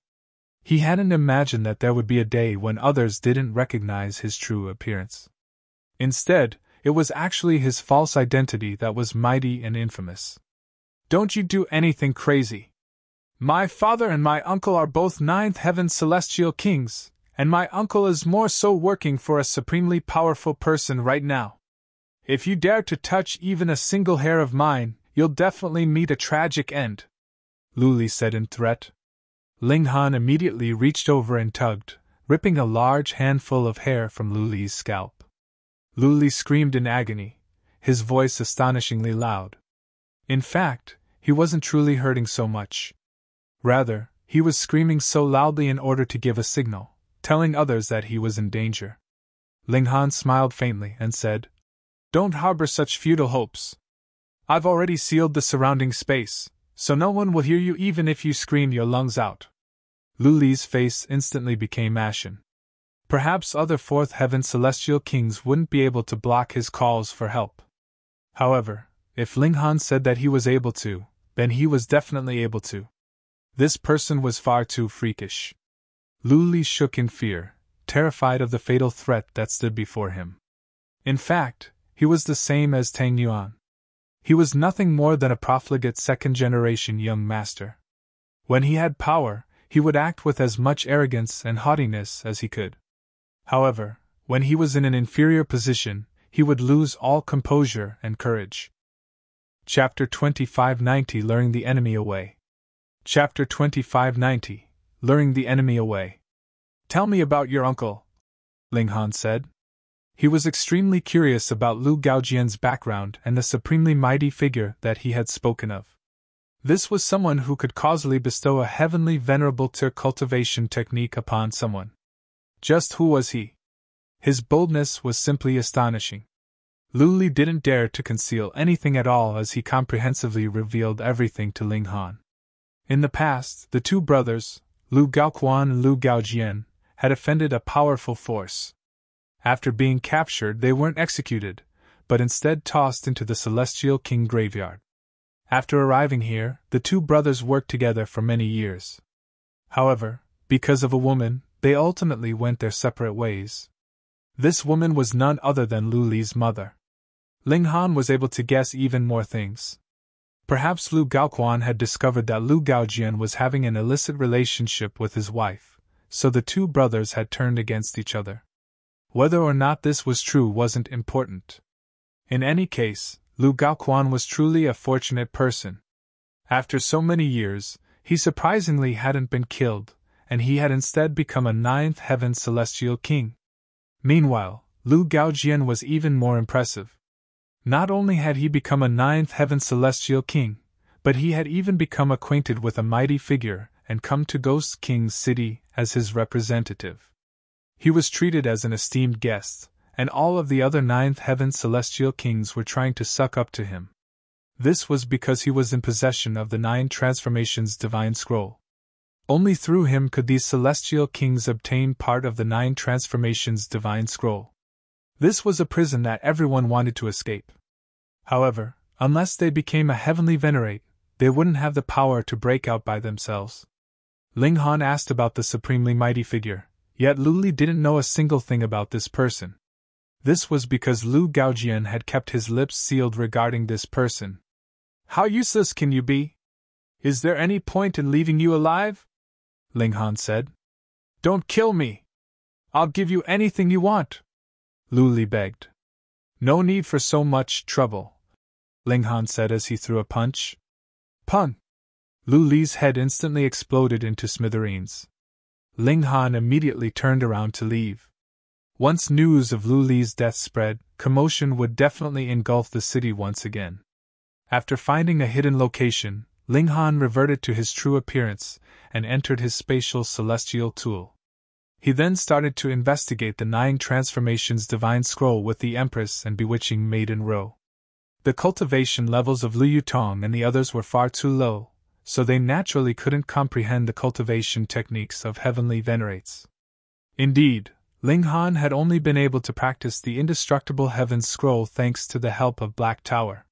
He hadn't imagined that there would be a day when others didn't recognize his true appearance. Instead, it was actually his false identity that was mighty and infamous. Don't you do anything crazy. My father and my uncle are both 9th heaven celestial kings, and my uncle is more so working for a supremely powerful person right now. If you dare to touch even a single hair of mine, you'll definitely meet a tragic end, Lu Li said in threat. Ling Han immediately reached over and tugged, ripping a large handful of hair from Lu Li's scalp. Lu Li screamed in agony, his voice astonishingly loud. In fact, he wasn't truly hurting so much. Rather, he was screaming so loudly in order to give a signal, telling others that he was in danger. Ling Han smiled faintly and said, Don't harbor such futile hopes. I've already sealed the surrounding space, so no one will hear you even if you scream your lungs out. Lu Li's face instantly became ashen. Perhaps other 4th heaven celestial kings wouldn't be able to block his calls for help. However, if Ling Han said that he was able to, then he was definitely able to. This person was far too freakish. Lu Li shook in fear, terrified of the fatal threat that stood before him. In fact, he was the same as Tang Yuan. He was nothing more than a profligate 2nd-generation young master. When he had power, he would act with as much arrogance and haughtiness as he could. However, when he was in an inferior position, he would lose all composure and courage. Chapter 2590 Luring the Enemy Away. Chapter 2590 Luring the Enemy Away. Tell me about your uncle. Ling Han said. He was extremely curious about Lu Gaojian's background and the supremely mighty figure that he had spoken of. This was someone who could causally bestow a heavenly venerable cultivation technique upon someone. Just who was he? His boldness was simply astonishing. Lu Li didn't dare to conceal anything at all as he comprehensively revealed everything to Ling Han. In the past, the two brothers, Lu Gaoquan and Lu Gaojian, had offended a powerful force. After being captured, they weren't executed, but instead tossed into the Celestial King graveyard. After arriving here, the two brothers worked together for many years. However, because of a woman, they ultimately went their separate ways. This woman was none other than Lu Li's mother. Ling Han was able to guess even more things. Perhaps Lu Gaoquan had discovered that Lu Gaojian was having an illicit relationship with his wife, so the two brothers had turned against each other. Whether or not this was true wasn't important. In any case, Lu Gaoquan was truly a fortunate person. After so many years, he surprisingly hadn't been killed, and he had instead become a ninth heaven celestial king. Meanwhile, Lu Gaojian was even more impressive. Not only had he become a ninth heaven celestial king, but he had even become acquainted with a mighty figure and come to Ghost King's city as his representative. He was treated as an esteemed guest, and all of the other ninth heaven celestial kings were trying to suck up to him. This was because he was in possession of the 9 transformations divine scroll. Only through him could these celestial kings obtain part of the 9 transformations divine scroll. This was a prison that everyone wanted to escape. However, unless they became a heavenly venerate, they wouldn't have the power to break out by themselves. Ling Han asked about the supremely mighty figure, yet Lu Li didn't know a single thing about this person. This was because Lu Gaojian had kept his lips sealed regarding this person. "How useless can you be? Is there any point in leaving you alive?" Ling Han said. "Don't kill me. I'll give you anything you want," Lu Li begged. "No need for so much trouble," Ling Han said as he threw a punch. Pun! Lu Li's head instantly exploded into smithereens. Ling Han immediately turned around to leave. Once news of Lu Li's death spread, commotion would definitely engulf the city once again. After finding a hidden location, Ling Han reverted to his true appearance and entered his spatial celestial tool. He then started to investigate the 9 transformations divine scroll with the Empress and bewitching Maiden Ro. The cultivation levels of Liu Yutong and the others were far too low, so they naturally couldn't comprehend the cultivation techniques of heavenly venerates. Indeed, Ling Han had only been able to practice the indestructible Heaven's Scroll thanks to the help of Black Tower.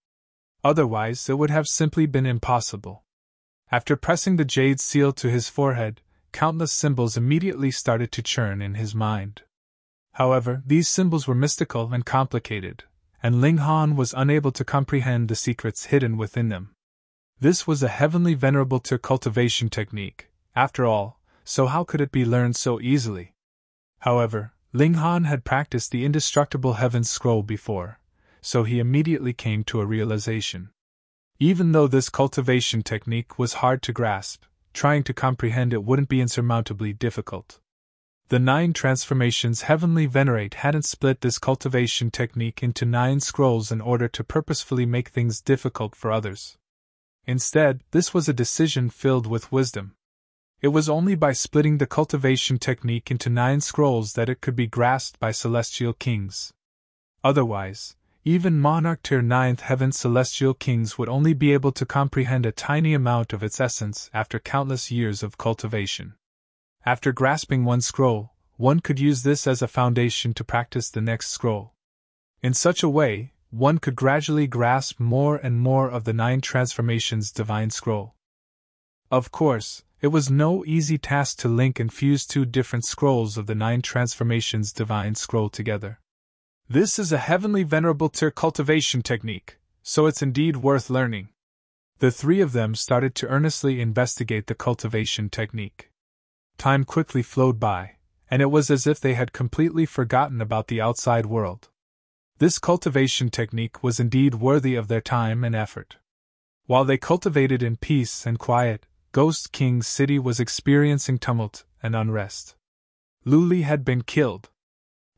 Otherwise, it would have simply been impossible. After pressing the jade seal to his forehead, countless symbols immediately started to churn in his mind. However, these symbols were mystical and complicated, and Ling Han was unable to comprehend the secrets hidden within them. This was a heavenly venerable cultivation technique, after all, so how could it be learned so easily? However, Ling Han had practiced the indestructible Heaven's Scroll before, so he immediately came to a realization. Even though this cultivation technique was hard to grasp, trying to comprehend it wouldn't be insurmountably difficult. The 9 transformations heavenly venerate hadn't split this cultivation technique into 9 scrolls in order to purposefully make things difficult for others. Instead, this was a decision filled with wisdom. It was only by splitting the cultivation technique into 9 scrolls that it could be grasped by celestial kings. Otherwise, even Monarch Tier 9th Heaven celestial kings would only be able to comprehend a tiny amount of its essence after countless years of cultivation. After grasping one scroll, one could use this as a foundation to practice the next scroll. In such a way, one could gradually grasp more and more of the 9 transformations divine scroll. Of course, it was no easy task to link and fuse 2 different scrolls of the 9 transformations divine scroll together. This is a heavenly venerable cultivation technique, so it's indeed worth learning. The 3 of them started to earnestly investigate the cultivation technique. Time quickly flowed by, and it was as if they had completely forgotten about the outside world. This cultivation technique was indeed worthy of their time and effort. While they cultivated in peace and quiet, Ghost King's city was experiencing tumult and unrest. Lu Li had been killed.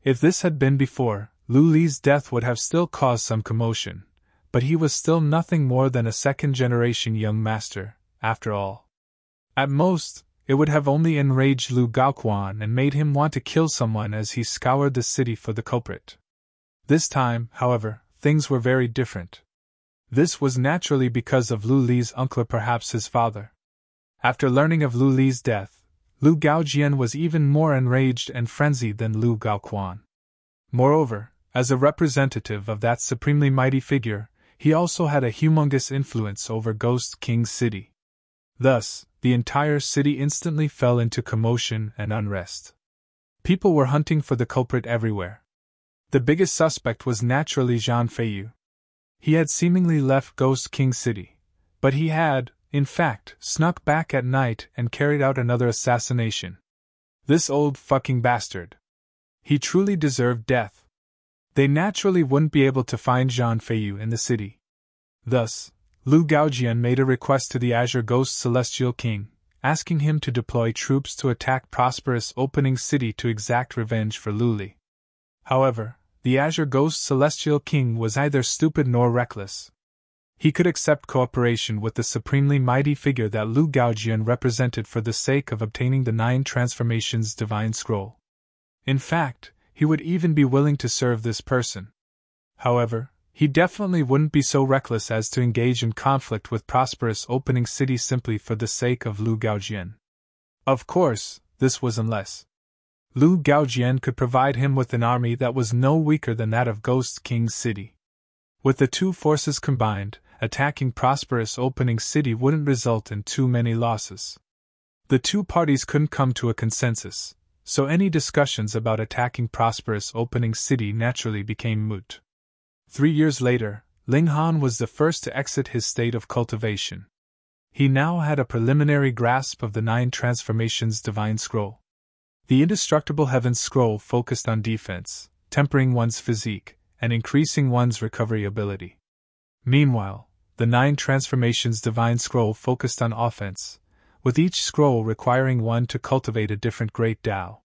If this had been before, Lu Li's death would have still caused some commotion, but he was still nothing more than a second-generation young master, after all. At most, it would have only enraged Lu Gaoquan and made him want to kill someone as he scoured the city for the culprit. This time, however, things were very different. This was naturally because of Lu Li's uncle, or perhaps his father. After learning of Lu Li's death, Lu Gaojian was even more enraged and frenzied than Lu Gaoquan. Moreover, as a representative of that supremely mighty figure, he also had a humongous influence over Ghost King City. Thus, the entire city instantly fell into commotion and unrest. People were hunting for the culprit everywhere. The biggest suspect was naturally Zhang Feiyu. He had seemingly left Ghost King City, but he had, in fact, snuck back at night and carried out another assassination. This old fucking bastard. He truly deserved death. They naturally wouldn't be able to find Zhang Feiyu in the city. Thus, Lu Gaojian made a request to the Azure Ghost Celestial King, asking him to deploy troops to attack prosperous opening city to exact revenge for Lu Li. However, the Azure Ghost Celestial King was neither stupid nor reckless. He could accept cooperation with the supremely mighty figure that Lu Gaojian represented for the sake of obtaining the 9 Transformations Divine Scroll. In fact, he would even be willing to serve this person. However, he definitely wouldn't be so reckless as to engage in conflict with prosperous opening city simply for the sake of Lu Gaojian. Of course, this was unless Lu Gaojian could provide him with an army that was no weaker than that of Ghost King City. With the two forces combined, attacking prosperous opening city wouldn't result in too many losses. The two parties couldn't come to a consensus, so any discussions about attacking prosperous opening city naturally became moot. 3 years later, Ling Han was the first to exit his state of cultivation. He now had a preliminary grasp of the 9 Transformations Divine Scroll. The Indestructible Heavens Scroll focused on defense, tempering one's physique, and increasing one's recovery ability. Meanwhile, the 9 Transformations Divine Scroll focused on offense, with each scroll requiring one to cultivate a different Great Tao.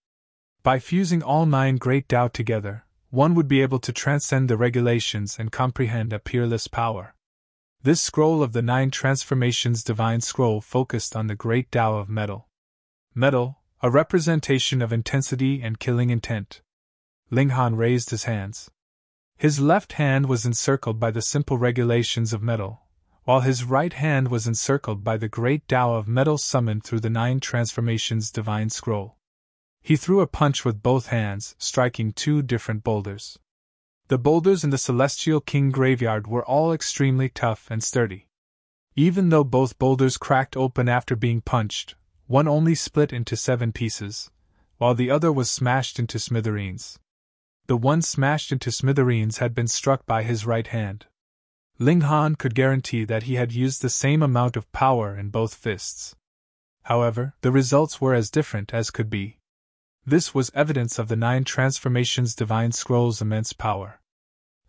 By fusing all 9 Great Tao together, one would be able to transcend the regulations and comprehend a peerless power. This scroll of the 9 Transformations Divine Scroll focused on the Great Tao of Metal. Metal, a representation of intensity and killing intent. Ling Han raised his hands. His left hand was encircled by the simple regulations of metal, while his right hand was encircled by the Great Tao of Metal summoned through the 9 Transformations Divine Scroll. He threw a punch with both hands, striking 2 different boulders. The boulders in the Celestial King graveyard were all extremely tough and sturdy. Even though both boulders cracked open after being punched, one only split into 7 pieces, while the other was smashed into smithereens. The one smashed into smithereens had been struck by his right hand. Ling Han could guarantee that he had used the same amount of power in both fists. However, the results were as different as could be. This was evidence of the 9 Transformations Divine Scroll's immense power.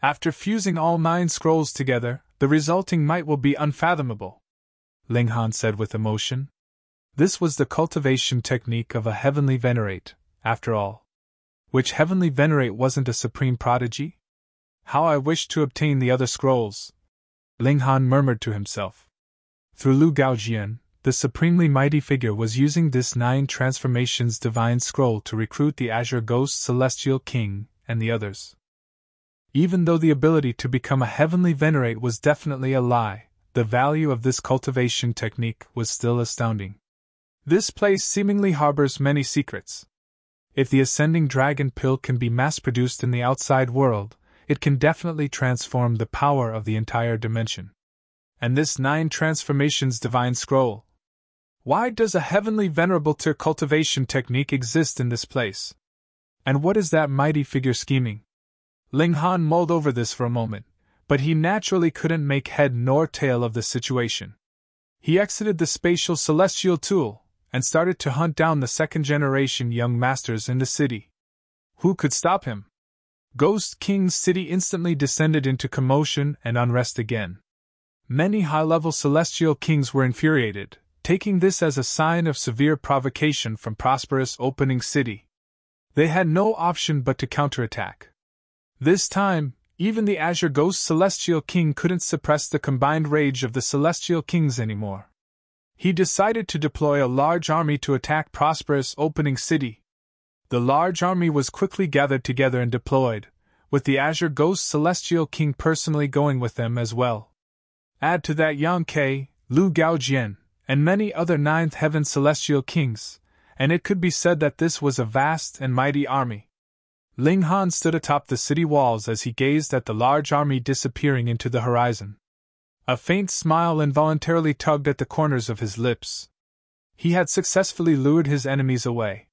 After fusing all 9 scrolls together, the resulting might will be unfathomable, Ling Han said with emotion. This was the cultivation technique of a heavenly venerate, after all. Which heavenly venerate wasn't a supreme prodigy? How I wish to obtain the other scrolls, Ling Han murmured to himself. Through Lu Gaojian, the supremely mighty figure was using this 9 Transformations Divine Scroll to recruit the Azure Ghost Celestial King and the others. Even though the ability to become a heavenly venerate was definitely a lie, the value of this cultivation technique was still astounding. This place seemingly harbors many secrets. If the ascending dragon pill can be mass-produced in the outside world, it can definitely transform the power of the entire dimension. And this 9 Transformations Divine Scroll. Why does a heavenly venerable cultivation technique exist in this place? And what is that mighty figure scheming? Ling Han mulled over this for a moment, but he naturally couldn't make head nor tail of the situation. He exited the spatial celestial tool and started to hunt down the second-generation young masters in the city. Who could stop him? Ghost King's city instantly descended into commotion and unrest again. Many high-level celestial kings were infuriated, taking this as a sign of severe provocation from prosperous opening city. They had no option but to counterattack. This time, even the Azure Ghost Celestial King couldn't suppress the combined rage of the Celestial Kings anymore. He decided to deploy a large army to attack prosperous opening city. The large army was quickly gathered together and deployed, with the Azure Ghost Celestial King personally going with them as well. Add to that Yang Ke, Lu Gaojian, and many other Ninth Heaven Celestial Kings, and it could be said that this was a vast and mighty army. Ling Han stood atop the city walls as he gazed at the large army disappearing into the horizon. A faint smile involuntarily tugged at the corners of his lips. He had successfully lured his enemies away.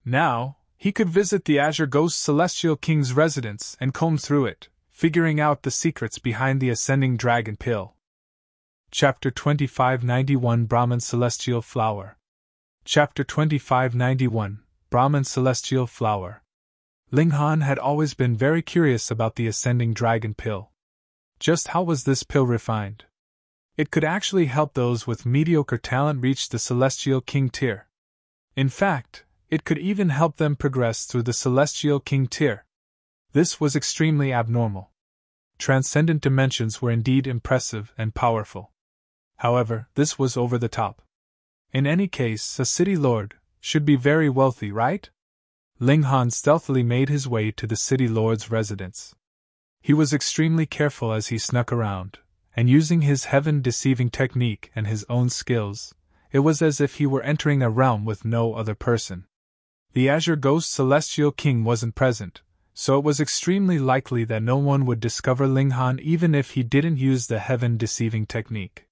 Now, he could visit the Azure Ghost Celestial King's residence and comb through it, figuring out the secrets behind the ascending dragon pill. Chapter 2591 Brahman Celestial Flower. Chapter 2591 Brahman Celestial Flower. Ling Han had always been very curious about the ascending dragon pill. Just how was this pill refined? It could actually help those with mediocre talent reach the Celestial King tier. In fact, it could even help them progress through the Celestial King tier. This was extremely abnormal. Transcendent dimensions were indeed impressive and powerful. However, this was over the top. In any case, a city lord should be very wealthy, right? Ling Han stealthily made his way to the city lord's residence. He was extremely careful as he snuck around, and using his heaven-deceiving technique and his own skills, it was as if he were entering a realm with no other person. The Azure Ghost Celestial King wasn't present, so it was extremely likely that no one would discover Ling Han even if he didn't use the heaven-deceiving technique.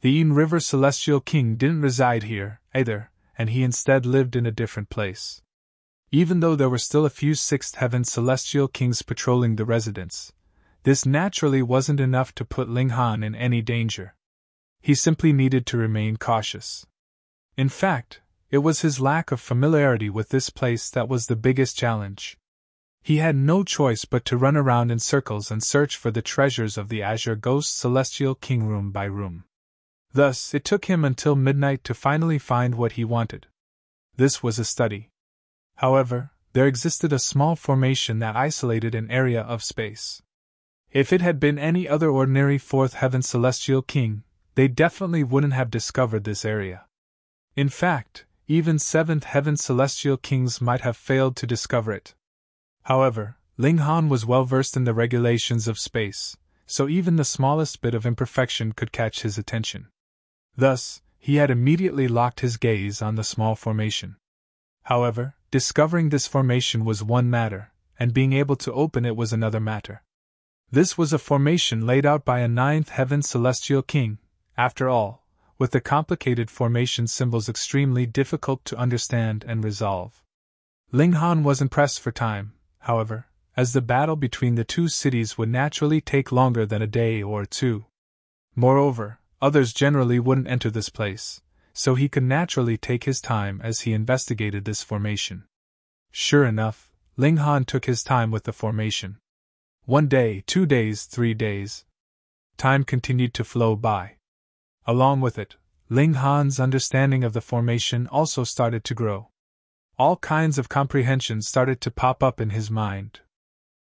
The Yin River Celestial King didn't reside here, either, and he instead lived in a different place. Even though there were still a few Sixth Heaven Celestial Kings patrolling the residence, this naturally wasn't enough to put Ling Han in any danger. He simply needed to remain cautious. In fact, it was his lack of familiarity with this place that was the biggest challenge. He had no choice but to run around in circles and search for the treasures of the Azure Ghost Celestial King room by room. Thus, it took him until midnight to finally find what he wanted. This was a study. However, there existed a small formation that isolated an area of space. If it had been any other ordinary Fourth Heaven Celestial King, they definitely wouldn't have discovered this area. In fact, even Seventh Heaven Celestial Kings might have failed to discover it. However, Ling Han was well versed in the regulations of space, so even the smallest bit of imperfection could catch his attention. Thus, he had immediately locked his gaze on the small formation. However, discovering this formation was one matter, and being able to open it was another matter. This was a formation laid out by a Ninth Heaven Celestial King, after all, with the complicated formation symbols extremely difficult to understand and resolve. Ling Han wasn't pressed for time, however, as the battle between the two cities would naturally take longer than a day or two. Moreover, others generally wouldn't enter this place, so he could naturally take his time as he investigated this formation. Sure enough, Ling Han took his time with the formation. 1 day, 2 days, 3 days. Time continued to flow by. Along with it, Ling Han's understanding of the formation also started to grow. All kinds of comprehensions started to pop up in his mind.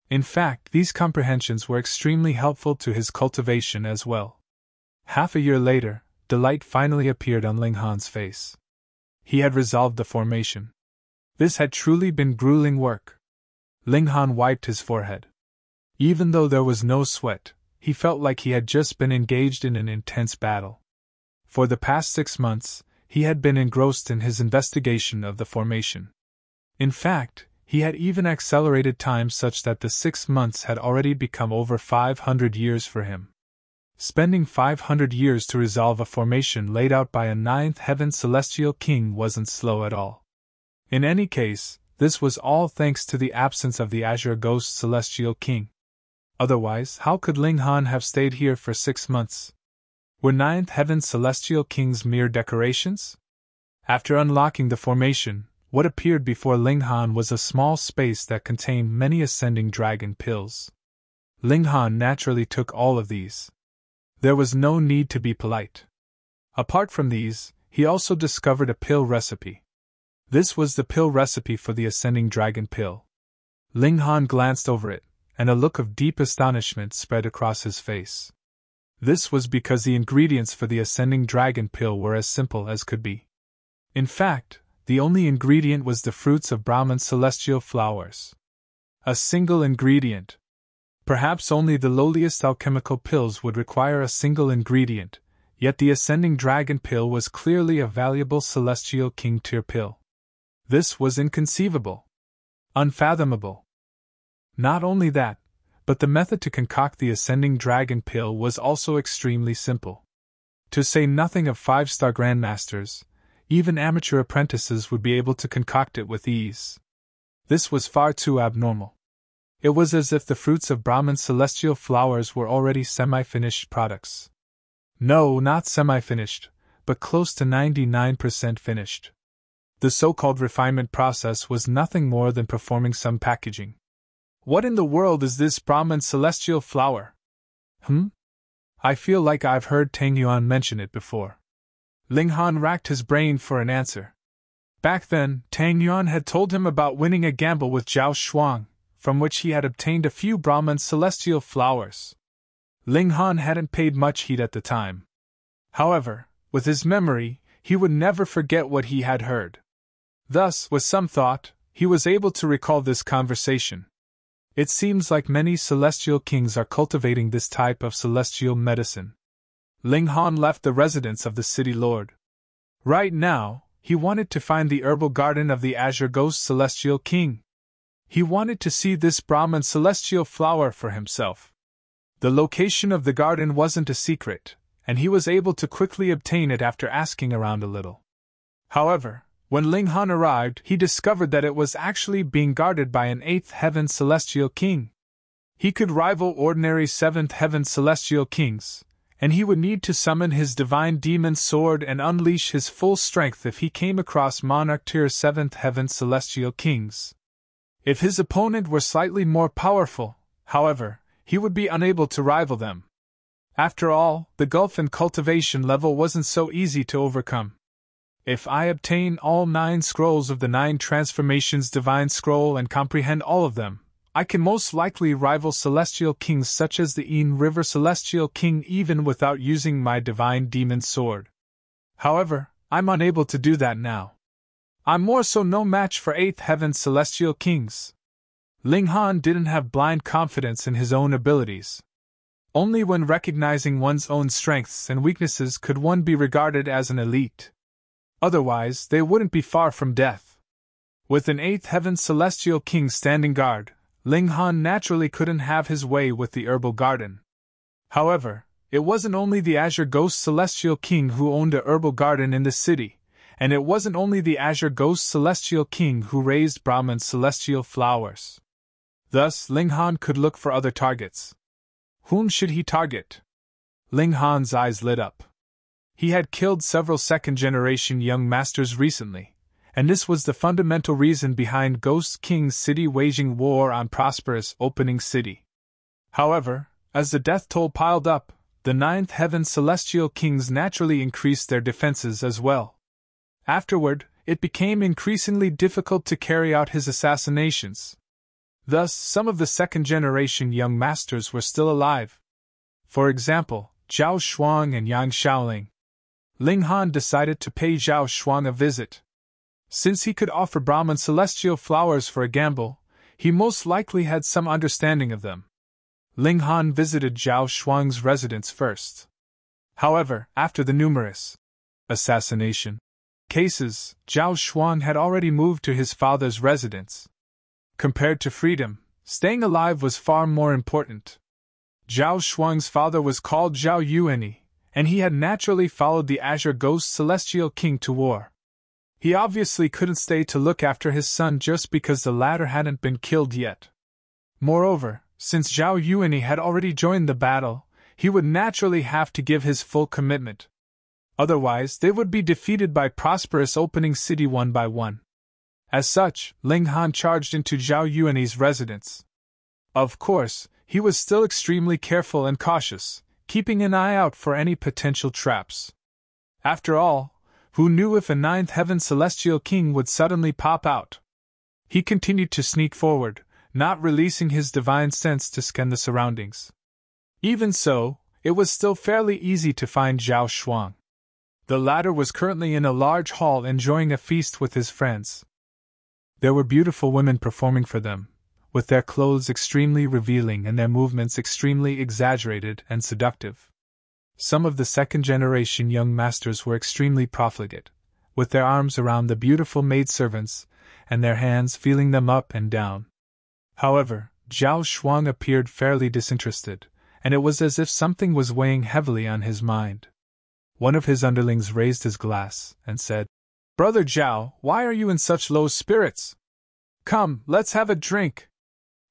In fact, these comprehensions were extremely helpful to his cultivation as well. Half a year later, delight finally appeared on Ling Han's face. He had resolved the formation. This had truly been grueling work. Ling Han wiped his forehead. Even though there was no sweat, he felt like he had just been engaged in an intense battle. For the past 6 months, he had been engrossed in his investigation of the formation. In fact, he had even accelerated time such that the 6 months had already become over 500 years for him. Spending 500 years to resolve a formation laid out by a Ninth Heaven Celestial King wasn't slow at all. In any case, this was all thanks to the absence of the Azure Ghost Celestial King. Otherwise, how could Ling Han have stayed here for 6 months? Were Ninth Heaven Celestial Kings mere decorations? After unlocking the formation, what appeared before Ling Han was a small space that contained many ascending dragon pills. Ling Han naturally took all of these. There was no need to be polite. Apart from these, he also discovered a pill recipe. This was the pill recipe for the ascending dragon pill. Ling Han glanced over it, and a look of deep astonishment spread across his face. This was because the ingredients for the ascending dragon pill were as simple as could be. In fact, the only ingredient was the fruits of Brahman's celestial flowers. A single ingredient. Perhaps only the lowliest alchemical pills would require a single ingredient, yet the ascending dragon pill was clearly a valuable celestial king tier pill. This was inconceivable. Unfathomable. Not only that, but the method to concoct the ascending dragon pill was also extremely simple. To say nothing of 5-star grandmasters, even amateur apprentices would be able to concoct it with ease. This was far too abnormal. It was as if the fruits of Brahman's celestial flowers were already semi-finished products. No, not semi-finished, but close to 99% finished. The so-called refinement process was nothing more than performing some packaging. What in the world is this Brahman celestial flower? I feel like I've heard Tang Yuan mention it before. Ling Han racked his brain for an answer. Back then, Tang Yuan had told him about winning a gamble with Zhao Shuang, from which he had obtained a few Brahman celestial flowers. Ling Han hadn't paid much heed at the time. However, with his memory, he would never forget what he had heard. Thus, with some thought, he was able to recall this conversation. It seems like many celestial kings are cultivating this type of celestial medicine. Ling Han left the residence of the city lord. Right now, he wanted to find the herbal garden of the Azure Ghost Celestial King. He wanted to see this Brahman celestial flower for himself. The location of the garden wasn't a secret, and he was able to quickly obtain it after asking around a little. However, when Ling Han arrived, he discovered that it was actually being guarded by an 8th heaven celestial king. He could rival ordinary 7th heaven celestial kings, and he would need to summon his divine demon sword and unleash his full strength if he came across monarch tier 7th heaven celestial kings. If his opponent were slightly more powerful, however, he would be unable to rival them. After all, the gulf in cultivation level wasn't so easy to overcome. If I obtain all 9 scrolls of the 9 transformations divine scroll and comprehend all of them, I can most likely rival celestial kings such as the Ain River Celestial King even without using my divine demon sword. However, I'm unable to do that now. I'm more so no match for 8th heaven celestial kings. Ling Han didn't have blind confidence in his own abilities. Only when recognizing one's own strengths and weaknesses could one be regarded as an elite. Otherwise, they wouldn't be far from death. With an 8th heaven celestial king standing guard, Ling Han naturally couldn't have his way with the herbal garden. However, it wasn't only the Azure Ghost Celestial King who owned a herbal garden in the city, and it wasn't only the Azure Ghost Celestial King who raised Brahman celestial flowers. Thus, Ling Han could look for other targets. Whom should he target? Ling Han's eyes lit up. He had killed several second-generation young masters recently, and this was the fundamental reason behind Ghost King's city waging war on prosperous opening city. However, as the death toll piled up, the 9th heaven celestial kings naturally increased their defenses as well. Afterward, it became increasingly difficult to carry out his assassinations. Thus, some of the second-generation young masters were still alive. For example, Zhao Shuang and Yang Shaoling. Ling Han decided to pay Zhao Shuang a visit. Since he could offer Brahman celestial flowers for a gamble, he most likely had some understanding of them. Ling Han visited Zhao Shuang's residence first. However, after the numerous assassination cases, Zhao Shuang had already moved to his father's residence. Compared to freedom, staying alive was far more important. Zhao Shuang's father was called Zhao Yuanyi, and he had naturally followed the Azure Ghost Celestial King to war. He obviously couldn't stay to look after his son just because the latter hadn't been killed yet. Moreover, since Zhao Yuanyi had already joined the battle, he would naturally have to give his full commitment. Otherwise, they would be defeated by prosperous opening city one by one. As such, Ling Han charged into Zhao Yuanyi's residence. Of course, he was still extremely careful and cautious, keeping an eye out for any potential traps. After all, Who knew if a ninth heaven celestial king would suddenly pop out? He continued to sneak forward, not releasing his divine sense to scan the surroundings. Even so, it was still fairly easy to find Zhao Shuang. The latter was currently in a large hall enjoying a feast with his friends. There were beautiful women performing for them, with their clothes extremely revealing and their movements extremely exaggerated and seductive. Some of the second-generation young masters were extremely profligate, with their arms around the beautiful maidservants and their hands feeling them up and down. However, Zhao Shuang appeared fairly disinterested, and it was as if something was weighing heavily on his mind. One of his underlings raised his glass and said, "Brother Zhao, why are you in such low spirits? Come, let's have a drink."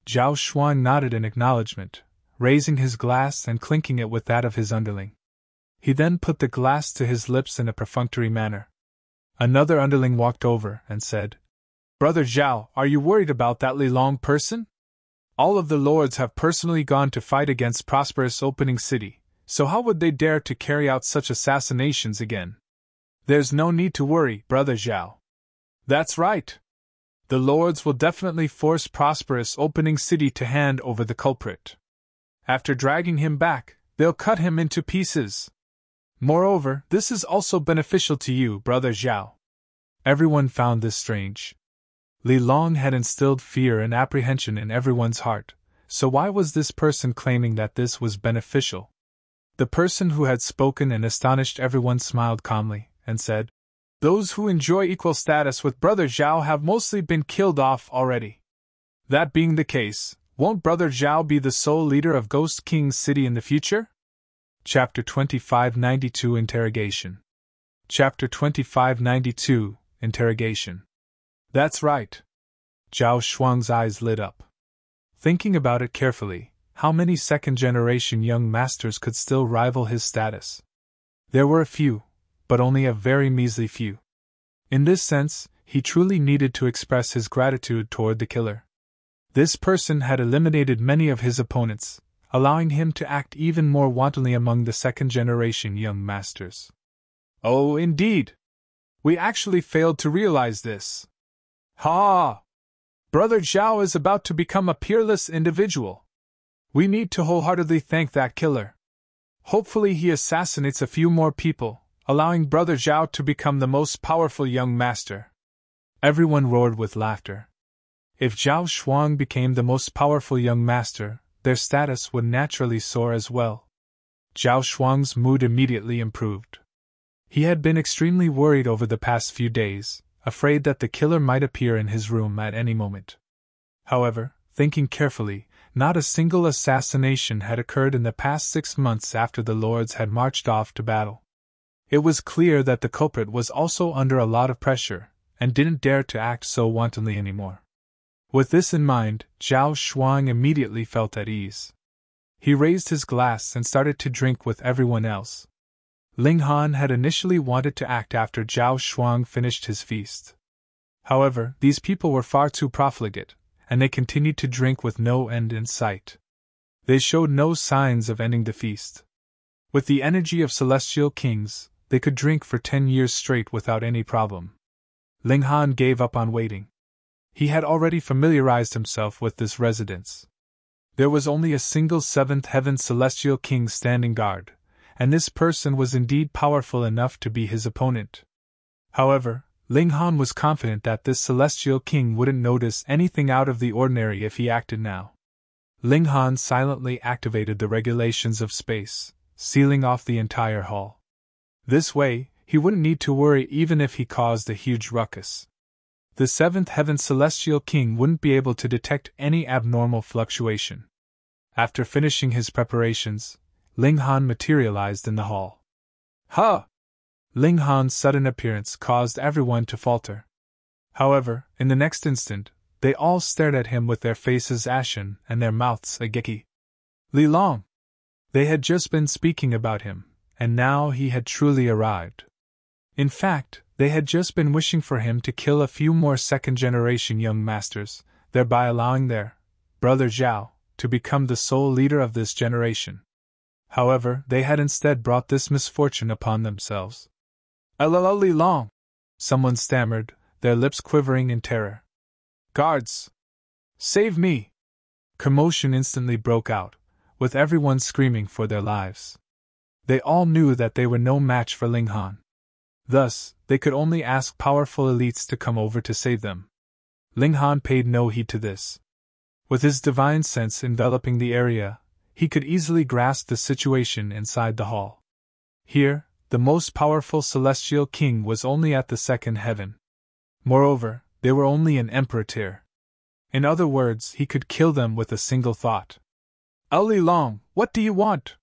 Zhao Shuang nodded in acknowledgement, raising his glass and clinking it with that of his underling. He then put the glass to his lips in a perfunctory manner. Another underling walked over and said, "Brother Zhao, are you worried about that Li Long person? All of the lords have personally gone to fight against prosperous opening city, so how would they dare to carry out such assassinations again?" "There's no need to worry, Brother Zhao. That's right. The lords will definitely force prosperous opening city to hand over the culprit. After dragging him back, they'll cut him into pieces. Moreover, this is also beneficial to you, Brother Zhao." Everyone found this strange. Li Long had instilled fear and apprehension in everyone's heart, so why was this person claiming that this was beneficial? The person who had spoken and astonished everyone smiled calmly, and said, "Those who enjoy equal status with Brother Zhao have mostly been killed off already. That being the case, won't Brother Zhao be the sole leader of Ghost King's city in the future?" Chapter 2592 Interrogation. Chapter 2592 Interrogation. "That's right." Zhao Shuang's eyes lit up. Thinking about it carefully, how many second-generation young masters could still rival his status? There were a few, but only a very measly few. In this sense, he truly needed to express his gratitude toward the killer. This person had eliminated many of his opponents, allowing him to act even more wantonly among the second-generation young masters. "Oh, indeed! We actually failed to realize this. Ha! Brother Zhao is about to become a peerless individual. We need to wholeheartedly thank that killer. Hopefully he assassinates a few more people, allowing Brother Zhao to become the most powerful young master." Everyone roared with laughter. If Zhao Shuang became the most powerful young master, their status would naturally soar as well. Zhao Shuang's mood immediately improved. He had been extremely worried over the past few days, afraid that the killer might appear in his room at any moment. However, thinking carefully, not a single assassination had occurred in the past 6 months after the lords had marched off to battle. It was clear that the culprit was also under a lot of pressure, and didn't dare to act so wantonly anymore. With this in mind, Zhao Shuang immediately felt at ease. He raised his glass and started to drink with everyone else. Ling Han had initially wanted to act after Zhao Shuang finished his feast. However, these people were far too profligate, and they continued to drink with no end in sight. They showed no signs of ending the feast. With the energy of celestial kings, they could drink for 10 years straight without any problem. Ling Han gave up on waiting. He had already familiarized himself with this residence. There was only a single 7th heaven celestial king standing guard, and this person was indeed powerful enough to be his opponent. However, Ling Han was confident that this celestial king wouldn't notice anything out of the ordinary if he acted now. Ling Han silently activated the regulations of space, sealing off the entire hall. This way, he wouldn't need to worry even if he caused a huge ruckus. The 7th heaven celestial king wouldn't be able to detect any abnormal fluctuation. After finishing his preparations, Ling Han materialized in the hall. "Ha!" Ling Han's sudden appearance caused everyone to falter. However, in the next instant, they all stared at him with their faces ashen and their mouths agape. Li Long! They had just been speaking about him, and now he had truly arrived. In fact, they had just been wishing for him to kill a few more second-generation young masters, thereby allowing their Brother Zhao to become the sole leader of this generation. However, they had instead brought this misfortune upon themselves. "Li Long," someone stammered, their lips quivering in terror. "Guards! Save me!" Commotion instantly broke out, with everyone screaming for their lives. They all knew that they were no match for Ling Han. Thus, they could only ask powerful elites to come over to save them. Ling Han paid no heed to this. With his divine sense enveloping the area, he could easily grasp the situation inside the hall. Here, the most powerful celestial king was only at the second heaven. Moreover, they were only an emperor tier. In other words, he could kill them with a single thought. "Li Long, what do you want?"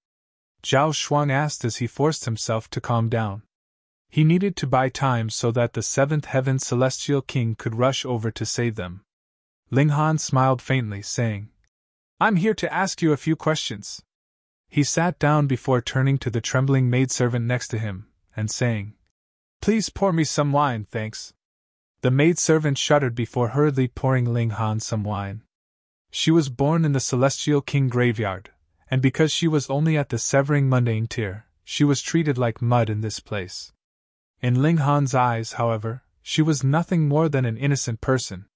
Zhao Shuang asked as he forced himself to calm down. He needed to buy time so that the seventh heaven celestial king could rush over to save them. Ling Han smiled faintly, saying, "I'm here to ask you a few questions." He sat down before turning to the trembling maidservant next to him, and saying, "Please pour me some wine, thanks." The maidservant shuddered before hurriedly pouring Ling Han some wine. She was born in the Celestial King graveyard, and because she was only at the severing mundane tier, she was treated like mud in this place. In Ling Han's eyes, however, she was nothing more than an innocent person.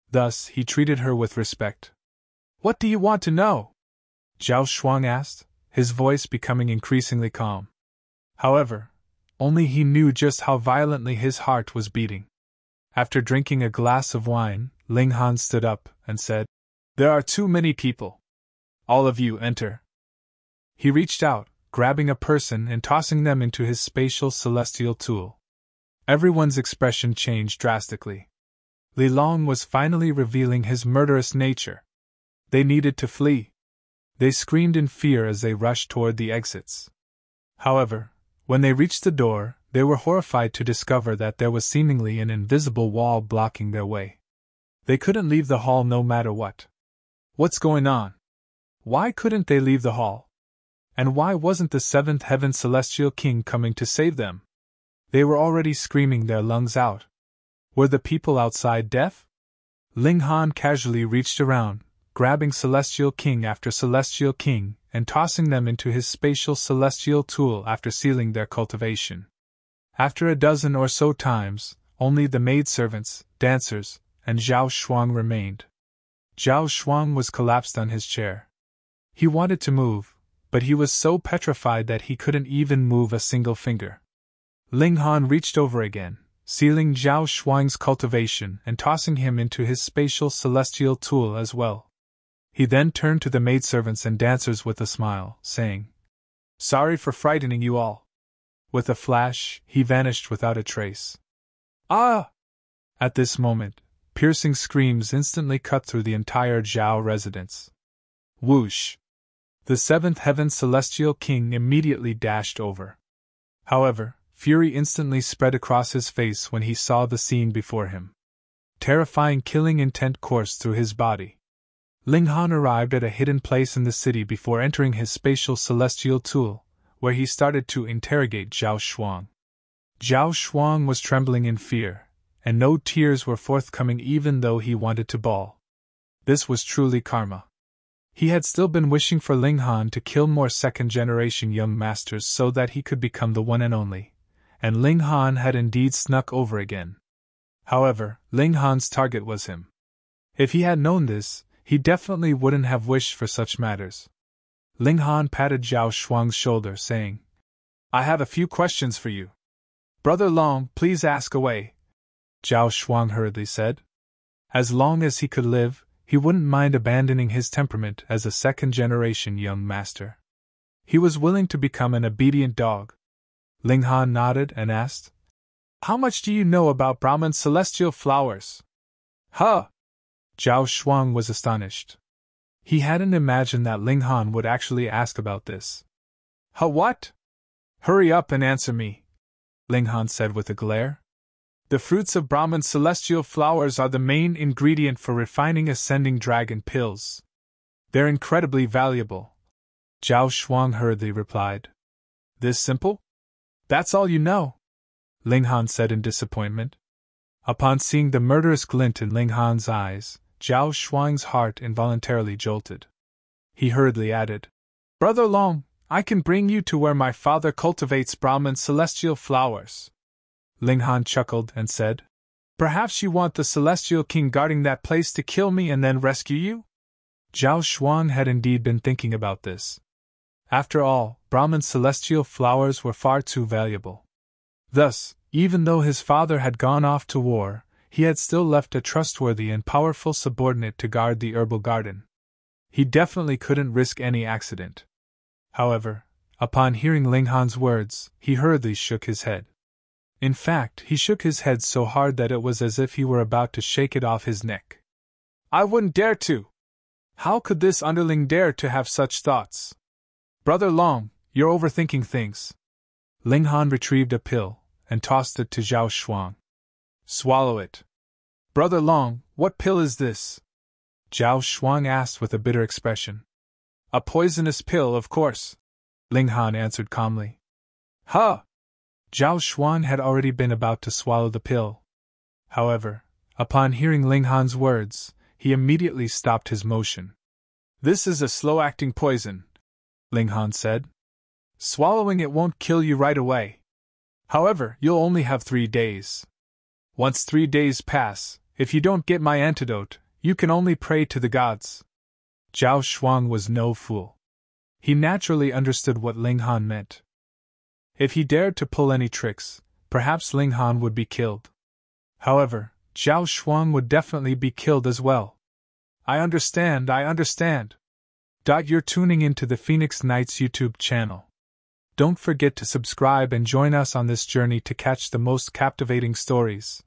Thus, he treated her with respect. "What do you want to know?" Zhao Shuang asked, his voice becoming increasingly calm. However, only he knew just how violently his heart was beating. After drinking a glass of wine, Ling Han stood up and said, "There are too many people. All of you enter." He reached out, grabbing a person and tossing them into his spatial celestial tool. Everyone's expression changed drastically. Li Long was finally revealing his murderous nature. They needed to flee. They screamed in fear as they rushed toward the exits. However, when they reached the door, they were horrified to discover that there was seemingly an invisible wall blocking their way. They couldn't leave the hall no matter what. What's going on? Why couldn't they leave the hall? And why wasn't the seventh heaven celestial king coming to save them? They were already screaming their lungs out. Were the people outside deaf? Ling Han casually reached around, grabbing celestial king after celestial king, and tossing them into his spatial celestial tool after sealing their cultivation. After a dozen or so times, only the maidservants, dancers, and Zhao Shuang remained. Zhao Shuang was collapsed on his chair. He wanted to move, but he was so petrified that he couldn't even move a single finger. Ling Han reached over again, sealing Zhao Shuang's cultivation and tossing him into his spatial celestial tool as well. He then turned to the maidservants and dancers with a smile, saying, "Sorry for frightening you all." With a flash, he vanished without a trace. "Ah!" At this moment, piercing screams instantly cut through the entire Zhao residence. Whoosh! The seventh heaven celestial king immediately dashed over. However, fury instantly spread across his face when he saw the scene before him. Terrifying killing intent coursed through his body. Ling Han arrived at a hidden place in the city before entering his spatial celestial tool, where he started to interrogate Zhao Shuang. Zhao Shuang was trembling in fear, and no tears were forthcoming even though he wanted to bawl. This was truly karma. He had still been wishing for Ling Han to kill more second-generation young masters so that he could become the one and only, and Ling Han had indeed snuck over again. However, Ling Han's target was him. If he had known this, he definitely wouldn't have wished for such matters. Ling Han patted Zhao Shuang's shoulder, saying, "I have a few questions for you." "Brother Long, please ask away," Zhao Shuang hurriedly said. As long as he could live, he wouldn't mind abandoning his temperament as a second-generation young master. He was willing to become an obedient dog. Ling Han nodded and asked, "How much do you know about Brahman's celestial flowers?" "Huh!" Zhao Shuang was astonished. He hadn't imagined that Ling Han would actually ask about this. "Huh, what?" "Hurry up and answer me," Ling Han said with a glare. "The fruits of Brahman's celestial flowers are the main ingredient for refining ascending dragon pills. They're incredibly valuable," Zhao Shuang hurriedly replied. "This simple? That's all you know?" Ling Han said in disappointment. Upon seeing the murderous glint in Ling Han's eyes, Zhao Shuang's heart involuntarily jolted. He hurriedly added, "Brother Long, I can bring you to where my father cultivates Brahman's celestial flowers. Ling Han chuckled and said. Perhaps you want the Celestial King guarding that place to kill me and then rescue you? Zhao Xuan had indeed been thinking about this. After all, Brahman's celestial flowers were far too valuable. Thus, even though his father had gone off to war, he had still left a trustworthy and powerful subordinate to guard the herbal garden. He definitely couldn't risk any accident. However, upon hearing Ling Han's words, he hurriedly shook his head. In fact, he shook his head so hard that it was as if he were about to shake it off his neck. I wouldn't dare to! How could this underling dare to have such thoughts? Brother Long, you're overthinking things. Ling Han retrieved a pill and tossed it to Zhao Xuan. Swallow it. Brother Long, what pill is this? Zhao Xuan asked with a bitter expression. A poisonous pill, of course, Ling Han answered calmly. Huh! Zhao Xuan had already been about to swallow the pill. However, upon hearing Ling Han's words, he immediately stopped his motion. This is a slow-acting poison, Ling Han said. Swallowing it won't kill you right away. However, you'll only have 3 days. Once 3 days pass, if you don't get my antidote, you can only pray to the gods. Zhao Xuan was no fool. He naturally understood what Ling Han meant. If he dared to pull any tricks, perhaps Ling Han would be killed. However, Zhao Xuan would definitely be killed as well. I understand. You're tuning into the Phoenix Knights YouTube channel. Don't forget to subscribe and join us on this journey to catch the most captivating stories.